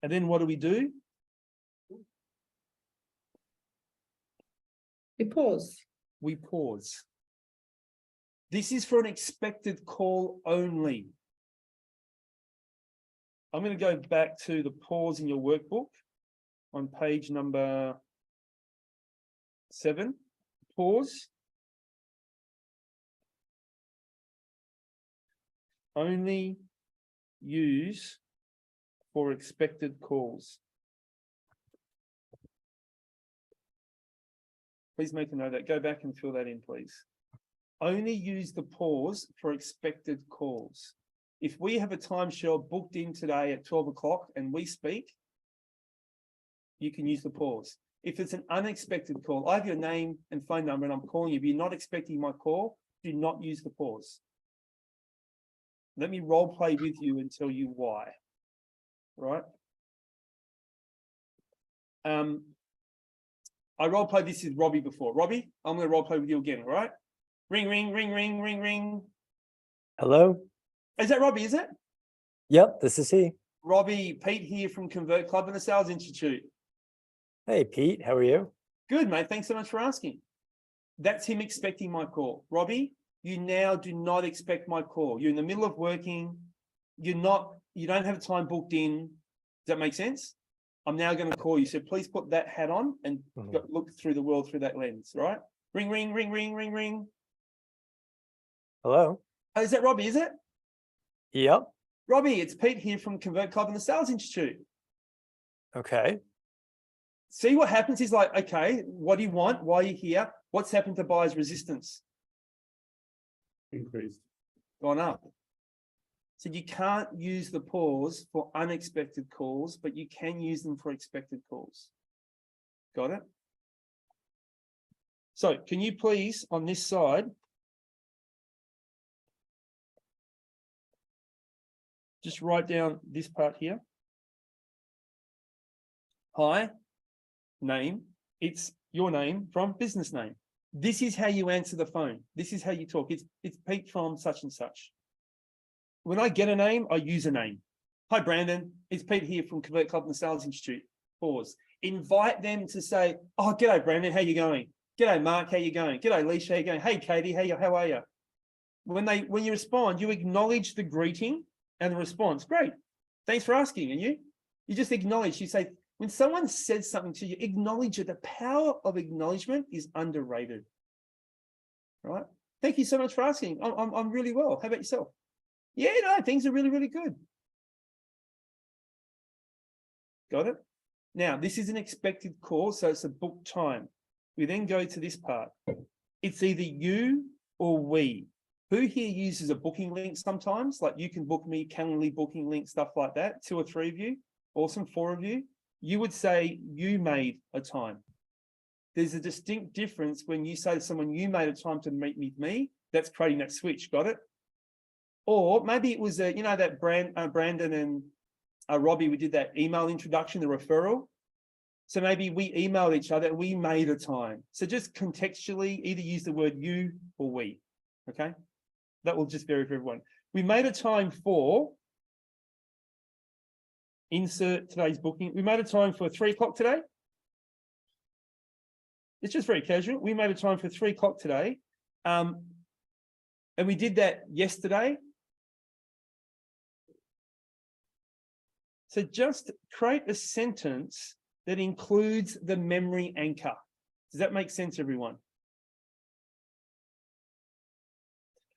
And then what do? We pause. We pause. This is for an expected call only. I'm going to go back to the pause in your workbook on page number 7. Pause. Only use for expected calls. Please make a note of that. Go back and fill that in, please. Only use the pause for expected calls. If we have a timeshare booked in today at 12 o'clock and we speak, you can use the pause. If it's an unexpected call, I have your name and phone number and I'm calling you. If you're not expecting my call, do not use the pause. Let me role play with you and tell you why. Right? I role played this with Robbie before. Robbie, I'm going to role play with you again, all right? Ring, ring, ring, ring, ring, ring. Hello? Is that Robbie, is it? Yep, this is he. Robbie, Pete here from Convert Club and the Sales Institute. Hey, Pete, how are you? Good, mate. Thanks so much for asking. That's him expecting my call. Robbie, you now do not expect my call. You're in the middle of working. You don't have time booked in. Does that make sense? I'm now going to call you. So please put that hat on and look through the world through that lens, right? Ring, ring, ring, ring, ring, ring. Hello? Oh, is that Robbie, is it? Yep. Robbie, it's Pete here from Convert Club and the Sales Institute. Okay. See what happens? He's like, okay, what do you want? Why are you here? What's happened to buyer's resistance? Increased. Gone up. So you can't use the pause for unexpected calls, but you can use them for expected calls. Got it? So can you please, on this side, just write down this part here. Hi, name. It's your name from business name. This is how you answer the phone. This is how you talk. It's Pete from such and such. When I get a name, I use a name. Hi, Brandon. It's Pete here from Convert Club and the Sales Institute. Pause. Invite them to say, oh, g'day, Brandon. How you going? G'day, Mark. How you going? G'day, Leisha. How you going? Hey, Katie. How are you? When you respond, you acknowledge the greeting and the response. Great. Thanks for asking. And you just acknowledge. You say, when someone says something to you, acknowledge it. The power of acknowledgement is underrated. Right? Thank you so much for asking. I'm really well. How about yourself? Yeah, no, things are really, really good. Got it? Now, this is an expected call, so it's a book time. We then go to this part. It's either you or we. Who here uses a booking link sometimes? Like you can book me, Calendly booking link, stuff like that. 2 or 3 of you, awesome, 4 of you. You would say you made a time. There's a distinct difference when you say to someone, you made a time to meet with me. That's creating that switch. Got it? Or maybe it was that Brandon and Robbie, we did that email introduction, the referral. So maybe we emailed each other and we made a time. So just contextually, either use the word you or we. Okay? That will just vary for everyone. We made a time for, insert today's booking. We made a time for 3 o'clock today. It's just very casual. We made a time for 3 o'clock today. And we did that yesterday. So just create a sentence that includes the memory anchor. Does that make sense, everyone?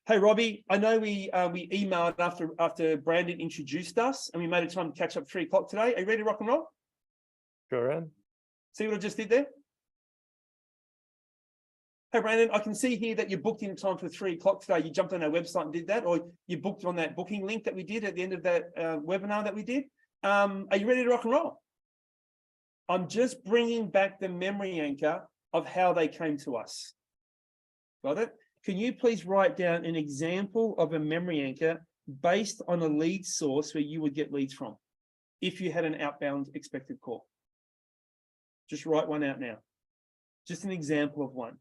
Hey, Robbie, I know we emailed after Brandon introduced us and we made a time to catch up 3 o'clock today. Are you ready to rock and roll? Sure am. See what I just did there? Hey, Brandon, I can see here that you booked in time for 3 o'clock today. You jumped on our website and did that, or you booked on that booking link that we did at the end of that webinar that we did. Are you ready to rock and roll? I'm just bringing back the memory anchor of how they came to us. Got it? Can you please write down an example of a memory anchor based on a lead source where you would get leads from if you had an outbound expected call? Just write one out now. Just an example of one.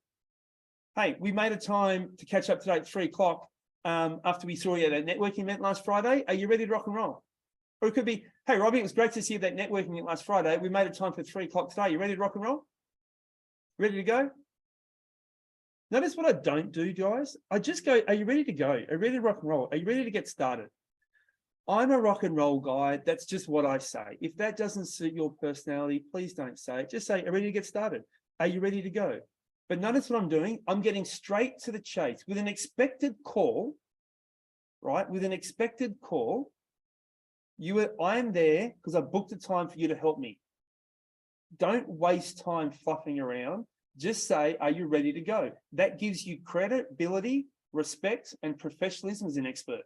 hey, we made a time to catch up today at 3 o'clock after we saw you at a networking event last Friday. Are you ready to rock and roll? Or it could be, hey, Robbie, it was great to see you at that networking event last Friday. We made a time for 3 o'clock today. You ready to rock and roll? Ready to go? Notice what I don't do, guys. I just go, are you ready to go? Are you ready to rock and roll? Are you ready to get started? I'm a rock and roll guy. That's just what I say. If that doesn't suit your personality, please don't say it. Just say, are you ready to get started? Are you ready to go? But notice what I'm doing. I'm getting straight to the chase with an expected call, right? With an expected call. I'm there because I booked a time for you to help me. Don't waste time fluffing around. Just say, are you ready to go? That gives you credibility, respect, and professionalism as an expert.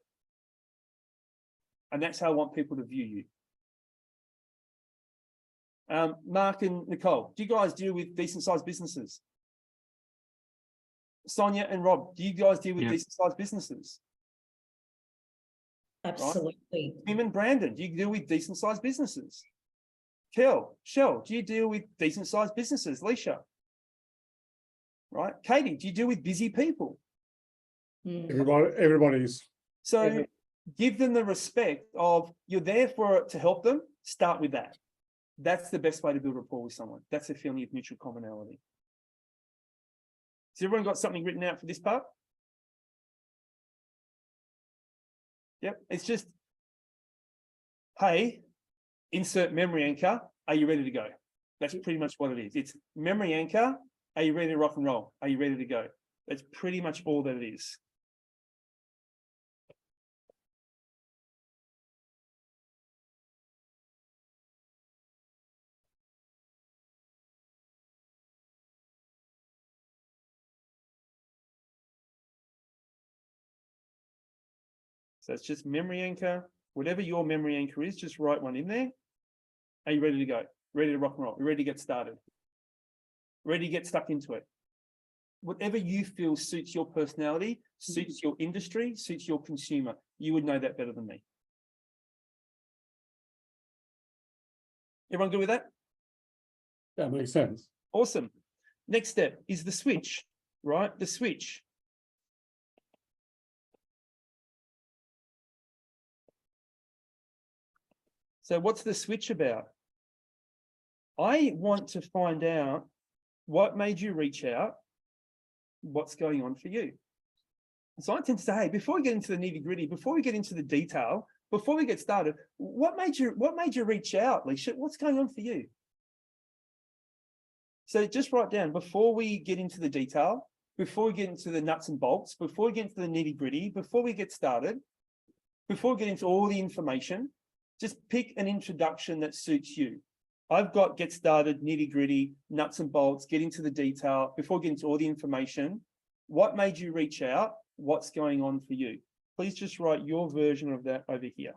And that's how I want people to view you. Mark and Nicole, do you guys deal with decent sized businesses? Sonia and Rob, do you guys deal with decent sized businesses? Absolutely. Tim and Brandon, do you deal with decent sized businesses? Shell, do you deal with decent sized businesses? Leisha, right? Katie, do you deal with busy people? Everybody is. So give them the respect of you're there to help them. Start with that. That's the best way to build rapport with someone. That's a feeling of mutual commonality. Has everyone got something written out for this part? Yep, it's just, hey, insert memory anchor. Are you ready to go? That's pretty much what it is. It's memory anchor. Are you ready to rock and roll? Are you ready to go? That's pretty much all that it is. So it's just memory anchor. Whatever your memory anchor is, just write one in there. Are you ready to go? Ready to rock and roll? You're ready to get started? Ready to get stuck into it? Whatever you feel suits your personality, suits your industry, suits your consumer. You would know that better than me. Everyone good with that? That makes sense. Awesome. Next step is the switch, right? The switch. So what's the switch about? I want to find out what made you reach out, what's going on for you. So I tend to say, hey, before we get into the nitty gritty, before we get into the detail, before we get started, what made you reach out, Leisha? What's going on for you? So just write down, before we get into the detail, before we get into the nuts and bolts, before we get into the nitty gritty, before we get started, before we get into all the information, just pick an introduction that suits you. I've got get started, nitty gritty, nuts and bolts, get into the detail, before we get into all the information. What made you reach out? What's going on for you? Please just write your version of that over here.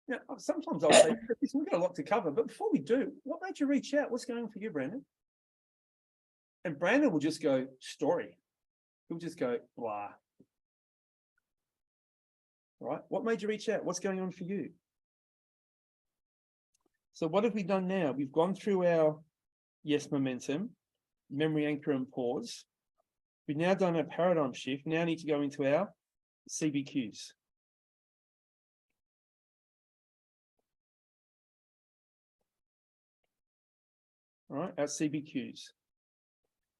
Now, sometimes I'll say, listen, we've got a lot to cover, but before we do, what made you reach out? What's going on for you, Brandon? And Brandon will just go, story. He'll just go, blah. Right? What made you reach out? What's going on for you? So what have we done now? We've gone through our yes momentum, memory anchor and pause. We've now done a paradigm shift. Now need to go into our CBQs. All right, our CBQs.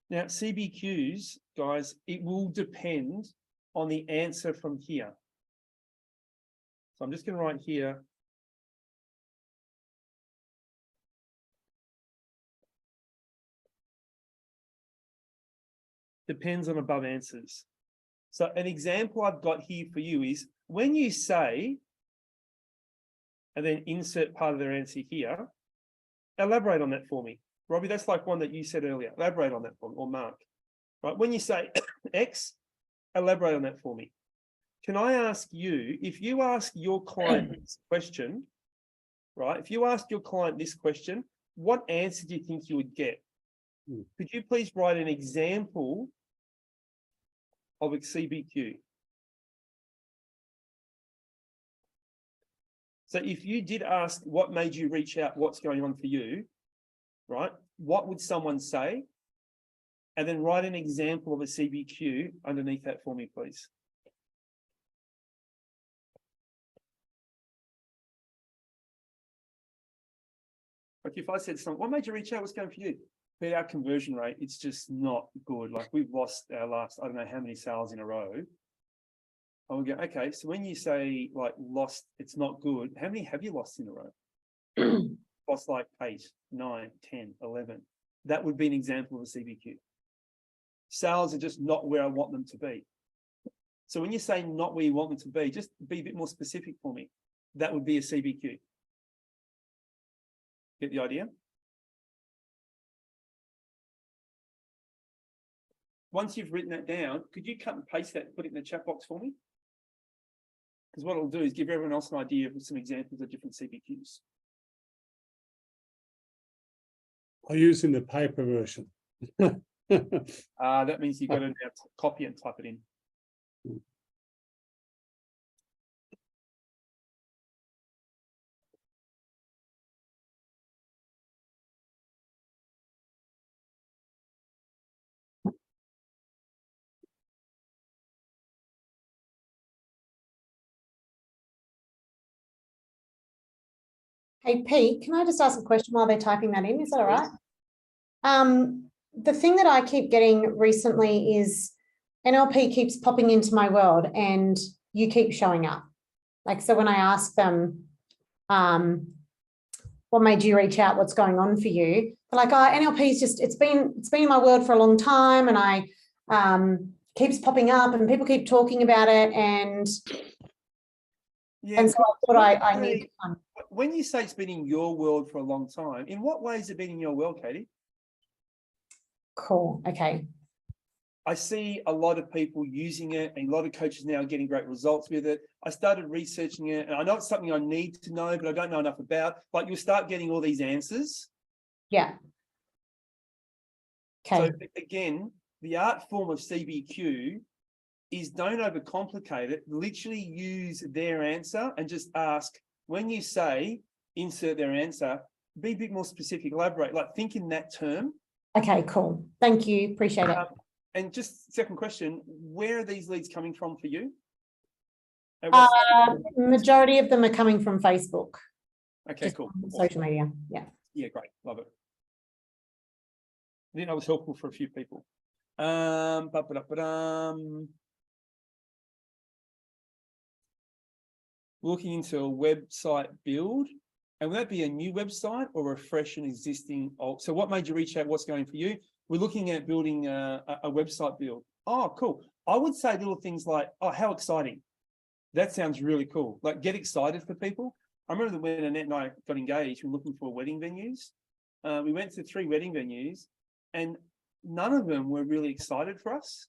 Now, CBQs, guys, it will depend on the answer from here. So I'm just going to write here. Depends on above answers. So an example I've got here for you is when you say, and then insert part of their answer here, elaborate on that for me. Robbie, that's like one that you said earlier. Elaborate on that for me, or Mark. Right? When you say X, elaborate on that for me. can I ask you, if you ask your client this question, right? If you ask your client this question, what answer do you think you would get? Could you please write an example of a CBQ? So if you did ask what made you reach out, what's going on for you, right? What would someone say? And then write an example of a CBQ underneath that for me, please. Like if I said something, what made you reach out? What's going for you? But our conversion rate, it's just not good. Like we've lost our last, I don't know how many sales in a row. I would go, okay, so when you say like lost, it's not good. How many have you lost in a row? Lost like 8, 9, 10, 11. That would be an example of a CBQ. Sales are just not where I want them to be. So when you say not where you want them to be, just be a bit more specific for me. That would be a CBQ. Get the idea? Once you've written that down, could you cut and paste that and put it in the chat box for me? Because what it'll do is give everyone else an idea of some examples of different CBQs. I'm using the paper version. That means you've got to now copy and type it in. Hey, Pete, can I just ask a question while they're typing that in? Is that all right? The thing that I keep getting recently is NLP keeps popping into my world and you keep showing up. Like, so when I ask them, what made you reach out? What's going on for you? They're like, oh, NLP is just, it's been in my world for a long time and I keeps popping up and people keep talking about it. And yeah, so I thought I need to when you say it's been in your world for a long time, in what ways has it been in your world, Katie? Cool. Okay. I see a lot of people using it and a lot of coaches now are getting great results with it. I started researching it and I know it's something I need to know, but I don't know enough about. Like you'll start getting all these answers. Yeah. Okay. So again, the art form of CBQ is don't overcomplicate it. Literally use their answer and just ask, when you say insert their answer, be a bit more specific, elaborate, like think in that term. Okay, cool. Thank you. Appreciate it. And just second question, where are these leads coming from for you? Majority of them are coming from Facebook. Okay, cool. Social media. Yeah. Yeah, great. Love it. I think that was helpful for a few people. Looking into a website build. And would that be a new website or refresh an existing old? So what made you reach out? What's going for you? We're looking at building a website build. Oh, cool. I would say little things like, oh, how exciting. That sounds really cool. Like get excited for people. I remember that when Annette and I got engaged, we were looking for wedding venues. We went to 3 wedding venues and none of them were really excited for us.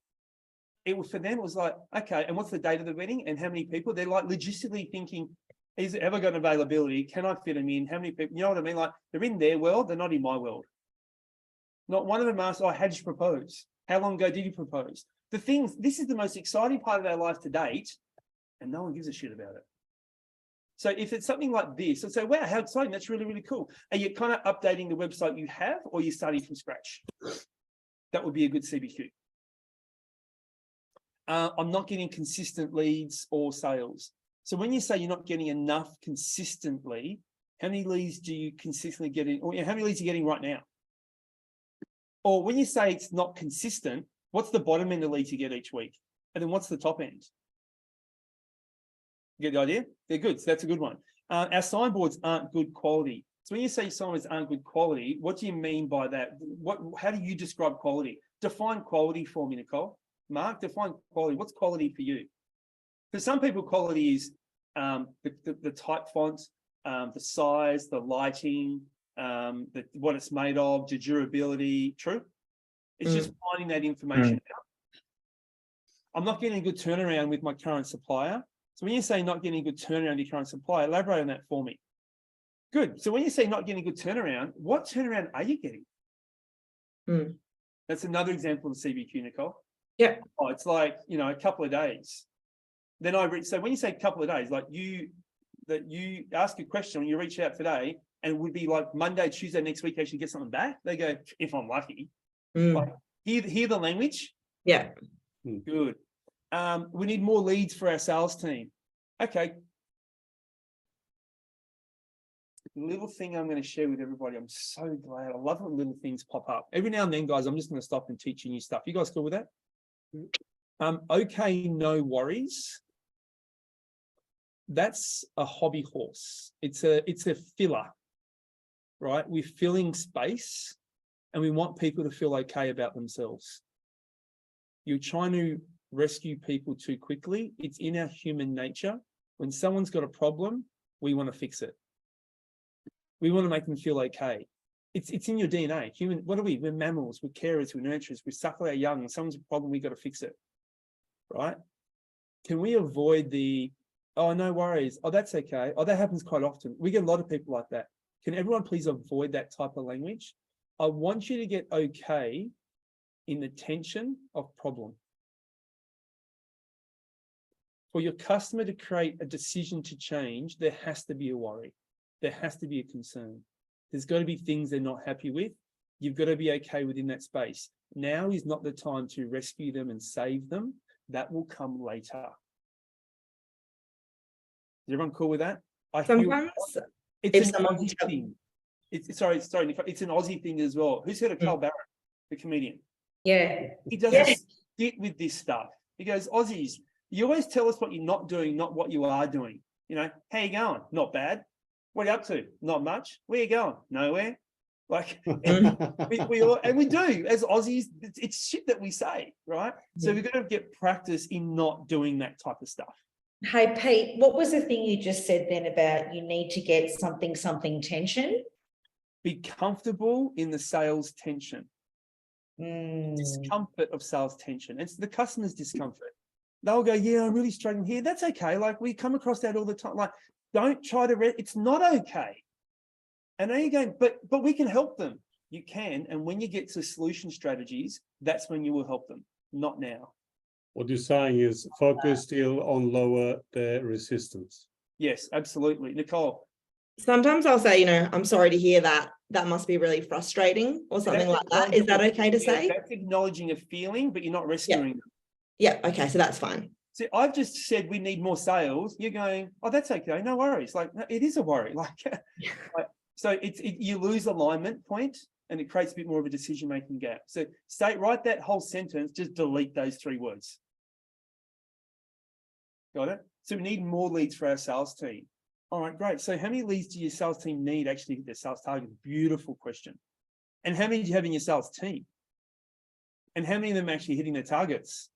It was for them, it was like, okay, and what's the date of the wedding and how many people? They're like logistically thinking, is it ever got availability? Can I fit them in? How many people? You know what I mean? Like they're in their world, they're not in my world. Not one of them asked, oh, how did you propose? How long ago did you propose? The things, this is the most exciting part of our life to date, and no one gives a shit about it. So if it's something like this, I'd say, wow, how exciting, that's really, really cool. Are you kind of updating the website you have or you're starting from scratch? That would be a good CBQ. I'm not getting consistent leads or sales. So when you say you're not getting enough consistently, how many leads do you consistently get in, or how many leads are you getting right now? Or when you say it's not consistent, what's the bottom end of leads you get each week? And then what's the top end? You get the idea? They're good. So that's a good one. Our signboards aren't good quality. So when you say signboards aren't good quality, what do you mean by that? How do you describe quality? Define quality for me, Nicole. Mark, define quality. What's quality for you? For some people, quality is the type font, the size, the lighting, what it's made of, the durability. True? It's just finding that information out. I'm not getting a good turnaround with my current supplier. So when you say not getting a good turnaround with your current supplier, elaborate on that for me. Good. So when you say not getting a good turnaround, what turnaround are you getting? That's another example of CBQ, Nicole. Yeah. Oh, it's like, a couple of days. Then so when you say a couple of days, like you ask a question and you reach out today and it would be like Monday, Tuesday next week, actually get something back. They go, if I'm lucky. Like, hear the language? Yeah. Good. We need more leads for our sales team. Okay. Little thing I'm going to share with everybody. I'm so glad. I love when little things pop up. Every now and then, guys, I'm just going to stop and teach you new stuff. You guys cool with that? Okay, no worries. That's a hobby horse. It's a filler, right? We're filling space and we want people to feel okay about themselves. You're trying to rescue people too quickly. It's in our human nature. When someone's got a problem, we want to fix it. We want to make them feel okay. It's in your DNA. Human, what are we? We're mammals, we're carers, we're nurturers, we suckle our young. When someone's a problem, we got to fix it. Right? Can we avoid the, oh, no worries. Oh, that's okay. Oh, that happens quite often. We get a lot of people like that. Can everyone please avoid that type of language? I want you to get okay in the tension of problem. For your customer to create a decision to change, there has to be a worry. There has to be a concern. There's got to be things they're not happy with. You've got to be okay within that space. Now is not the time to rescue them and save them. That will come later. Is everyone cool with that? Sometimes it's an Aussie thing. Sorry, Nicole, it's an Aussie thing as well. Who's heard of Carl Barrett, the comedian? Yeah. He doesn't stick with this stuff. He goes, Aussies, you always tell us what you're not doing, not what you are doing. How you going? Not bad. What are you up to? Not much. Where you going? Nowhere. Like we all, and we do as Aussies, it's shit that we say, right? So we've got to get practice in not doing that type of stuff. Hey, Pete, what was the thing you just said then about you need to get something tension? Be comfortable in the sales tension. Discomfort of sales tension. It's the customer's discomfort. They'll go, yeah, I'm really struggling here. That's okay. Like we come across that all the time. Like, don't try to, it's not okay. And then you're going, but we can help them. You can. And when you get to solution strategies, that's when you will help them, not now. What you're saying is focus still on lower the resistance. Yes, absolutely. Nicole. Sometimes I'll say, I'm sorry to hear that. That must be really frustrating or something like that. Is that okay to say? That's acknowledging a feeling, but you're not rescuing them. Yeah. Okay. So that's fine. See, I've just said we need more sales. You're going, oh, that's okay. No worries. Like, no, it is a worry. So you lose alignment point and it creates a bit more of a decision-making gap. So write that whole sentence, just delete those 3 words. Got it? So we need more leads for our sales team. All right, great. So how many leads do your sales team need actually to hit their sales target? Beautiful question. And how many do you have in your sales team? And how many of them are actually hitting their targets?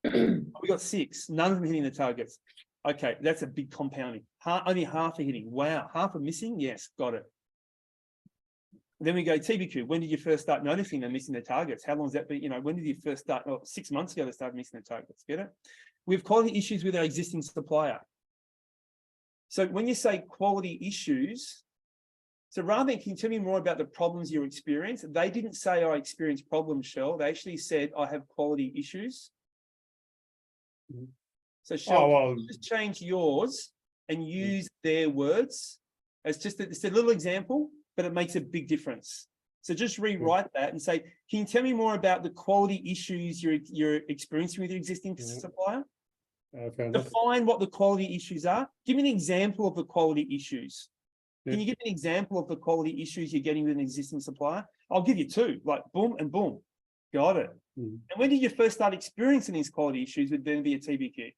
We got 6, none of them hitting the targets. Okay, that's a big compounding. Only half are hitting. Wow, half are missing? Yes, got it. Then we go TBQ. When did you first start noticing them missing their targets? How long has that been? When did you first start? 6 months ago, they started missing their targets. Get it? We have quality issues with our existing supplier. So when you say quality issues, so rather than, can you tell me more about the problems you experience? They didn't say I experienced problems, Shell. They actually said I have quality issues. So Shell, just change yours and use their words. It's a little example, but it makes a big difference. So just rewrite that and say, can you tell me more about the quality issues you're experiencing with your existing supplier? Define what the quality issues are. Give me an example of the quality issues. Can you give me an example of the quality issues you're getting with an existing supplier? I'll give you 2, like boom and boom. Got it. And when did you first start experiencing these quality issues with Benvia TBQ?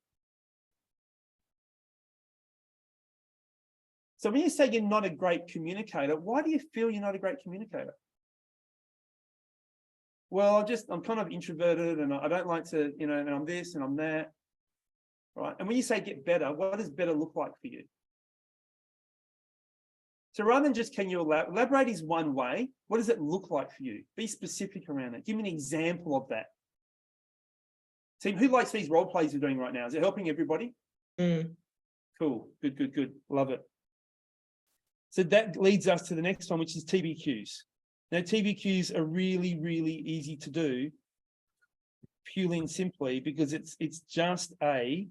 So when you say you're not a great communicator, why do you feel you're not a great communicator? Well, I'm kind of introverted and I don't like to, and I'm this and I'm that. Right. And when you say get better, what does better look like for you? So rather than just can you elaborate is one way, what does it look like for you? Be specific around it. Give me an example of that. Team, who likes these role plays we're doing right now? Is it helping everybody? Cool. Good. Love it. So that leads us to the next one, which is TBQs. Now, TBQs are really, really easy to do, purely and simply, because it's just a,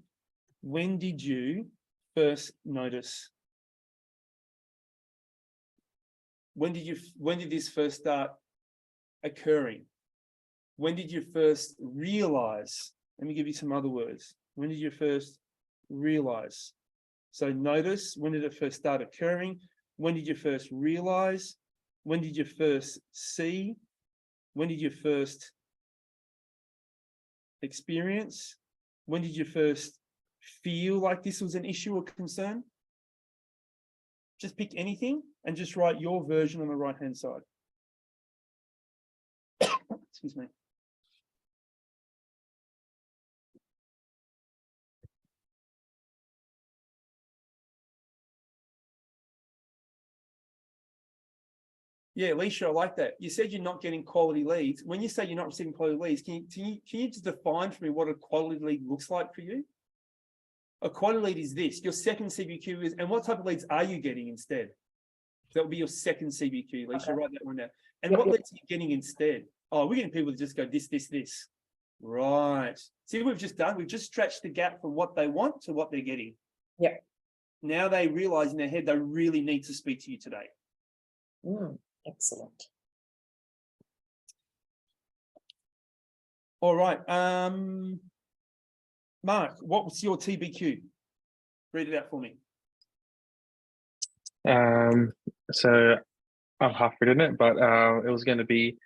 when did you first notice? When did this first start occurring? When did you first realize? Let me give you some other words. When did you first realize? So notice, when did it first start occurring? When did you first realize? When did you first see? When did you first experience? When did you first feel like this was an issue or concern? Just pick anything and just write your version on the right-hand side. Excuse me. Yeah, Alicia, I like that. You said you're not getting quality leads. When you say you're not receiving quality leads, can you just define for me what a quality lead looks like for you? A quality lead is this. Your second CBQ is, and what type of leads are you getting instead? That would be your second CBQ, Alicia. Write that one down. And what leads are you getting instead? Oh, we're getting people to just go this. Right. See what we've just done? We've just stretched the gap from what they want to what they're getting. Yep. Now they realize in their head they really need to speak to you today. Excellent. All right. Mark, what was your TBQ? Read it out for me. So I've half written it, but it was going to be,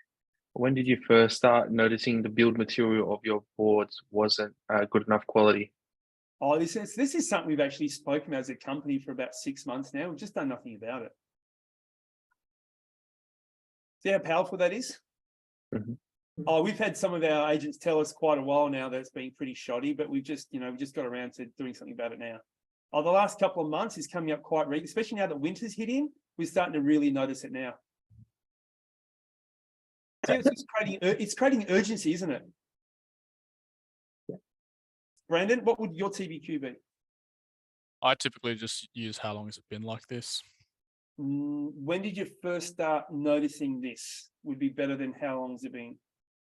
when did you first start noticing the build material of your boards wasn't good enough quality? Oh, this is something we've actually spoken about as a company for about 6 months now. We've just done nothing about it. See how powerful that is? Oh, we've had some of our agents tell us quite a while now that it's been pretty shoddy, but we've just got around to doing something about it now. Oh, the last couple of months is coming up quite regularly, especially now that winter's hit in. We're starting to really notice it now. See, it's creating urgency, isn't it? Brandon, what would your TBQ be? I typically just use how long has it been like this? When did you first start noticing this? Would be better than how long has it been?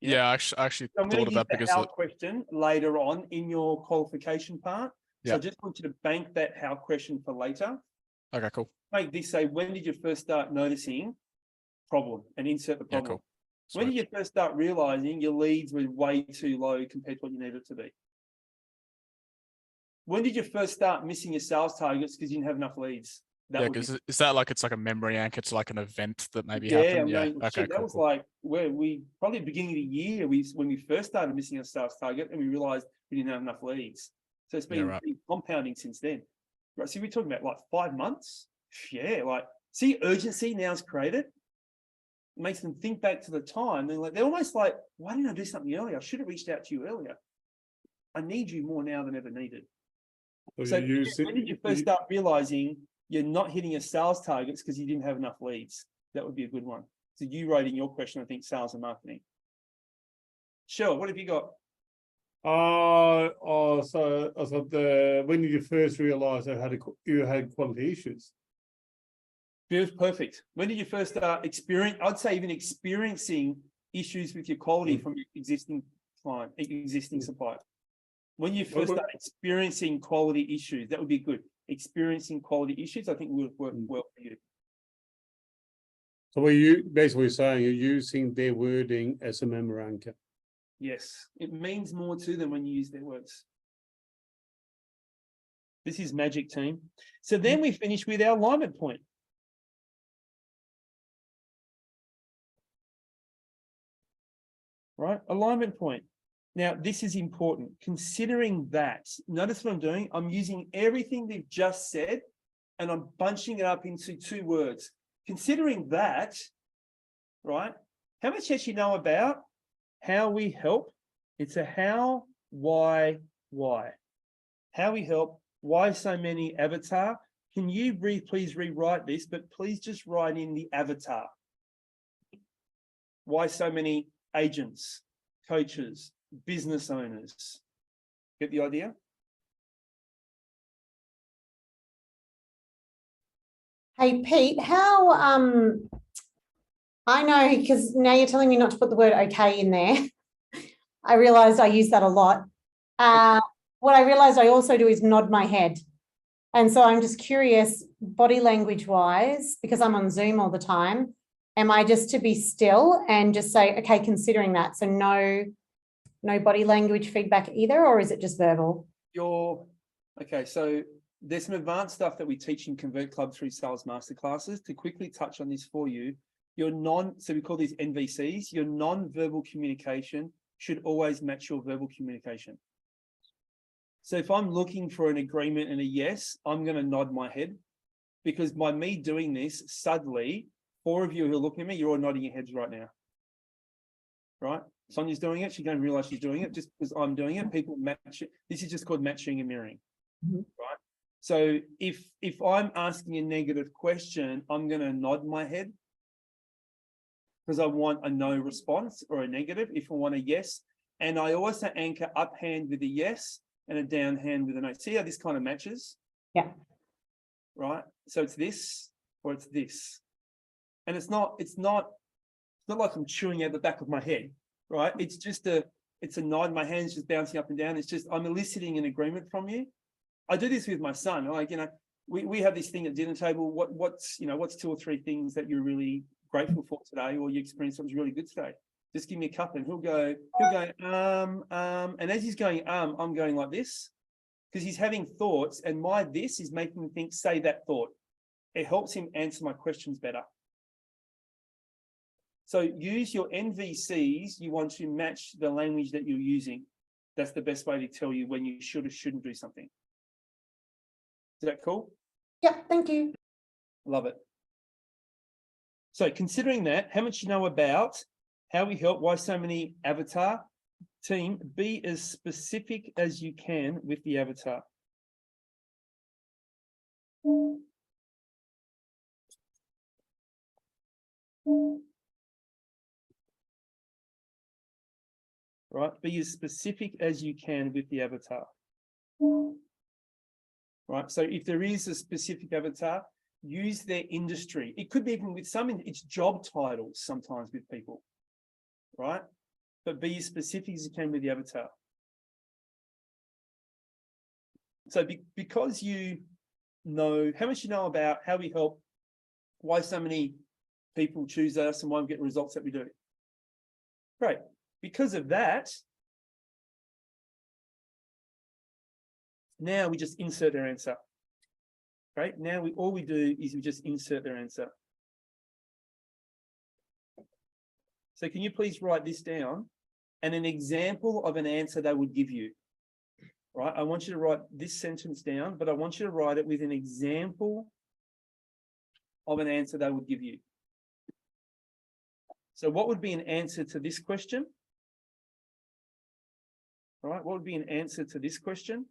Yeah, I actually thought of that because how question later on in your qualification part. So Yeah. I just want you to bank that how question for later. Okay, cool. Make this say, when did you first start noticing problem, and insert the Yeah, problem. cool. When did Sweet. you first start realizing your leads were way too low compared to what you needed to be? When did you first start missing your sales targets because you didn't have enough leads? Yeah, would be- because is that like it's like a memory anchor to like an event that maybe Yeah, happened? I Yeah. mean, Okay, shit, that cool. was cool. like where we probably beginning of the year when we first started missing our sales target and we realized we didn't have enough leads. So it's been, right. been compounding since then. Right. So we're talking about like 5 months. Yeah, like see, urgency now is created. It makes them think back to the time. They're almost like, why didn't I do something earlier? I should have reached out to you earlier. I need you more now than ever needed. So when did you first start realizing you're not hitting your sales targets because you didn't have enough leads? That would be a good one. So you wrote in your question, I think, sales and marketing. Sure, what have you got? When did you first realize you had quality issues? Perfect. When did you first start experiencing issues with your quality from your existing client, existing supplier? When you first start experiencing quality issues, that would be good. Experiencing quality issues, I think would work well for you. So what you basically saying, you're using their wording as a memory anchor. Yes, it means more to them when you use their words. This is magic, team. So then we finish with our alignment point. Right, alignment point. Now, this is important. Considering that, notice what I'm doing. I'm using everything they've just said, and I'm bunching it up into 2 words. Considering that, right, how much actually know about how we help? It's a how, why. How we help, why so many avatar. Can you please rewrite this, but please just write in the avatar. Why so many agents, coaches, business owners. Get the idea? Hey, Pete, how, I know, because now you're telling me not to put the word okay in there. I realized I use that a lot. What I realized I also do is nod my head. And so I'm just curious, body language wise, because I'm on Zoom all the time, am I just to be still and just say, okay, considering that, so no body language feedback either, or is it just verbal? Okay, so there's some advanced stuff that we teach in Convert Club through Sales Masterclasses. To quickly touch on this for you, so we call these NVCs, your non-verbal communication should always match your verbal communication. So if I'm looking for an agreement and a yes, I'm going to nod my head, because by me doing this, suddenly, 4 of you who are looking at me, you're all nodding your heads right now. Right? Sonia's doing it. She don't realize she's doing it just because I'm doing it. People match it. This is just called matching and mirroring. Right? So if I'm asking a negative question, I'm going to nod my head because I want a no response or a negative. If I want a yes, and I also anchor up hand with a yes and a down hand with a no. See how this kind of matches? Yeah. Right. So it's this or it's this, and it's not like I'm chewing out the back of my head. Right. It's a nod. My hand's just bouncing up and down. It's just I'm eliciting an agreement from you. I do this with my son. Like, we have this thing at dinner table. What's 2 or 3 things that you're really grateful for today, or you experienced something really good today? Just give me a couple, and he'll go, and as he's going, I'm going like this, because he's having thoughts, and my this is making him think, say that thought. It helps him answer my questions better. So use your NVCs. You want to match the language that you're using. That's the best way to tell you when you should or shouldn't do something. Is that cool? Yeah, thank you. Love it. So considering that, how much you know about how we help, why so many avatar? Team, be as specific as you can with the avatar. Right, be as specific as you can with the avatar. Right, so if there is a specific avatar, use their industry. It could be even with it's job titles sometimes with people, right? But be as specific as you can with the avatar. So because you know how much you know about how we help, why so many people choose us, and why we get results that we do. Great. Because of that, now we just insert their answer. Right? Now all we do is we just insert their answer. So can you please write this down and an example of an answer they would give you? Right? I want you to write this sentence down, but I want you to write it with an example of an answer they would give you. So what would be an answer to this question? All right, what would be an answer to this question?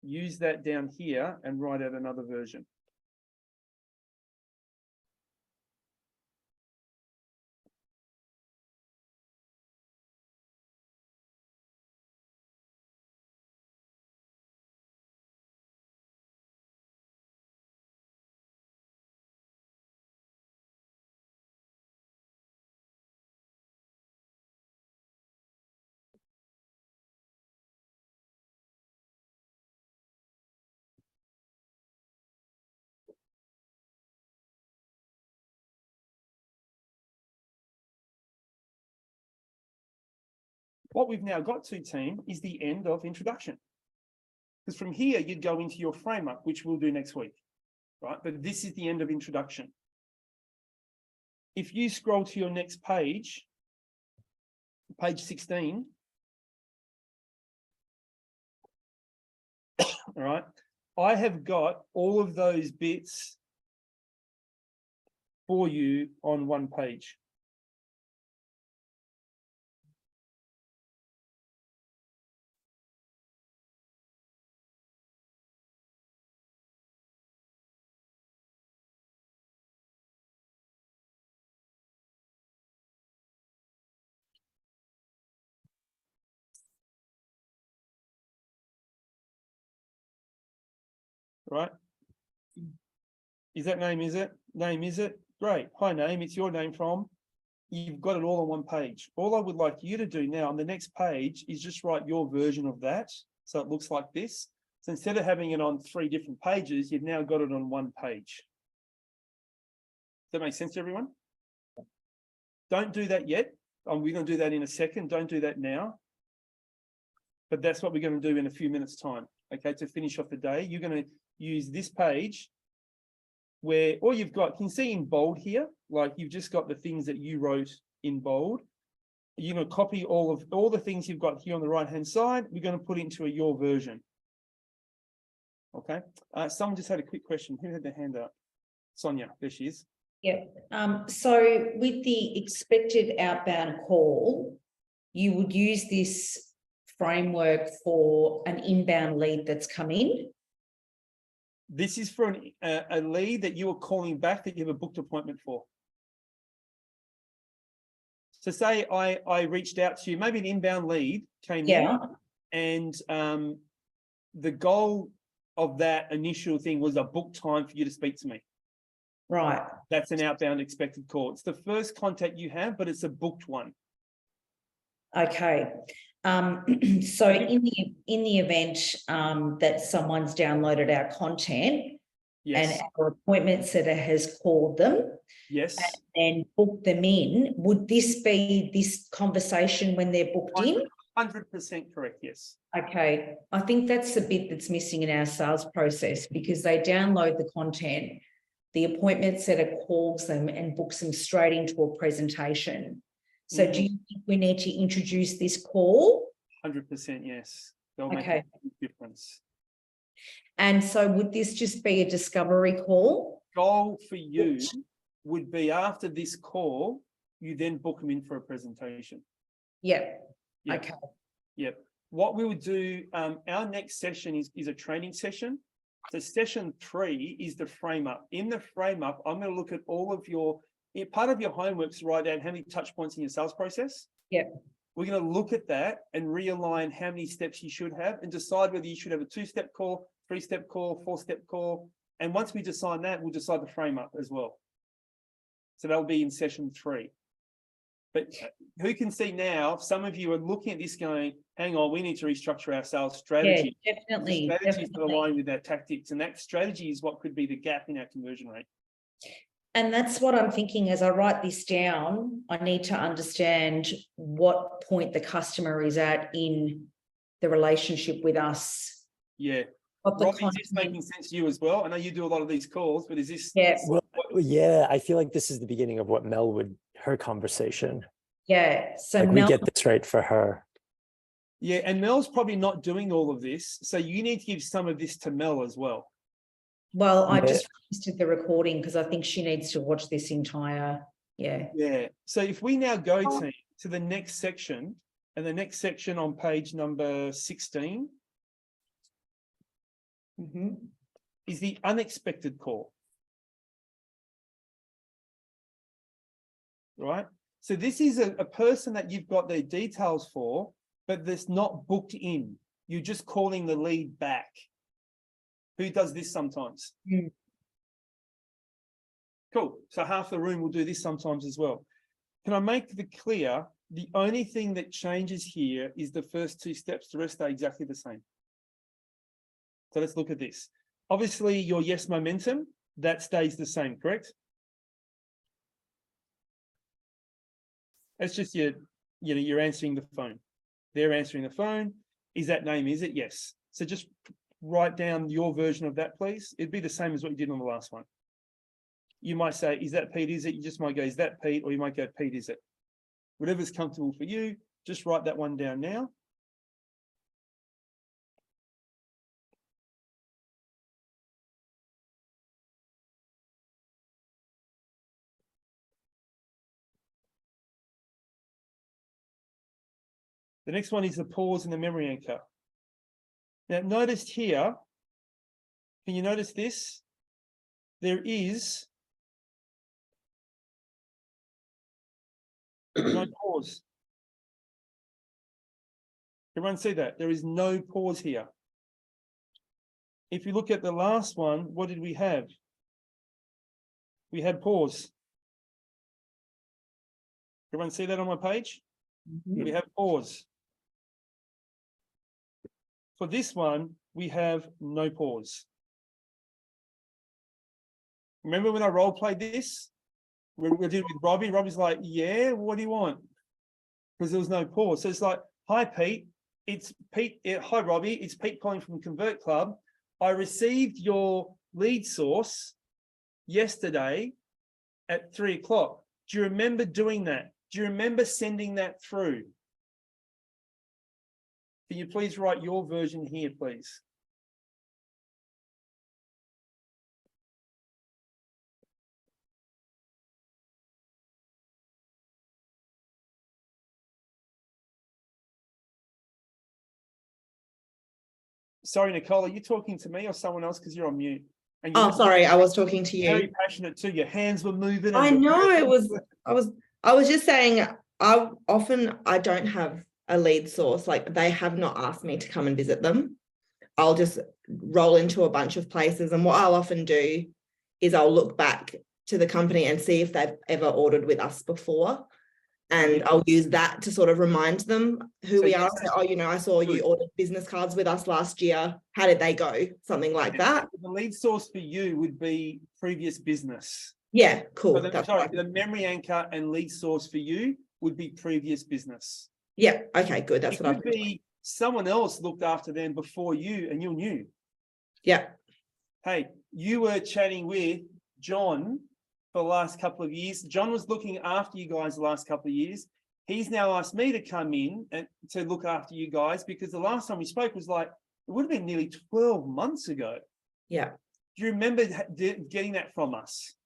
Use that down here and write out another version. What we've now got to, team, is the end of introduction. Because from here, you'd go into your framework, which we'll do next week, right? But this is the end of introduction. If you scroll to your next page, page 16, all right, I have got all of those bits for you on one page. right? Is that name, is it? Name, is it? Great. Hi, name. It's your name from. You've got it all on one page. All I would like you to do now on the next page is just write your version of that. So it looks like this. So instead of having it on 3 different pages, you've now got it on 1 page. Does that make sense to everyone? Don't do that yet. We're going to do that in a second. Don't do that now. But that's what we're going to do in a few minutes' time. Okay, to finish off the day, you're going to use this page where all you've got, can you see in bold here? Like you've just got the things that you wrote in bold. You're going to copy all the things you've got here on the right-hand side. We're going to put it into your version. Okay. Someone just had a quick question. Who had their hand up? Sonia, there she is. Yeah. So with the expected outbound call, you would use this framework for an inbound lead that's come in. This is for a lead that you are calling back that you have a booked appointment for. So say I reached out to you, maybe an inbound lead came in, and the goal of that initial thing was a booked time for you to speak to me. Right. That's an outbound expected call. It's the first contact you have, but it's a booked one. Okay. So in the event that someone's downloaded our content, yes, and our appointment setter has called them, yes, and booked them in, would this be this conversation when they're booked in? 100% correct, yes. Okay, I think that's the bit that's missing in our sales process, because they download the content, the appointment setter calls them and books them straight into a presentation. So do you think we need to introduce this call? 100% yes. They'll make a big difference. And so would this just be a discovery call? Goal for you would be after this call, you then book them in for a presentation. Yep. Yep. Okay. Yep. What we would do, our next session is a training session. So session 3 is the frame up. In the frame up, I'm going to look at all of your, part of your homework is to write down how many touch points in your sales process. Yep. We're going to look at that and realign how many steps you should have and decide whether you should have a 2-step call, 3-step call, 4-step call. And once we decide that, we'll decide the frame up as well. So that'll be in session 3. But who can see now, some of you are looking at this going, hang on, we need to restructure our sales strategy. Yeah, definitely. The strategies that align with our tactics, and that strategy is what could be the gap in our conversion rate. And that's what I'm thinking as I write this down. I need to understand what point the customer is at in the relationship with us. Yeah. Rob, is this making sense to you as well? I know you do a lot of these calls, but is this? Yeah. Well, yeah, I feel like this is the beginning of what Mel would, her conversation. Yeah. So like Mel, we get this right for her. Yeah, and Mel's probably not doing all of this. So you need to give some of this to Mel as well. well, I just did the recording because I think she needs to watch this entire, Yeah. So if we now go to the next section, and the next section on page number 16 is the unexpected call. Right? So this is a person that you've got their details for, but that's not booked in. You're just calling the lead back. Who does this sometimes? Cool. So half the room will do this sometimes as well. Can I make it clear? The only thing that changes here is the first 2 steps. The rest are exactly the same. So let's look at this. Obviously, your yes momentum, that stays the same, correct? It's just you're answering the phone. They're answering the phone. Is that name, is it? Yes. So just write down your version of that, please. It'd be the same as what you did on the last one. You might say, is that Pete, is it? You just might go, is that Pete? Or you might go, Pete, is it? Whatever's comfortable for you, just write that one down now. The next one is the pause and the memory anchor. Now, notice here, can you notice this? There is no pause. Everyone see that? There is no pause here. If you look at the last one, what did we have? We had pause. Everyone see that on my page? We have pause. For this one, we have no pause. Remember when I role played this? We did it with Robbie. Robbie's like, yeah, what do you want? Because there was no pause. So it's like, hi, Pete. It's Pete. Hi, Robbie. It's Pete calling from Convert Club. I received your lead source yesterday at 3 o'clock. Do you remember doing that? Do you remember sending that through? Can you please write your version here, please? Sorry, Nicole, are you talking to me or someone else? Because you're on mute. And Oh, sorry, I was talking to very you. passionate too. Your hands were moving. I and- know I was just saying, I don't have a lead source. Like, they have not asked me to come and visit them. I'll just roll into a bunch of places. And what I'll often do is I'll look back to the company and see if they've ever ordered with us before. And I'll use that to sort of remind them who we are. So, oh, you know, I saw you ordered business cards with us last year. How did they go? Something like that. The lead source for you would be previous business. Yeah, cool. So That's sorry, fine. the memory anchor and lead source for you would be previous business. Yeah, okay, good. That's It what I've could be someone else looked after them before you and you knew. Yeah. Hey, you were chatting with John for the last couple of years. John was looking after you guys the last couple of years. He's now asked me to come in and to look after you guys because the last time we spoke was like, it would have been nearly 12 months ago. Yeah. Do you remember getting that from us?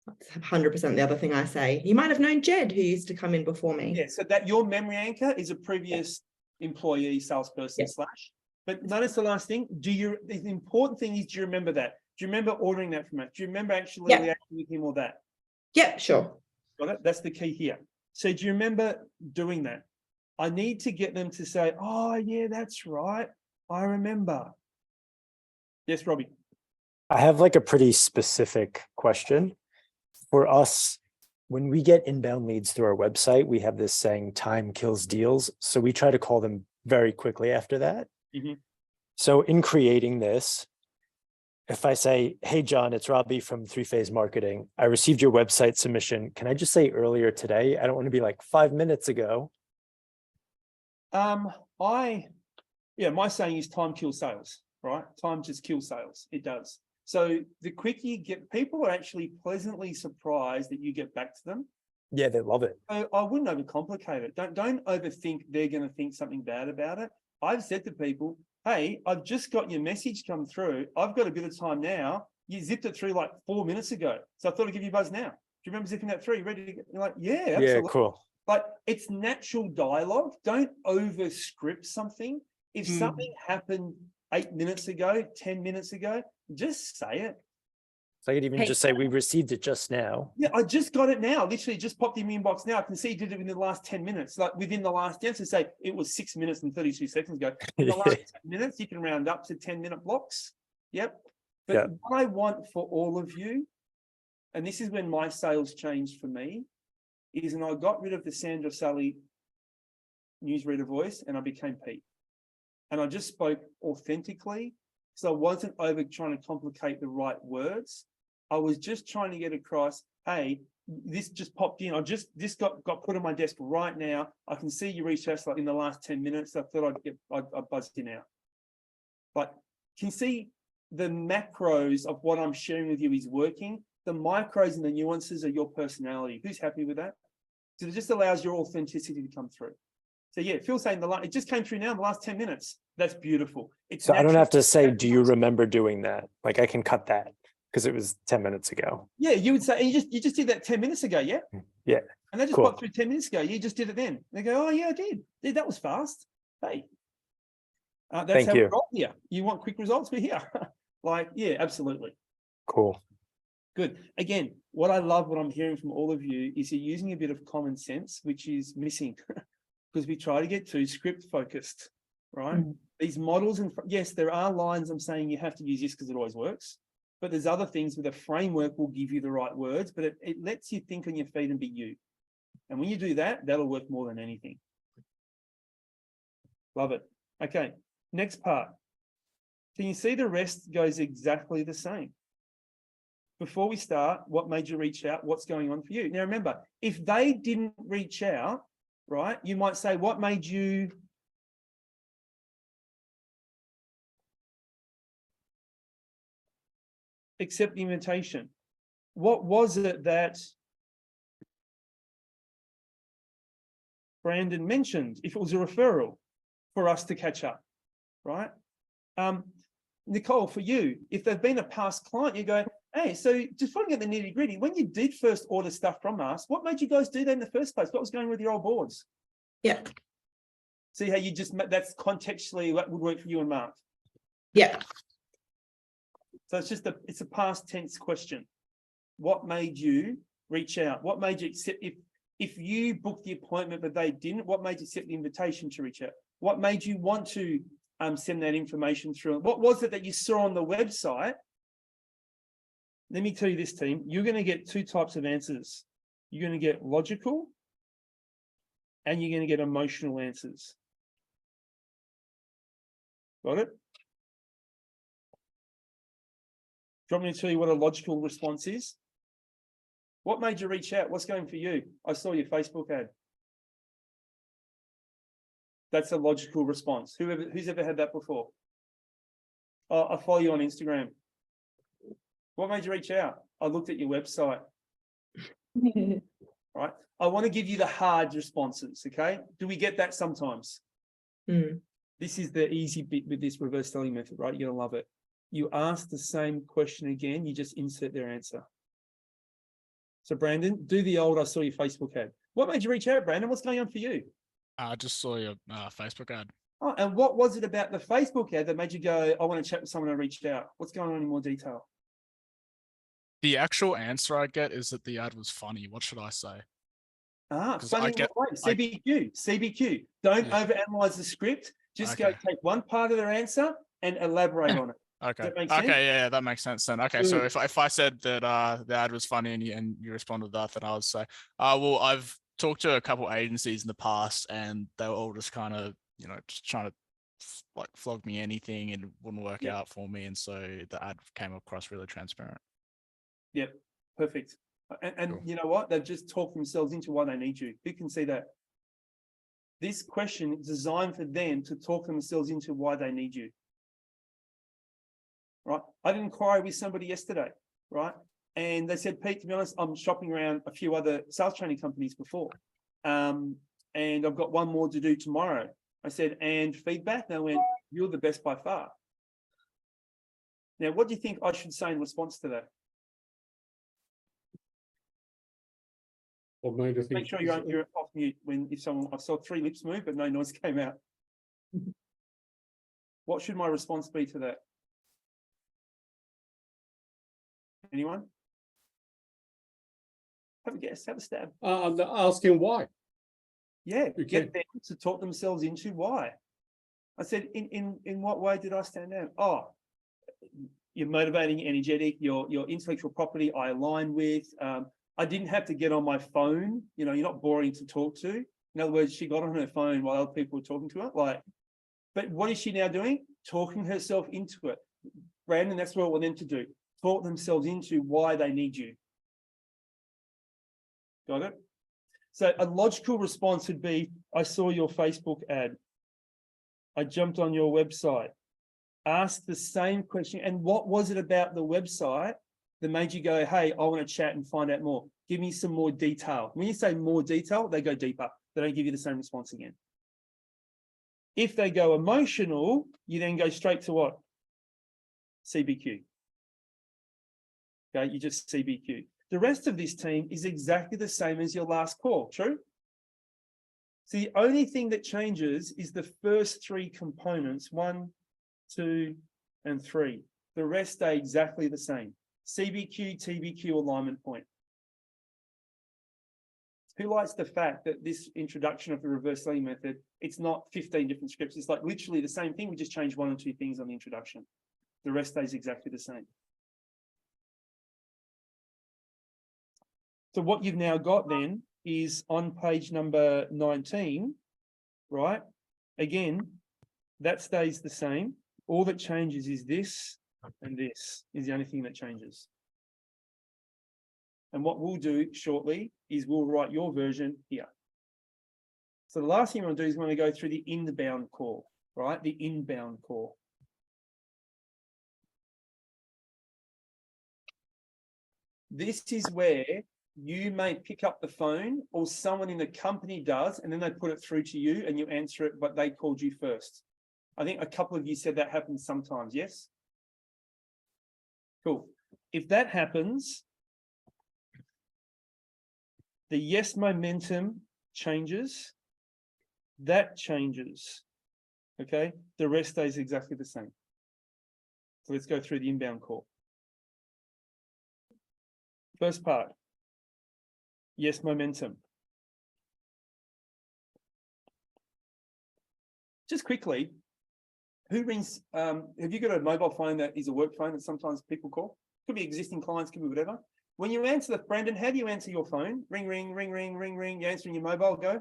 That's 100% the other thing I say. You might have known Jed, who used to come in before me. Yeah, so that your memory anchor is a previous employee, salesperson slash. But notice the last thing, the important thing is, do you remember that? Do you remember ordering that from us? Do you remember actually liaising with him or that? Yeah, sure. Got it? That's the key here. So do you remember doing that? I need to get them to say, oh yeah, that's right. I remember. Yes, Robbie. I have like a pretty specific question. For us, when we get inbound leads through our website, we have this saying time kills deals. So we try to call them very quickly after that. Mhm. So in creating this, if I say, hey, John, it's Robbie from 3-Phase Marketing. I received your website submission. Can I just say earlier today? I don't want to be like 5 minutes ago. My saying is time kills sales, right? Time just kills sales. It does. So the quicker you get, people are actually pleasantly surprised that you get back to them. Yeah, they love it. I wouldn't overcomplicate it. Don't overthink they're going to think something bad about it. I've said to people, hey, I've just got your message come through. I've got a bit of time now. You zipped it through like 4 minutes ago. So I thought I'd give you a buzz now. Do you remember zipping that through? You ready to go? You're like, yeah, absolutely. Yeah, cool. Like, it's natural dialogue. Don't over script something. If something happened 8 minutes ago, 10 minutes ago, just say it. So I could even just say we received it just now. Yeah, I just got it now. Literally just popped in my inbox now. I can see you did it within the last 10 minutes. Like within the last answer, say it was 6 minutes and 32 seconds ago. In the last 10 minutes, you can round up to 10-minute blocks. Yep. But what I want for all of you, and this is when my sales changed for me, is when I got rid of the Sandra Sully newsreader voice and I became Pete. And I just spoke authentically. So I wasn't over trying to complicate the right words. I was just trying to get across, hey, this just popped in. This got put on my desk right now. I can see you reached out like in the last 10 minutes. I thought I'd buzzed you now. But can see the macros of what I'm sharing with you is working. The micros and the nuances are your personality. Who's happy with that? So it just allows your authenticity to come through. So yeah, Phil's saying it just came through now in the last 10 minutes. That's beautiful. So I don't have to say, do you remember doing that? Like I can cut that because it was 10 minutes ago. Yeah, you would say, you just did that 10 minutes ago, yeah? Yeah. And they just popped through 10 minutes ago. You just did it then. They go, oh yeah, I did. Yeah, that was fast. Hey. That's Thank how you. we roll here. You want quick results? We're here. Like, yeah, absolutely. Cool. Good. Again, what I love, what I'm hearing from all of you is you're using a bit of common sense, which is missing because we try to get too script focused. right? These models, and yes, there are lines I'm saying you have to use this because it always works. But there's other things where the framework will give you the right words, but it lets you think on your feet and be you. And when you do that, that'll work more than anything. Love it. Okay, next part. Can you see the rest goes exactly the same? Before we start, what made you reach out? What's going on for you? Now, remember, if they didn't reach out, right, you might say, what made you accept the invitation? What was it that Brandon mentioned? If it was a referral for us to catch up, right? Nicole, for you, if they've been a past client, you go, hey, so just trying to get the nitty gritty, when you did first order stuff from us, what made you guys do that in the first place? What was going with your old boards? Yeah. See how you just, that's contextually what would work for you and Mark. Yeah. So it's just it's a past tense question. What made you reach out? What made you accept, if you booked the appointment but they didn't, what made you accept the invitation to reach out? What made you want to send that information through? What was it that you saw on the website? Let me tell you this, team, you're going to get two types of answers. You're going to get logical and you're going to get emotional answers. Got it? Do you want me to tell you what a logical response is? What made you reach out? What's going for you? I saw your Facebook ad. That's a logical response. Who's ever had that before? Oh, I follow you on Instagram. What made you reach out? I looked at your website. Right. I want to give you the hard responses. Okay. Do we get that sometimes? This is the easy bit with this reverse selling method, right? You're going to love it. You ask the same question again, you just insert their answer. So Brandon, do the old, I saw your Facebook ad. What made you reach out, Brandon? What's going on for you? I just saw your Facebook ad. Oh, and what was it about the Facebook ad that made you go, I want to chat with someone who reached out? What's going on in more detail? The actual answer I get is that the ad was funny. What should I say? Funny CBQ. Don't overanalyze the script. Just go take one part of their answer and elaborate on it. Okay. Does that make sense? Okay. Yeah, that makes sense then. Okay. So if I said that the ad was funny and you responded to that, then I would say, well, I've talked to a couple agencies in the past and they were all just kind of, just trying to like flog me anything and it wouldn't work out for me. And so the ad came across really transparent. Yep. Perfect. And cool. You know what? They've just talked themselves into why they need you. Who can see that? This question is designed for them to talk themselves into why they need you. Right? I did an inquiry with somebody yesterday, right? And they said, Pete, to be honest, I'm shopping around a few other sales training companies before. And I've got one more to do tomorrow. I said, and feedback? They went, you're the best by far. Now, what do you think I should say in response to that? Make sure you're off mute I saw three lips move, but no noise came out. What should my response be to that? Anyone? Have a guess, have a stab. I'm asking why. Yeah, get them to talk themselves into why. I said, in what way did I stand out? Oh, you're motivating, energetic, your intellectual property I align with. I didn't have to get on my phone. You're not boring to talk to. In other words, she got on her phone while other people were talking to her. But what is she now doing? Talking herself into it. Brandon, that's what I want them to do. Talk themselves into why they need you. Got it? So a logical response would be, I saw your Facebook ad. I jumped on your website. Ask the same question. And what was it about the website that made you go, hey, I want to chat and find out more? Give me some more detail. When you say more detail, they go deeper. They don't give you the same response again. If they go emotional, you then go straight to what? CBQ. Okay, you just CBQ. The rest of this team is exactly the same as your last call, true? So the only thing that changes is the first three components, 1, 2, and 3. The rest stay exactly the same. CBQ, TBQ, alignment point. Who likes the fact that this introduction of the reverse leading method, it's not 15 different scripts. It's like literally the same thing. We just changed 1 or 2 things on the introduction. The rest stays exactly the same. So what you've now got then is on page number 19, right? Again, that stays the same. All that changes is this and this is the only thing that changes. And what we'll do shortly is we'll write your version here. So the last thing I'm going to do is I'm going to go through the inbound call, right? The inbound call. This is where you may pick up the phone or someone in the company does, and then they put it through to you and you answer it, but they called you first. I think a couple of you said that happens sometimes, yes? Cool. If that happens, the yes momentum changes, that changes, okay? The rest stays exactly the same. So let's go through the inbound call. First part, yes momentum. Just quickly, who rings, have you got a mobile phone that is a work phone that sometimes people call? Could be existing clients, could be whatever. When you answer the, Brandon, how do you answer your phone? Ring, ring, ring, ring, ring, ring. You answering your mobile, go.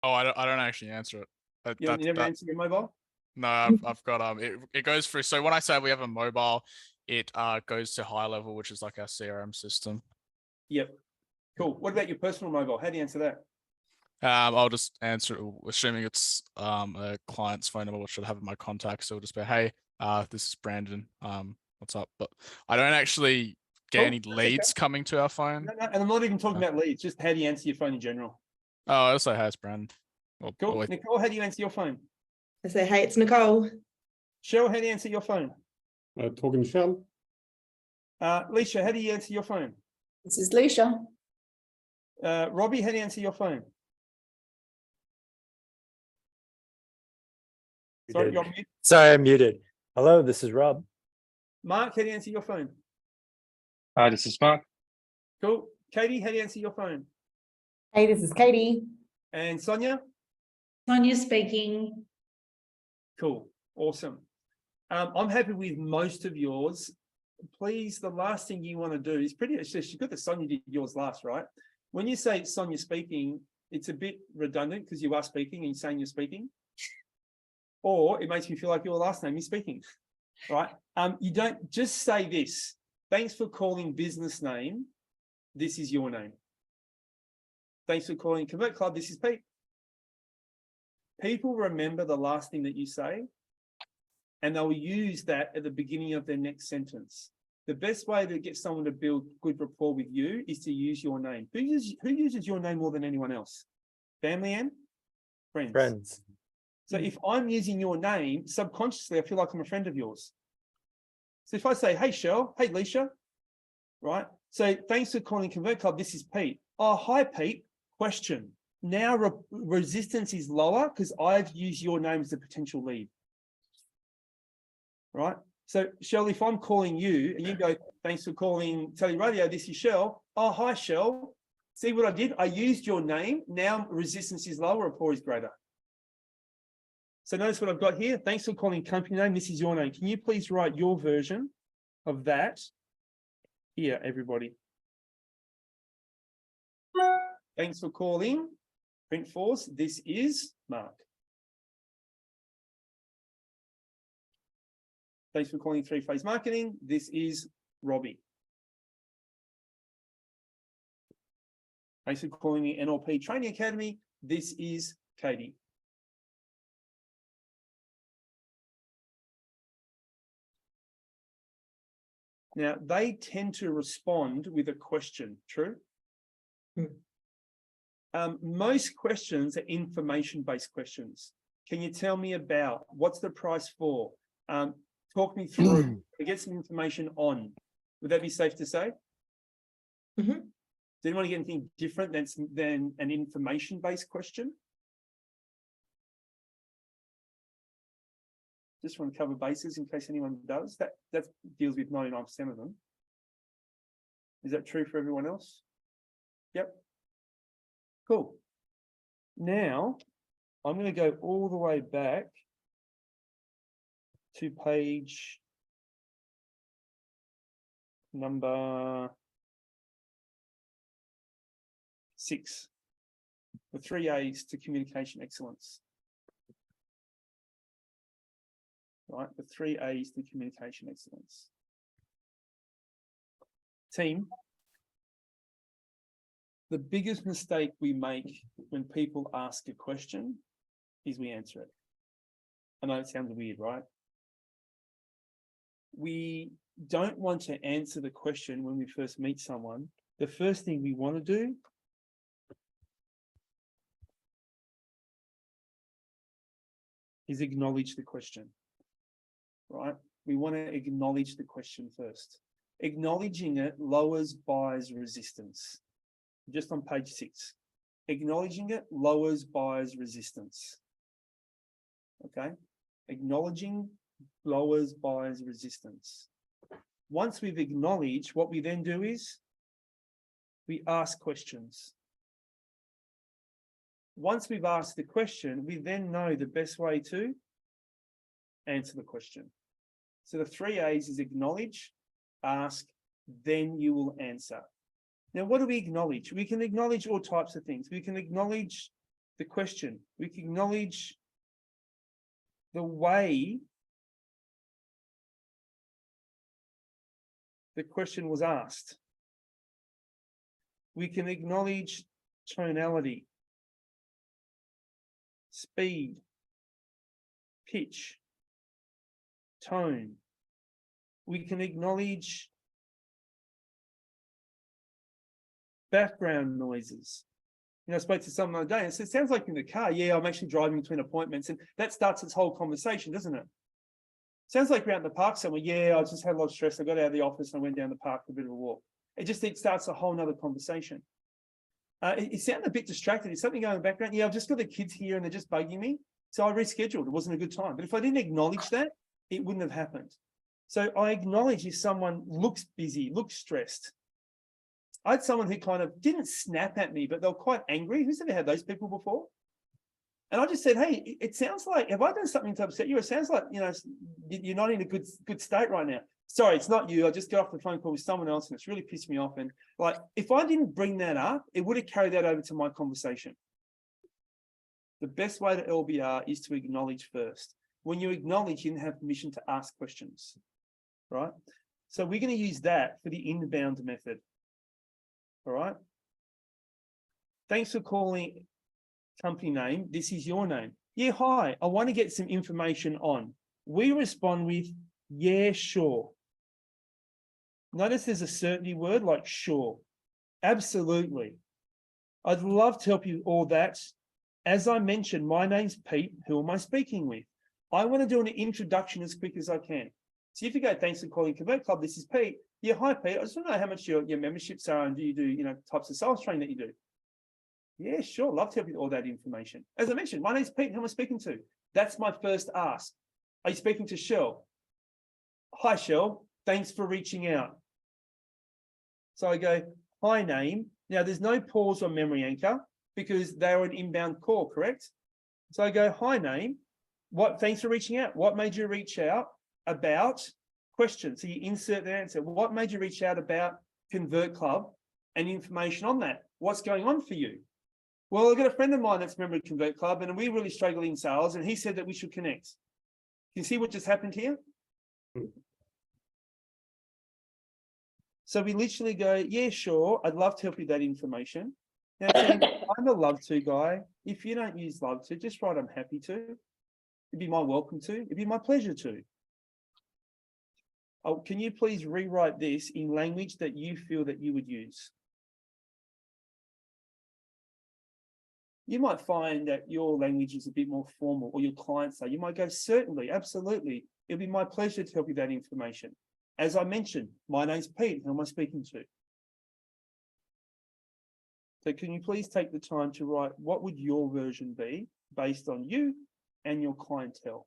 Oh, I don't actually answer it. You never answer your mobile? No, I've got it goes through. So when I say we have a mobile, it goes to high level, which is like our CRM system. Yep. Cool. What about your personal mobile? How do you answer that? I'll just answer it, assuming it's a client's phone number, which should have in my contacts. So it'll just be, hey, this is Brandon. What's up? But I don't actually get any leads coming to our phone. No, and I'm not even talking about leads, just how do you answer your phone in general? Oh, I also has Brandon. Cool. Nicole, how do you answer your phone? I say, hey, it's Nicole. Cheryl, how do you answer your phone? Talking to Shell. Leisha, how do you answer your phone? This is Leisha. Robbie, how do you answer your phone? Sorry, you're on mute. Sorry, I'm muted. Hello, this is Rob. Mark, how do you answer your phone? This is Mark. Cool. Katie, how do you answer your phone? Hey, this is Katie. And Sonia? Sonia speaking. Cool. Awesome. I'm happy with most of yours. Please, the last thing you want to do is it's just good that Sonia did yours last, right? When you say Sonia speaking, it's a bit redundant because you are speaking and you're saying you're speaking. Or it makes me feel like your last name is speaking, right? You don't just say this. Thanks for calling business name. This is your name. Thanks for calling Convert Club. This is Pete. People remember the last thing that you say, and they'll use that at the beginning of their next sentence. The best way to get someone to build good rapport with you is to use your name. Who uses your name more than anyone else? Family and friends. Friends. So if I'm using your name, subconsciously, I feel like I'm a friend of yours. So if I say, hey, Shell, hey, Leisha, right? So thanks for calling Convert Club. This is Pete. Oh, hi, Pete. Question. Now resistance is lower because I've used your name as a potential lead. Right? So, Shell, if I'm calling you and you go, thanks for calling Tele Radio, this is Shell. Oh, hi, Shell. See what I did? I used your name. Now resistance is lower, rapport is greater. So notice what I've got here. Thanks for calling company name. This is your name. Can you please write your version of that here, everybody? Thanks for calling Printforce. This is Mark. Thanks for calling Three Phase Marketing. This is Robbie. Thanks for calling the NLP Training Academy. This is Katie. Now, they tend to respond with a question, true? Most questions are information-based questions. Can you tell me about what's the price for? Talk me through, get some information on. Would that be safe to say? Mm-hmm. Does anyone get anything different than an information-based question? Just want to cover bases in case anyone does. That deals with 99% of them. Is that true for everyone else? Yep. Cool. Now, I'm going to go all the way back to page number 6. The 3 A's to communication excellence. Right, the 3 A's to communication excellence. Team, the biggest mistake we make when people ask a question is we answer it. I know it sounds weird, right? We don't want to answer the question when we first meet someone. The first thing we want to do is acknowledge the question, right? We want to acknowledge the question first. Acknowledging it lowers buyer's resistance. Just on page 6. Acknowledging it lowers buyer's resistance. Okay? Acknowledging lowers buyer's resistance. Once we've acknowledged, what we then do is we ask questions. Once we've asked the question, we then know the best way to answer the question. So the 3 A's is acknowledge, ask, then you will answer. Now, what do we acknowledge? We can acknowledge all types of things. We can acknowledge the question. We can acknowledge the way the question was asked. We can acknowledge tonality, speed, pitch, tone. We can acknowledge background noises. You know, I spoke to someone the other day and said, it sounds like in the car. Yeah, I'm actually driving between appointments. And that starts this whole conversation, doesn't it? Sounds like we're out in the park somewhere. Yeah, I just had a lot of stress. I got out of the office and I went down the park for a bit of a walk. It starts a whole nother conversation. It sounded a bit distracted. Is something going in the background? Yeah, I've just got the kids here and they're just bugging me. So I rescheduled. It wasn't a good time. But if I didn't acknowledge that, it wouldn't have happened. So I acknowledge if someone looks busy, looks stressed. I had someone who kind of didn't snap at me, but they were quite angry. Who's ever had those people before? And I just said, hey, it sounds like, have I done something to upset you? It sounds like, you know, you're not in a good state right now. Sorry, it's not you. I just got off the phone call with someone else and it's really pissed me off. And like, if I didn't bring that up, it would have carried that over to my conversation. The best way to LBR is to acknowledge first. When you acknowledge, you have permission to ask questions, right? So we're going to use that for the inbound method. All right. Thanks for calling company name. This is your name. Yeah, hi. I want to get some information on. We respond with, yeah, sure. Notice there's a certainty word like sure. Absolutely. I'd love to help you with all that. As I mentioned, my name's Pete. Who am I speaking with? I want to do an introduction as quick as I can. So if you go, thanks for calling Convert Club. This is Pete. Yeah, hi, Pete. I just want to know how much your memberships are and do you do, you know, types of sales training that you do? Yeah, sure. Love to help you with all that information. As I mentioned, my name's Pete. Who am I speaking to? That's my first ask. Are you speaking to Shell? Hi, Shell. Thanks for reaching out. So I go, hi, name. Now, there's no pause or memory anchor because they're an inbound call, correct? So I go, hi, name. Thanks for reaching out. What made you reach out about? Question. So you insert the answer. What made you reach out about Convert Club and information on that? What's going on for you? Well, I've got a friend of mine that's a member of Convert Club and we really struggle in sales and he said that we should connect. Can you see what just happened here? So we literally go, yeah, sure. I'd love to help you with that information. Now, I'm a love to guy. If you don't use love to, just write I'm happy to. It'd be my welcome to. It'd be my pleasure to. Oh, can you please rewrite this in language that you feel that you would use? You might find that your language is a bit more formal or your clients say, you might go, certainly, absolutely. It'll be my pleasure to help you with that information. As I mentioned, my name's Pete. Who am I speaking to? So can you please take the time to write what would your version be based on you and your clientele?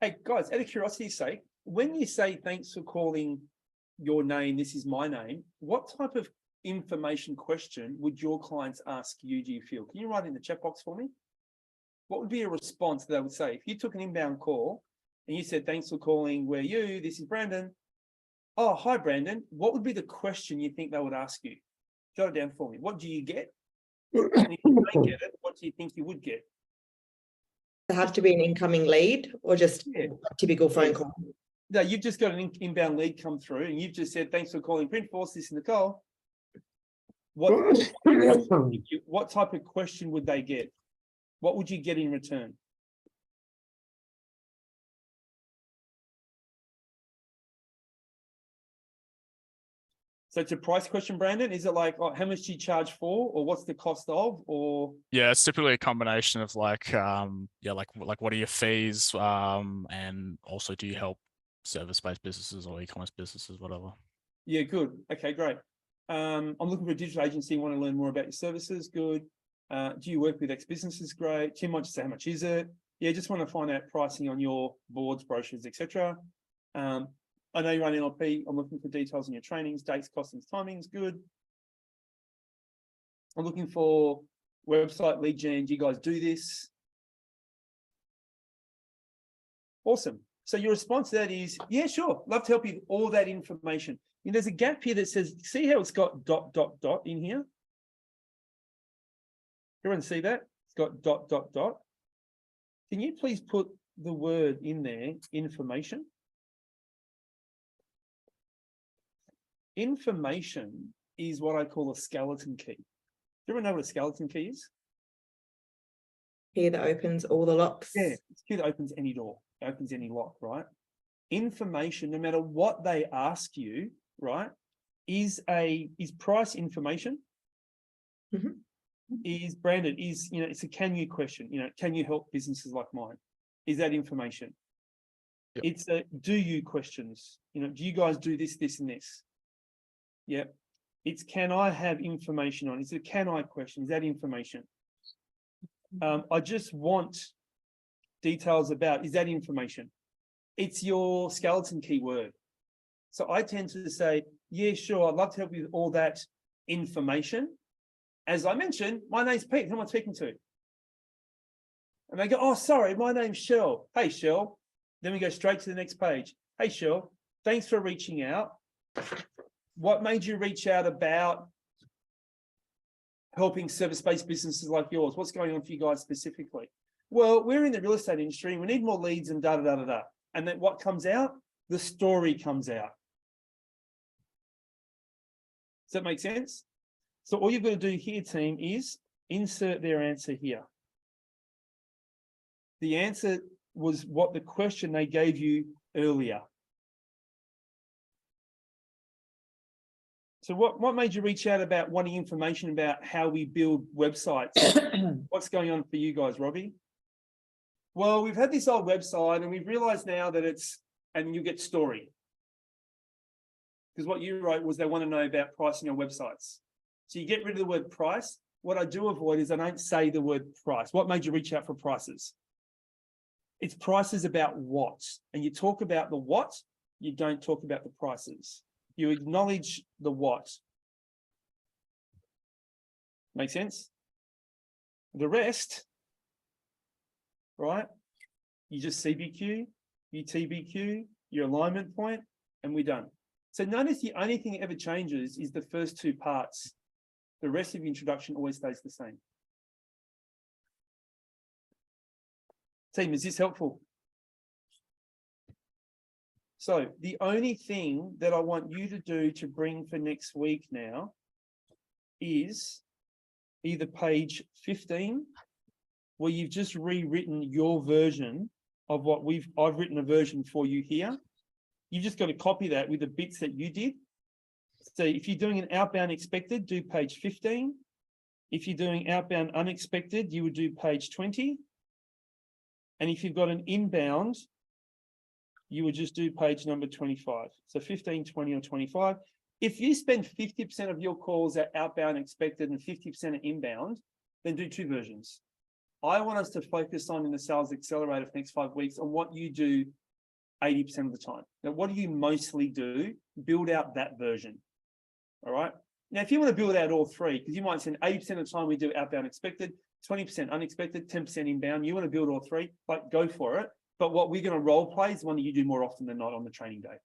Hey, guys, out of curiosity's sake, when you say thanks for calling your name, this is my name, what type of information question would your clients ask you, do you feel? Can you write in the chat box for me? What would be a response they would say? If you took an inbound call and you said, thanks for calling, where you, this is Brandon. Oh, hi, Brandon. What would be the question you think they would ask you? Jot it down for me. What do you get? And if you don't get it, what do you think you would get? They have to be an incoming lead or just Yeah. a typical phone Yes. call. No, you've just got an inbound lead come through and you've just said, thanks for calling Printforce, this is Nicole. What type of question would they get? What would you get in return? So it's a price question, Brandon. Is it like, oh, how much do you charge for, or what's the cost of, or? Yeah, it's typically a combination of like like what are your fees, and also do you help service-based businesses or e-commerce businesses, whatever. Yeah, good. Okay, great. I'm looking for a digital agency. Want to learn more about your services? Good. Do you work with ex-businesses? Great. Tim might just say, how much is it? Yeah, just want to find out pricing on your boards, brochures, etc. I know you run NLP. I'm looking for details on your trainings, dates, costings, timings. Good. I'm looking for website lead gen. Do you guys do this? Awesome. So your response to that is, yeah, sure. Love to help you with all that information. You know, there's a gap here that says, see how it's got ... in here? Everyone see that? It's got ... Can you please put the word in there, information? Information is what I call a skeleton key. Do you ever know what a skeleton key is? Key that opens all the locks. Yeah, it's a key that opens any door, opens any lock, right? Information, no matter what they ask you, right, is price information. Mhm. Is branded, is, you know, it's a can you question, you know, can you help businesses like mine? Is that information? Yep. It's a do you questions, you know, do you guys do this, this, and this? Yep. It's can I have information on? It's a can I question, is that information? I just want details about, is that information? It's your skeleton keyword. So I tend to say, yeah, sure, I'd love to help you with all that information. As I mentioned, my name's Pete, who am I speaking to? And they go, oh, sorry, my name's Shell. Hey, Shell. Then we go straight to the next page. Hey, Shell, thanks for reaching out. What made you reach out about helping service-based businesses like yours? What's going on for you guys specifically? Well, we're in the real estate industry and we need more leads and da da da da da. And then what comes out? The story comes out. Does that make sense? So all you've got to do here, team, is insert their answer here. The answer was what the question they gave you earlier. So what made you reach out about wanting information about how we build websites? What's going on for you guys, Robbie? Well, we've had this old website and we've realized now that it's, and you get story. Because what you wrote was they want to know about pricing on websites. So you get rid of the word price. What I do avoid is I don't say the word price. What made you reach out for prices? It's prices about what? And you talk about the what, you don't talk about the prices. You acknowledge the what. Make sense? The rest, right? You just CBQ, you TBQ, your alignment point, and we're done. So notice the only thing that ever changes is the first two parts. The rest of the introduction always stays the same. Team, is this helpful? So the only thing that I want you to do to bring for next week now is either page 15, where you've just rewritten your version of what I've written a version for you here. You've just got to copy that with the bits that you did. So if you're doing an outbound expected, do page 15. If you're doing outbound unexpected, you would do page 20. And if you've got an inbound, you would just do page number 25. So 15, 20, or 25. If you spend 50% of your calls at outbound expected and 50% at inbound, then do two versions. I want us to focus on in the Sales Accelerator for the next 5 weeks on what you do 80% of the time. Now, what do you mostly do? Build out that version. All right. Now, if you want to build out all three, because you might say 80% of the time we do outbound expected, 20% unexpected, 10% inbound. You want to build all three, like go for it. But what we're going to role play is one that you do more often than not on the training day.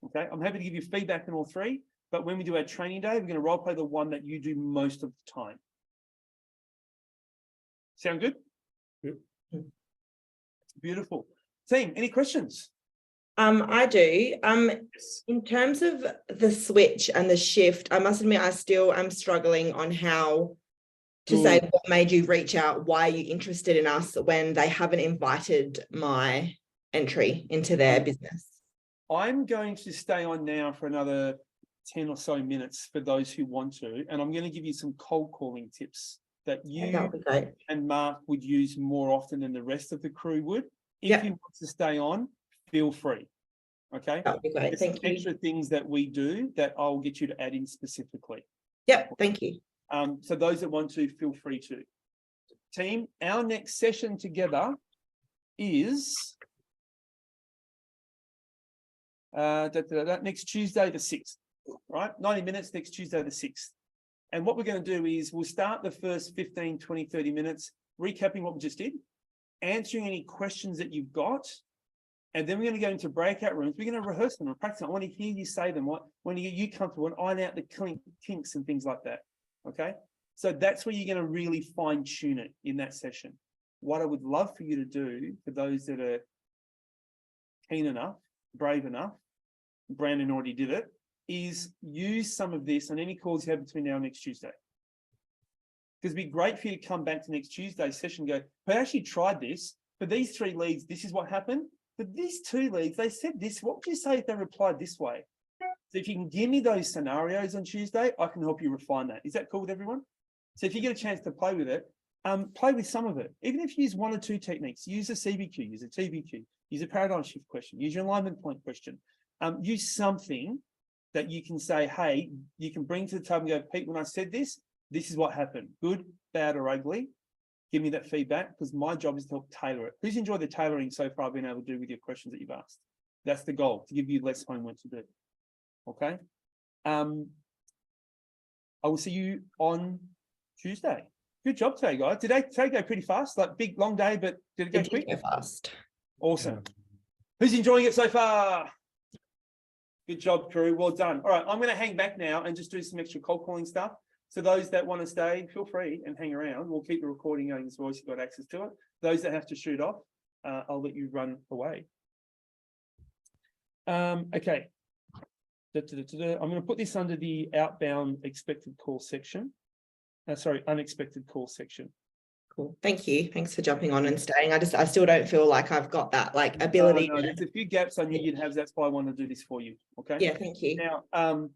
Okay. I'm happy to give you feedback on all three, but when we do our training day, we're going to role play the one that you do most of the time. Sound good? Yep. Beautiful. Team, any questions? I do. In terms of the switch and the shift, I must admit, I still am struggling on how to say what made you reach out, why are you interested in us when they haven't invited my entry into their business. I'm going to stay on now for another 10 or so minutes for those who want to, and I'm going to give you some cold calling tips that you That would be great. and Mark would use more often than the rest of the crew would. If you want to stay on, feel free. Okay. That would be great. There's Thank some you. extra things that we do that I'll get you to add in specifically. Yep. Thank you. So those that want to, feel free to. Team, our next session together is next Tuesday the 6th, right? 90 minutes next Tuesday the 6th. And what we're going to do is we'll start the first 15, 20, 30 minutes recapping what we just did, answering any questions that you've got, and then we're going to go into breakout rooms. We're going to rehearse them and practice them. I want to hear you say them. When you comfortable and iron out the kinks and things like that. Okay, so that's where you're going to really fine tune it in that session. What I would love for you to do, for those that are keen enough, brave enough, Brandon already did it, is use some of this on any calls you have between now and next Tuesday. Because it'd be great for you to come back to next Tuesday's session and go, I actually tried this. For these 3 leads, this is what happened. For these 2 leads, they said this. What would you say if they replied this way? So if you can give me those scenarios on Tuesday, I can help you refine that. Is that cool with everyone? So if you get a chance to play with it, play with some of it. Even if you use 1 or 2 techniques, use a CBQ, use a TBQ, use a paradigm shift question, use your alignment point question. Use something that you can say, hey, you can bring to the table and go, Pete, when I said this, this is what happened. Good, bad, or ugly. Give me that feedback, because my job is to help tailor it. Who's enjoyed the tailoring so far I've been able to do with your questions that you've asked? That's the goal, to give you less homework to do. Okay. I will see you on Tuesday. Good job today, guys. Did today go pretty fast? Like big, long day, but did it go quick? Go fast. Awesome. Yeah. Who's enjoying it so far? Good job, crew. Well done. All right, I'm going to hang back now and just do some extra cold calling stuff. So those that want to stay, feel free and hang around. We'll keep the recording going as well as you've got access to it. Those that have to shoot off, I'll let you run away. Okay. I'm going to put this under the outbound expected call section. Sorry, unexpected call section. Cool. Thank you. Thanks for jumping on and staying. I still don't feel like I've got that ability. No, there's a few gaps I knew you'd have. That's why I want to do this for you. Okay. Yeah, thank you. Now, a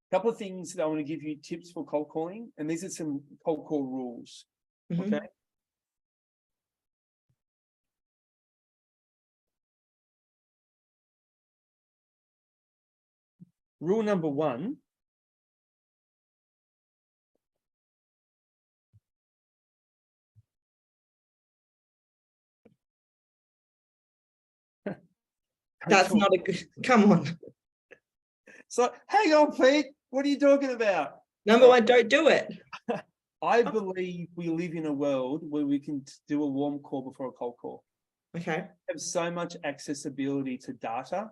couple of things that I want to give you tips for cold calling, and these are some cold call rules. Mm-hmm. Okay. Rule number 1. That's not a good, come on. So hang on, Pete. What are you talking about? Number 1, don't do it. I believe we live in a world where we can do a warm call before a cold call. Okay. We have so much accessibility to data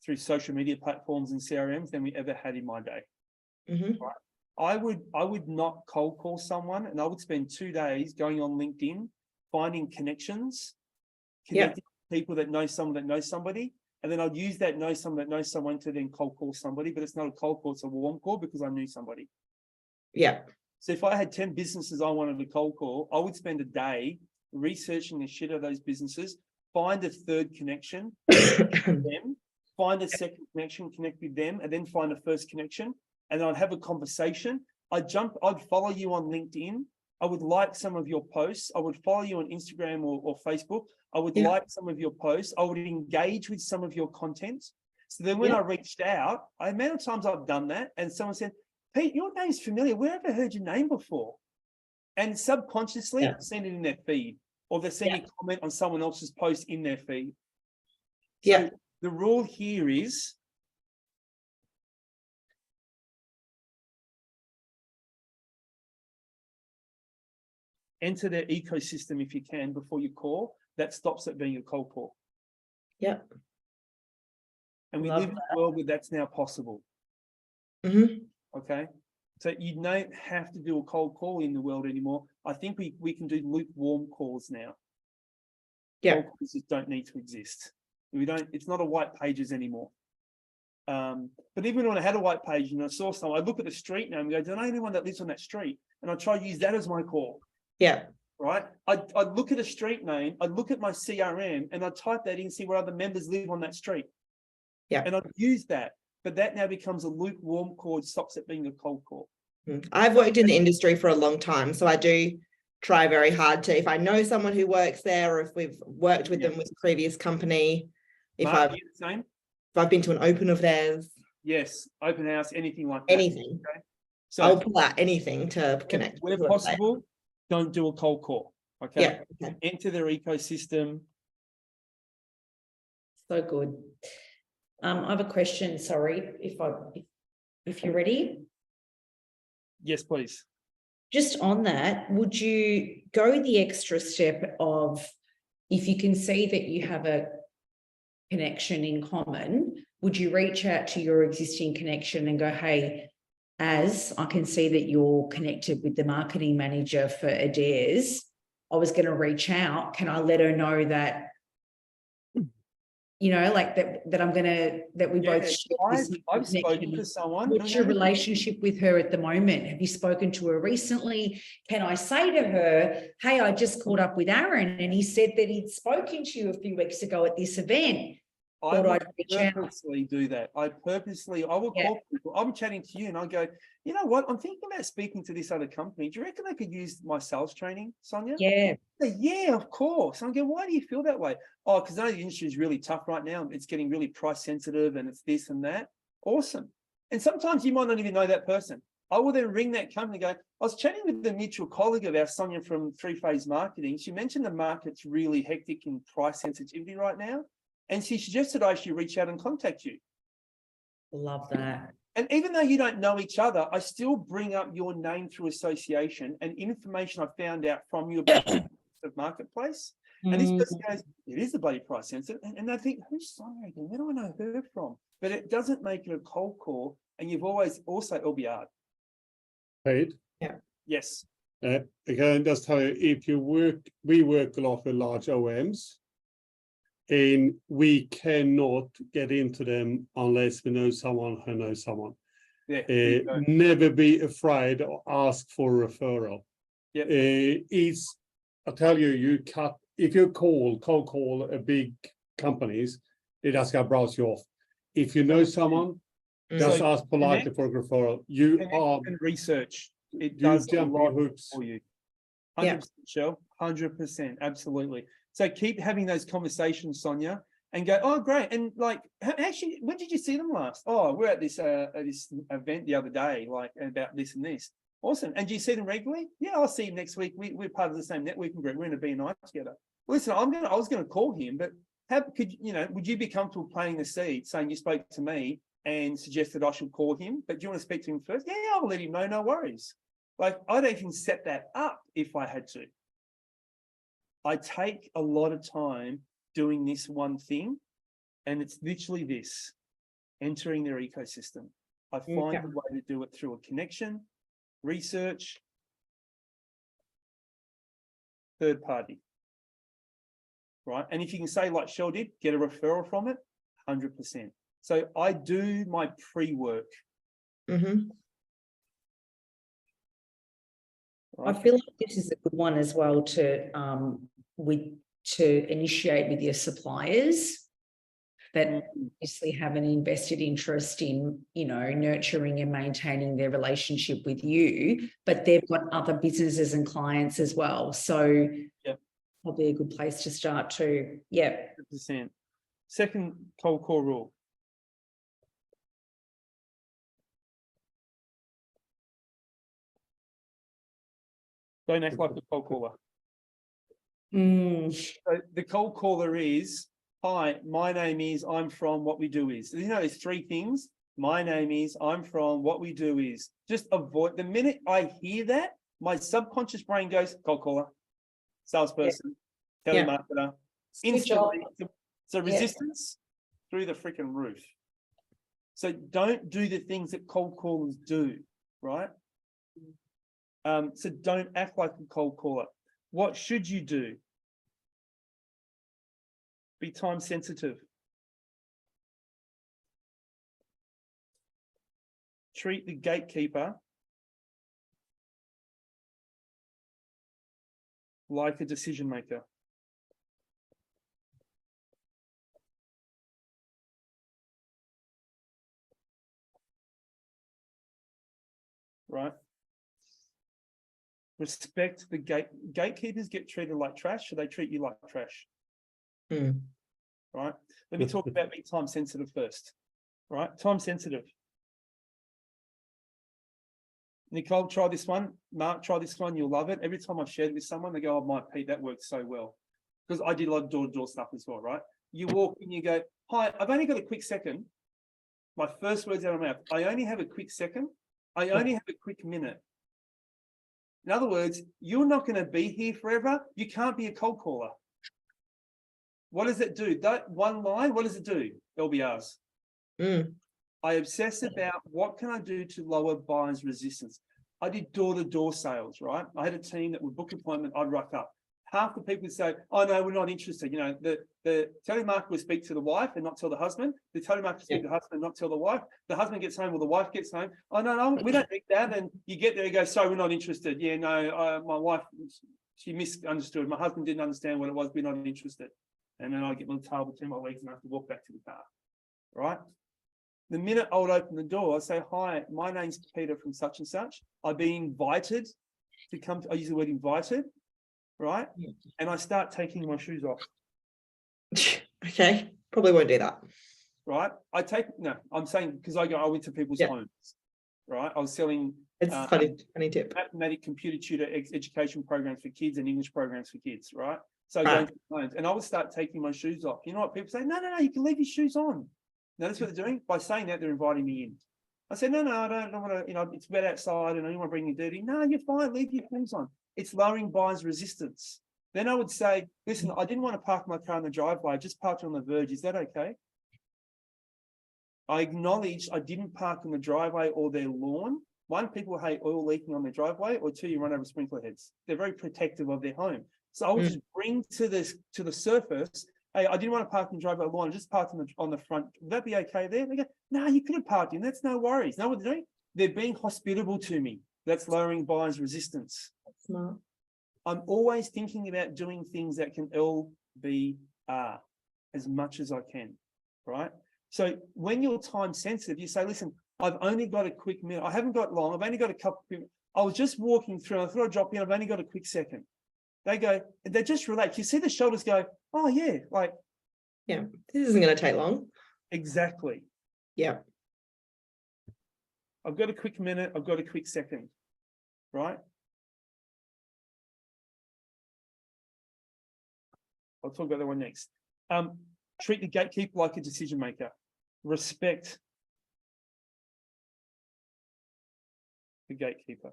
through social media platforms and CRMs than we ever had in my day. Mm-hmm. Right? I would not cold call someone, and I would spend 2 days going on LinkedIn, finding connections, connecting people that know someone that knows somebody, and then I'd use that know someone that knows someone to then cold call somebody, but it's not a cold call, it's a warm call because I knew somebody. Yeah. So if I had 10 businesses I wanted to cold call, I would spend a day researching the shit out of those businesses, find a third connection, connect with them, find a second connection, connect with them, and then find a first connection. And then I'd have a conversation. I'd follow you on LinkedIn. I would like some of your posts. I would follow you on Instagram or Facebook. I would like some of your posts. I would engage with some of your content. So then when I reached out, the amount of times I've done that, and someone said, Pete, your name's familiar. Where have I heard your name before? and subconsciously Yeah. send it in their feed, or they're sending a comment on someone else's post in their feed. So Yeah. the rule here is enter their ecosystem if you can before you call. That stops it being a cold call. Yep. And we Love live in a world where that's now possible. Mhm. Okay. So you don't have to do a cold call in the world anymore. I think we can do lukewarm calls now. Yeah. Cold calls just don't need to exist. We don't, it's not a white pages anymore. But even when I had a white page and I saw someone, I look at the street name and go, do I know anyone that lives on that street? And I try to use that as my call. Yeah. Right? I'd look at a street name, I'd look at my CRM and I'd type that in, see where other members live on that street. Yeah. And I'd use that. But that now becomes a lukewarm call, it stops it being a cold call. I've worked in the industry for a long time, so I do try very hard to, if I know someone who works there, or if we've worked with them with a previous company, if Mark, I've you the same? if I've been to an open of theirs, Yes, open house, anything like that. anything, Okay. So I'll pull out anything to connect. where with them. possible, don't do a cold call. Okay. Yeah. Okay. Enter their ecosystem. So good. I have a question, sorry, if you're ready. Yes, please. Just on that, would you go the extra step of, if you can see that you have a connection in common, would you reach out to your existing connection and go, hey, as I can see that you're connected with the marketing manager for Adairs, I was going to reach out. Can I let her know that, you know, like that I'm going to, that we both share this I've spoken connection? to someone. What's your relationship with her at the moment? Have you spoken to her recently? Can I say to her, hey, I just caught up with Aaron and he said that he'd spoken to you a few weeks ago at this event. I Thought would I'd reach out. purposely do that. I will call people. I'm chatting to you and I go, you know what? I'm thinking about speaking to this other company. Do you reckon I could use my sales training, Sonia? Yeah. Yeah, of course. I'm going, why do you feel that way? Oh, because I know the industry is really tough right now. It's getting really price sensitive and it's this and that. Awesome. And sometimes you might not even know that person. I will then ring that company and go, I was chatting with a mutual colleague of ours, Sonia from Three Phase Marketing. She mentioned the market's really hectic in price sensitivity right now. And she suggested I should reach out and contact you. Love that. And even though you don't know each other, I still bring up your name through association and information I found out from you about the marketplace. And this person goes, it is the bloody price sensitive. And they think, who's Sonia again? Where do I know her from? But it doesn't make it a cold call. And you've always also LBR. Paid. Yeah. Yes. Again, just tell you, if you we work a lot with large OEMs, and we cannot get into them unless we know someone who knows someone. Yeah. Never be afraid or ask for a referral. Yep. I tell you, if you cold call a big companies, it just gonna browse you off. If you know someone, just So ask politely for a referral. You are and research. It you does a jump lot in hoops. for you. Yeah. 100%, Shell. 100%. Absolutely. So keep having those conversations, Sonia, and go, oh, great. And like, actually, when did you see them last? Oh, we're at this event the other day, like about this and this. Awesome. And do you see them regularly? Yeah, I'll see him next week. We're part of the same networking group. We're in a BNI together. Listen, I was going to call him, but would you be comfortable planting the seed, saying you spoke to me and suggested I should call him, but do you want to speak to him first? Yeah, I'll let him know. No worries. Like, I'd even set that up if I had to. I take a lot of time doing this one thing, and it's literally this, entering their ecosystem. I find a way to do it through a connection, research, third party, right? And if you can say like Shell did, get a referral from it, 100%. So I do my pre-work. Mm-hmm. I feel like this is a good one as well to initiate with your suppliers that obviously have an invested interest in, you know, nurturing and maintaining their relationship with you, but they've got other businesses and clients as well. So probably a good place to start too. Yeah. 100%. Second cold call rule. Don't act like a cold caller. Mm, So the cold caller is, hi, my name is, I'm from, what we do is. You know, there's three things. My name is, I'm from, what we do is. Just avoid, the minute I hear that, my subconscious brain goes, cold caller, salesperson, Yeah. telemarketer, Good job. instantly. So Yeah. resistance through the freaking roof. So don't do the things that cold callers do, right? So don't act like a cold caller. What should you do? Be time sensitive. Treat the gatekeeper like a decision maker. Right? Respect the gatekeepers get treated like trash, so they treat you like trash. Mm. Right? Let me talk about being time sensitive first. Right? Time sensitive. Nicole, try this one. Mark, try this one. You'll love it. Every time I've shared it with someone, they go, oh, my Pete, that works so well. Because I did a lot of door-to-door stuff as well, right? You walk in, you go, hi, I've only got a quick second. My first words out of my mouth, I only have a quick second. I only have a quick minute. In other words, you're not going to be here forever. You can't be a cold caller. What does it do? That one line, what does it do? LBRs. Mm. I obsess about what can I do to lower buyer's resistance. I did door-to-door sales, right? I had a team that would book an appointment, I'd rock up. Half the people would say, oh no, we're not interested. You know, the telemarketer would speak to the wife and not tell the husband. The telemarketer would speak to the husband and not tell the wife. The husband gets home or the wife gets home. Oh no, we don't need that. And you get there and go, sorry, we're not interested. Yeah, no, my wife, she misunderstood. My husband didn't understand what it was. We're not interested. And then I get my tail between my legs and I have to walk back to the car, right? The minute I would open the door, I say, hi, my name's Peter from such and such. I've been invited to come, I use the word invited, right? And I start taking my shoes off. Okay, probably won't do that. Right? I'm saying, because I went to people's homes, right? I was selling It's funny tip. mathematic computer tutor education programs for kids and English programs for kids, right? So going to homes, and I would start taking my shoes off. You know what people say? No, you can leave your shoes on. Notice what they're doing? By saying that, they're inviting me in. I said, no, I don't want to, it's wet outside and I don't want to bring you dirty. No, you're fine, leave your shoes on. It's lowering buyer's resistance. Then I would say, listen, I didn't want to park my car in the driveway, I just parked on the verge. Is that okay? I acknowledged I didn't park in the driveway or their lawn. One, people hate oil leaking on their driveway, or two, you run over sprinkler heads. They're very protective of their home. So I would just bring to the surface, hey, I didn't want to park in the driveway lawn, I just parked on the front. Would that be okay there? They go, no, you could have parked in, that's no worries. Know what they're doing? They're being hospitable to me. That's lowering buyer's resistance. Smart. I'm always thinking about doing things that can LBR as much as I can, right? So when you're time sensitive, you say, listen, I've only got a quick minute. I haven't got long. I've only got a couple of minutes. I was just walking through. I thought I'd drop in. I've only got a quick second. They go, they just relax. You see the shoulders go, oh yeah, like. Yeah, this isn't going to take long. Exactly. Yeah. I've got a quick minute. I've got a quick second, right? I'll talk about that one next. Treat the gatekeeper like a decision maker. Respect the gatekeeper.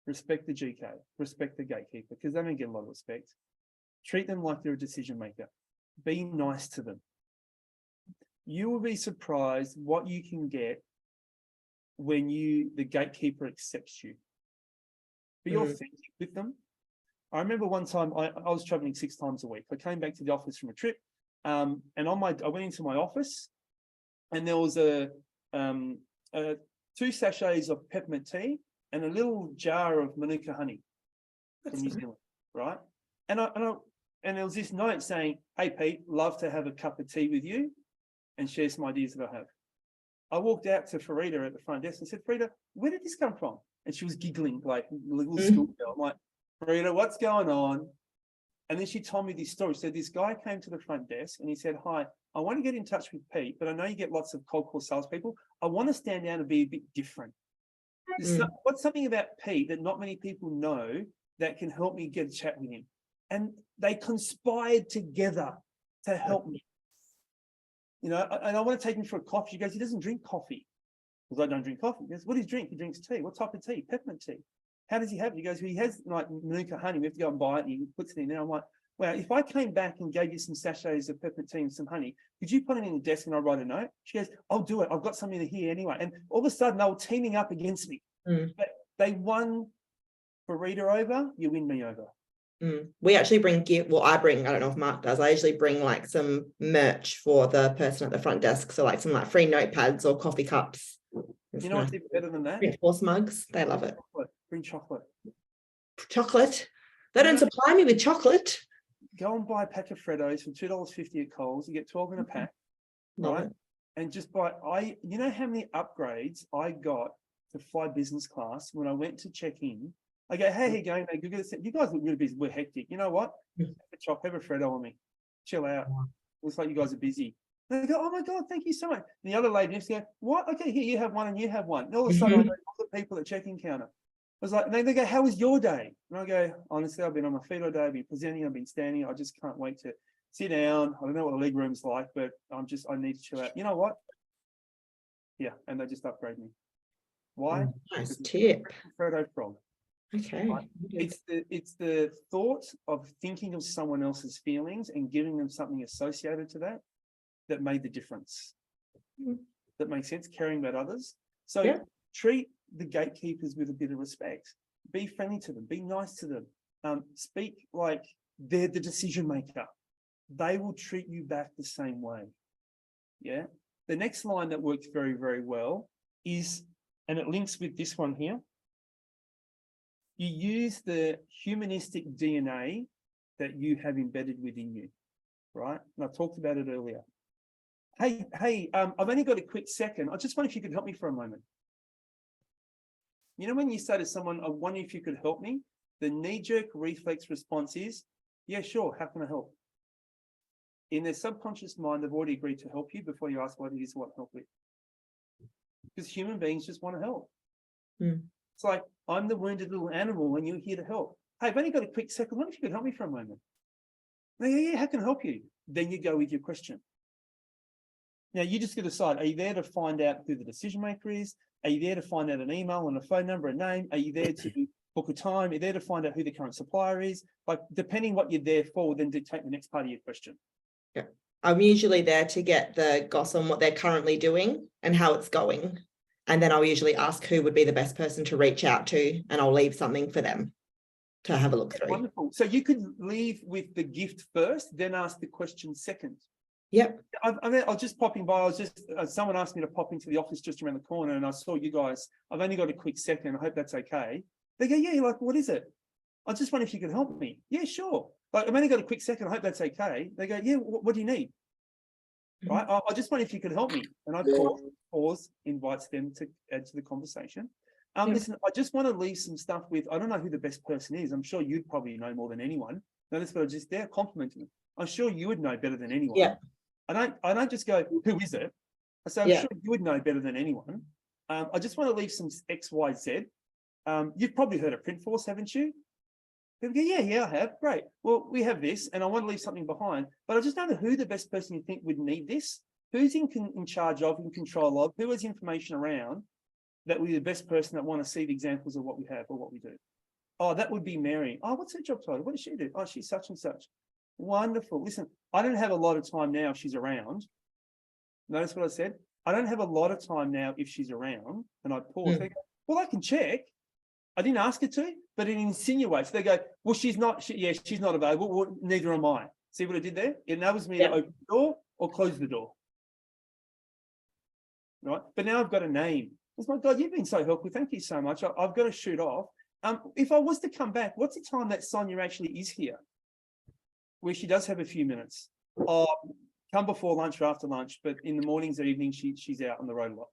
Respect the GK. Respect the gatekeeper, because they don't get a lot of respect. Treat them like they're a decision maker. Be nice to them. You will be surprised what you can get when the gatekeeper accepts you. Be authentic with them. I remember one time I was traveling 6 times a week. I came back to the office from a trip, and I went into my office, and there was 2 sachets of peppermint tea and a little jar of Manuka honey from New Zealand, right? And there was this note saying, "Hey Pete, love to have a cup of tea with you and share some ideas that I have." I walked out to Farida at the front desk and said, "Farida, where did this come from?" And she was giggling like a little schoolgirl. I'm like, "Farida, what's going on?" And then she told me this story. So this guy came to the front desk and he said, "Hi, I want to get in touch with Pete, but I know you get lots of cold call salespeople. I want to stand down and be a bit different. What's something about Pete that not many people know that can help me get a chat with him. And they conspired together to help me. You know, and I want to take him for a coffee. She goes, he doesn't drink coffee. Because I don't drink coffee. He goes, what does he drink? He drinks tea. What type of tea? Peppermint tea. How does he have it? He goes, well, he has like Manuka honey. We have to go and buy it. And he puts it in there. I'm like, well, if I came back and gave you some sachets of peppermint tea and some honey, could you put it in the desk and I'll write a note? She goes, I'll do it. I've got something here anyway. And all of a sudden they were teaming up against me. But they won Farida over, you win me over. We actually bring gift. Well, I don't know if Mark does. I usually bring like some merch for the person at the front desk. So like some like free notepads or coffee cups. You know what's even better than that? Force mugs. They love it. Bring chocolate. Chocolate. They don't supply me with chocolate. Go and buy a pack of Freddos for $2.50 at Coles. You get 12 in a pack, right? And just buy. You know how many upgrades I got to fly business class when I went to check in. I go, hey, how you going? You guys look really busy. We're hectic. You know what? Have a Freddo on me. Chill out. Looks like you guys are busy. And they go, oh my God, thank you so much. And the other lady next to go, what? Okay, here, you have one and you have one. And all of a sudden, I know all the people at check-in counter. I was like, and they go, how was your day? And I go, honestly, I've been on my feet all day. I've been presenting, I've been standing. I just can't wait to sit down. I don't know what the leg room's like, but I need to chill out. You know what? Yeah, and they just upgrade me. Why? Nice tip. Freddo Frog. Okay. Right? It's the thought of thinking of someone else's feelings and giving them something associated to that made the difference. That makes sense, caring about others. So treat the gatekeepers with a bit of respect. Be friendly to them, be nice to them. Speak like they're the decision maker. They will treat you back the same way. Yeah. The next line that works very, very well is, and it links with this one here. You use the humanistic DNA that you have embedded within you, right? And I talked about it earlier. Hey, I've only got a quick second. I just wonder if you could help me for a moment. You know, when you say to someone, I wonder if you could help me, the knee-jerk reflex response is, yeah, sure, how can I help? In their subconscious mind, they've already agreed to help you before you ask what it is you want help with. Because human beings just want to help. It's like, I'm the wounded little animal and you're here to help. Hey, I've only got a quick second. I wonder if you could help me for a moment. Yeah, how can I help you? Then you go with your question. Now, you just got to decide, are you there to find out who the decision maker is? Are you there to find out an email and a phone number, a name? Are you there to book a time? Are you there to find out who the current supplier is? Like, depending what you're there for, then dictate the next part of your question. Yeah. I'm usually there to get the goss on what they're currently doing and how it's going. And then I'll usually ask who would be the best person to reach out to, and I'll leave something for them to have a look through. Wonderful. So you could leave with the gift first, then ask the question second. Yep. I mean, I was just popping by. I was just, someone asked me to pop into the office just around the corner and I saw you guys. I've only got a quick second. I hope that's okay. They go, yeah, like, what is it? I just wonder if you could help me. Yeah, sure. Like, I've only got a quick second. I hope that's okay. They go, yeah, what do you need? Right. I just wonder if you could help me. And I pause, invites them to add to the conversation. Listen, I just want to leave some stuff with, I don't know who the best person is. I'm sure you'd probably know more than anyone. Notice what I just there complimenting them. I'm sure you would know better than anyone. Yeah. I don't just go, who is it? I say, I'm sure you would know better than anyone. I just want to leave some X, Y, Z. You've probably heard of Printforce, haven't you? People go, yeah, I have. Great. Well, we have this, and I want to leave something behind. But I just don't know who the best person you think would need this. Who's in charge of, in control of, who has information around that would be the best person that want to see the examples of what we have or what we do. Oh, that would be Mary. Oh, what's her job title? What does she do? Oh, she's such and such. Wonderful. Listen, I don't have a lot of time now if she's around. Notice what I said? I don't have a lot of time now if she's around. And I pause. They go, well, I can check. I didn't ask her to, but it insinuates. They go, well, she's not available. Well, neither am I. See what I did there? It enables me to open the door or close the door. Right? But now I've got a name. Oh my God, you've been so helpful. Thank you so much. I've got to shoot off. If I was to come back, what's the time that Sonia actually is here? Where she does have a few minutes. Come before lunch or after lunch, but in the mornings or evenings, she's out on the road a lot.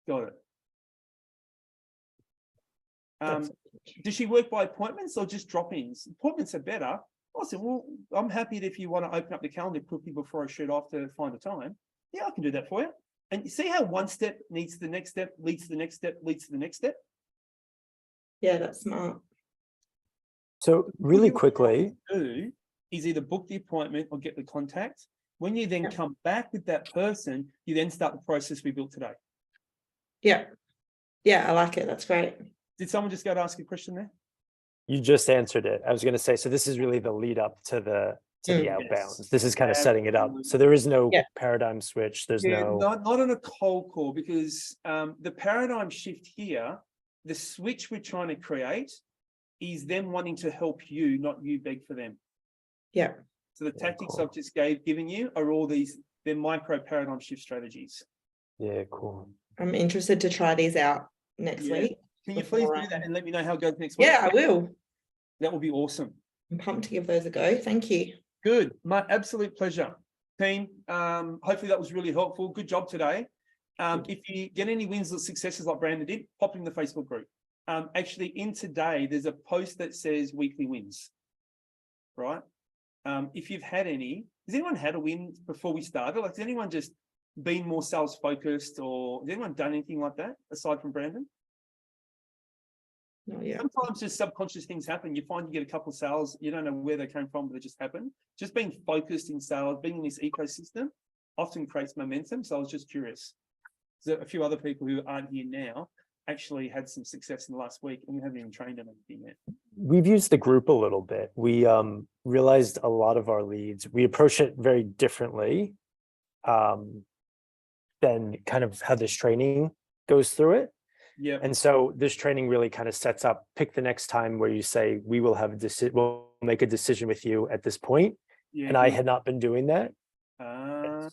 Got it. Does she work by appointments or just drop-ins? Appointments are better. Awesome. Well, I'm happy if you want to open up the calendar quickly before I shoot off to find a time. Yeah, I can do that for you. And you see how one step leads to the next step, leads to the next step, leads to the next step? Yeah, that's smart. So really quickly, Do is either book the appointment or get the contact. When you then come back with that person, you then start the process we built today. Yeah. Yeah, I like it. That's great. Did someone just go to ask a question there? you just answered it. I was going to say, so this is really the lead up to the Yes. outbounds. This is kind of setting it up. So there is no Yeah. paradigm switch. There's Yeah, no. not on a cold call, because the paradigm shift here, the switch we're trying to create is them wanting to help you, not you beg for them. Yeah. So the tactics cool. I've just given you are all they're micro paradigm shift strategies. Yeah, cool. I'm interested to try these out next Yeah. week. Can you please Before, do that and let me know how it goes next week? Yeah, I will. That would be awesome. I'm pumped to give those a go. Thank you. Good, my absolute pleasure. Team, hopefully that was really helpful. Good job today. If you get any wins or successes like Brandon did, pop in the Facebook group. Actually in today, there's a post that says weekly wins, right? If you've had any, has anyone had a win before we started? Like, has anyone just been more sales focused, or has anyone done anything like that aside from Brandon? Not yet. Sometimes just subconscious things happen. You find you get a couple of sales, you don't know where they came from, but they just happen. Just being focused in sales, being in this ecosystem often creates momentum. So I was just curious. So a few other people who aren't here now actually had some success in the last week, and we haven't even trained them anything yet. We've used the group a little bit. We realized a lot of our leads, we approach it very differently than kind of how this training goes through it. Yeah. And so this training really kind of sets up, pick the next time where you say, we will have a decision, we'll make a decision with you at this point. Yeah. And I had not been doing that.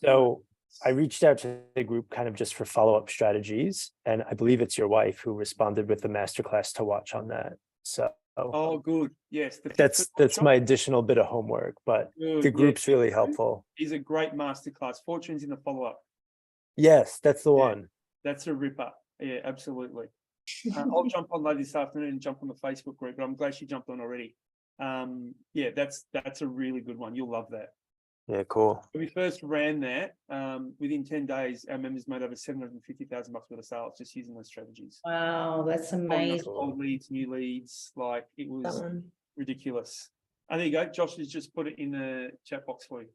So I reached out to the group kind of just for follow-up strategies. And I believe it's your wife who responded with the masterclass to watch on that. So Oh, good. Yes. that's my additional bit of homework, but Good, the yeah. group's really helpful. Is a great masterclass. Fortunes in the follow-up. Yes, that's the Yeah. one. That's a ripper. Yeah, absolutely. I'll jump on later this afternoon and jump on the Facebook group, but I'm glad she jumped on already. Yeah, that's a really good one. You'll love that. Yeah, cool. When we first ran that, within 10 days, our members made over $750,000 worth of sales just using those strategies. Wow, that's amazing. Old leads, new leads, like it That was one. ridiculous. And there you go. Josh has just put it in the chat box for you.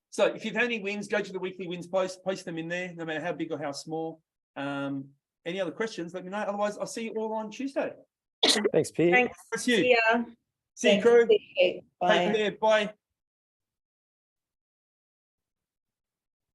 So if you've had any wins, go to the weekly wins post them in there, no matter how big or how small. Any other questions, let me know. Otherwise, I'll see you all on Tuesday. Thanks, Pete. Thanks. That's you. See ya. See you, crew. Thanks. Bye. Take care. Bye.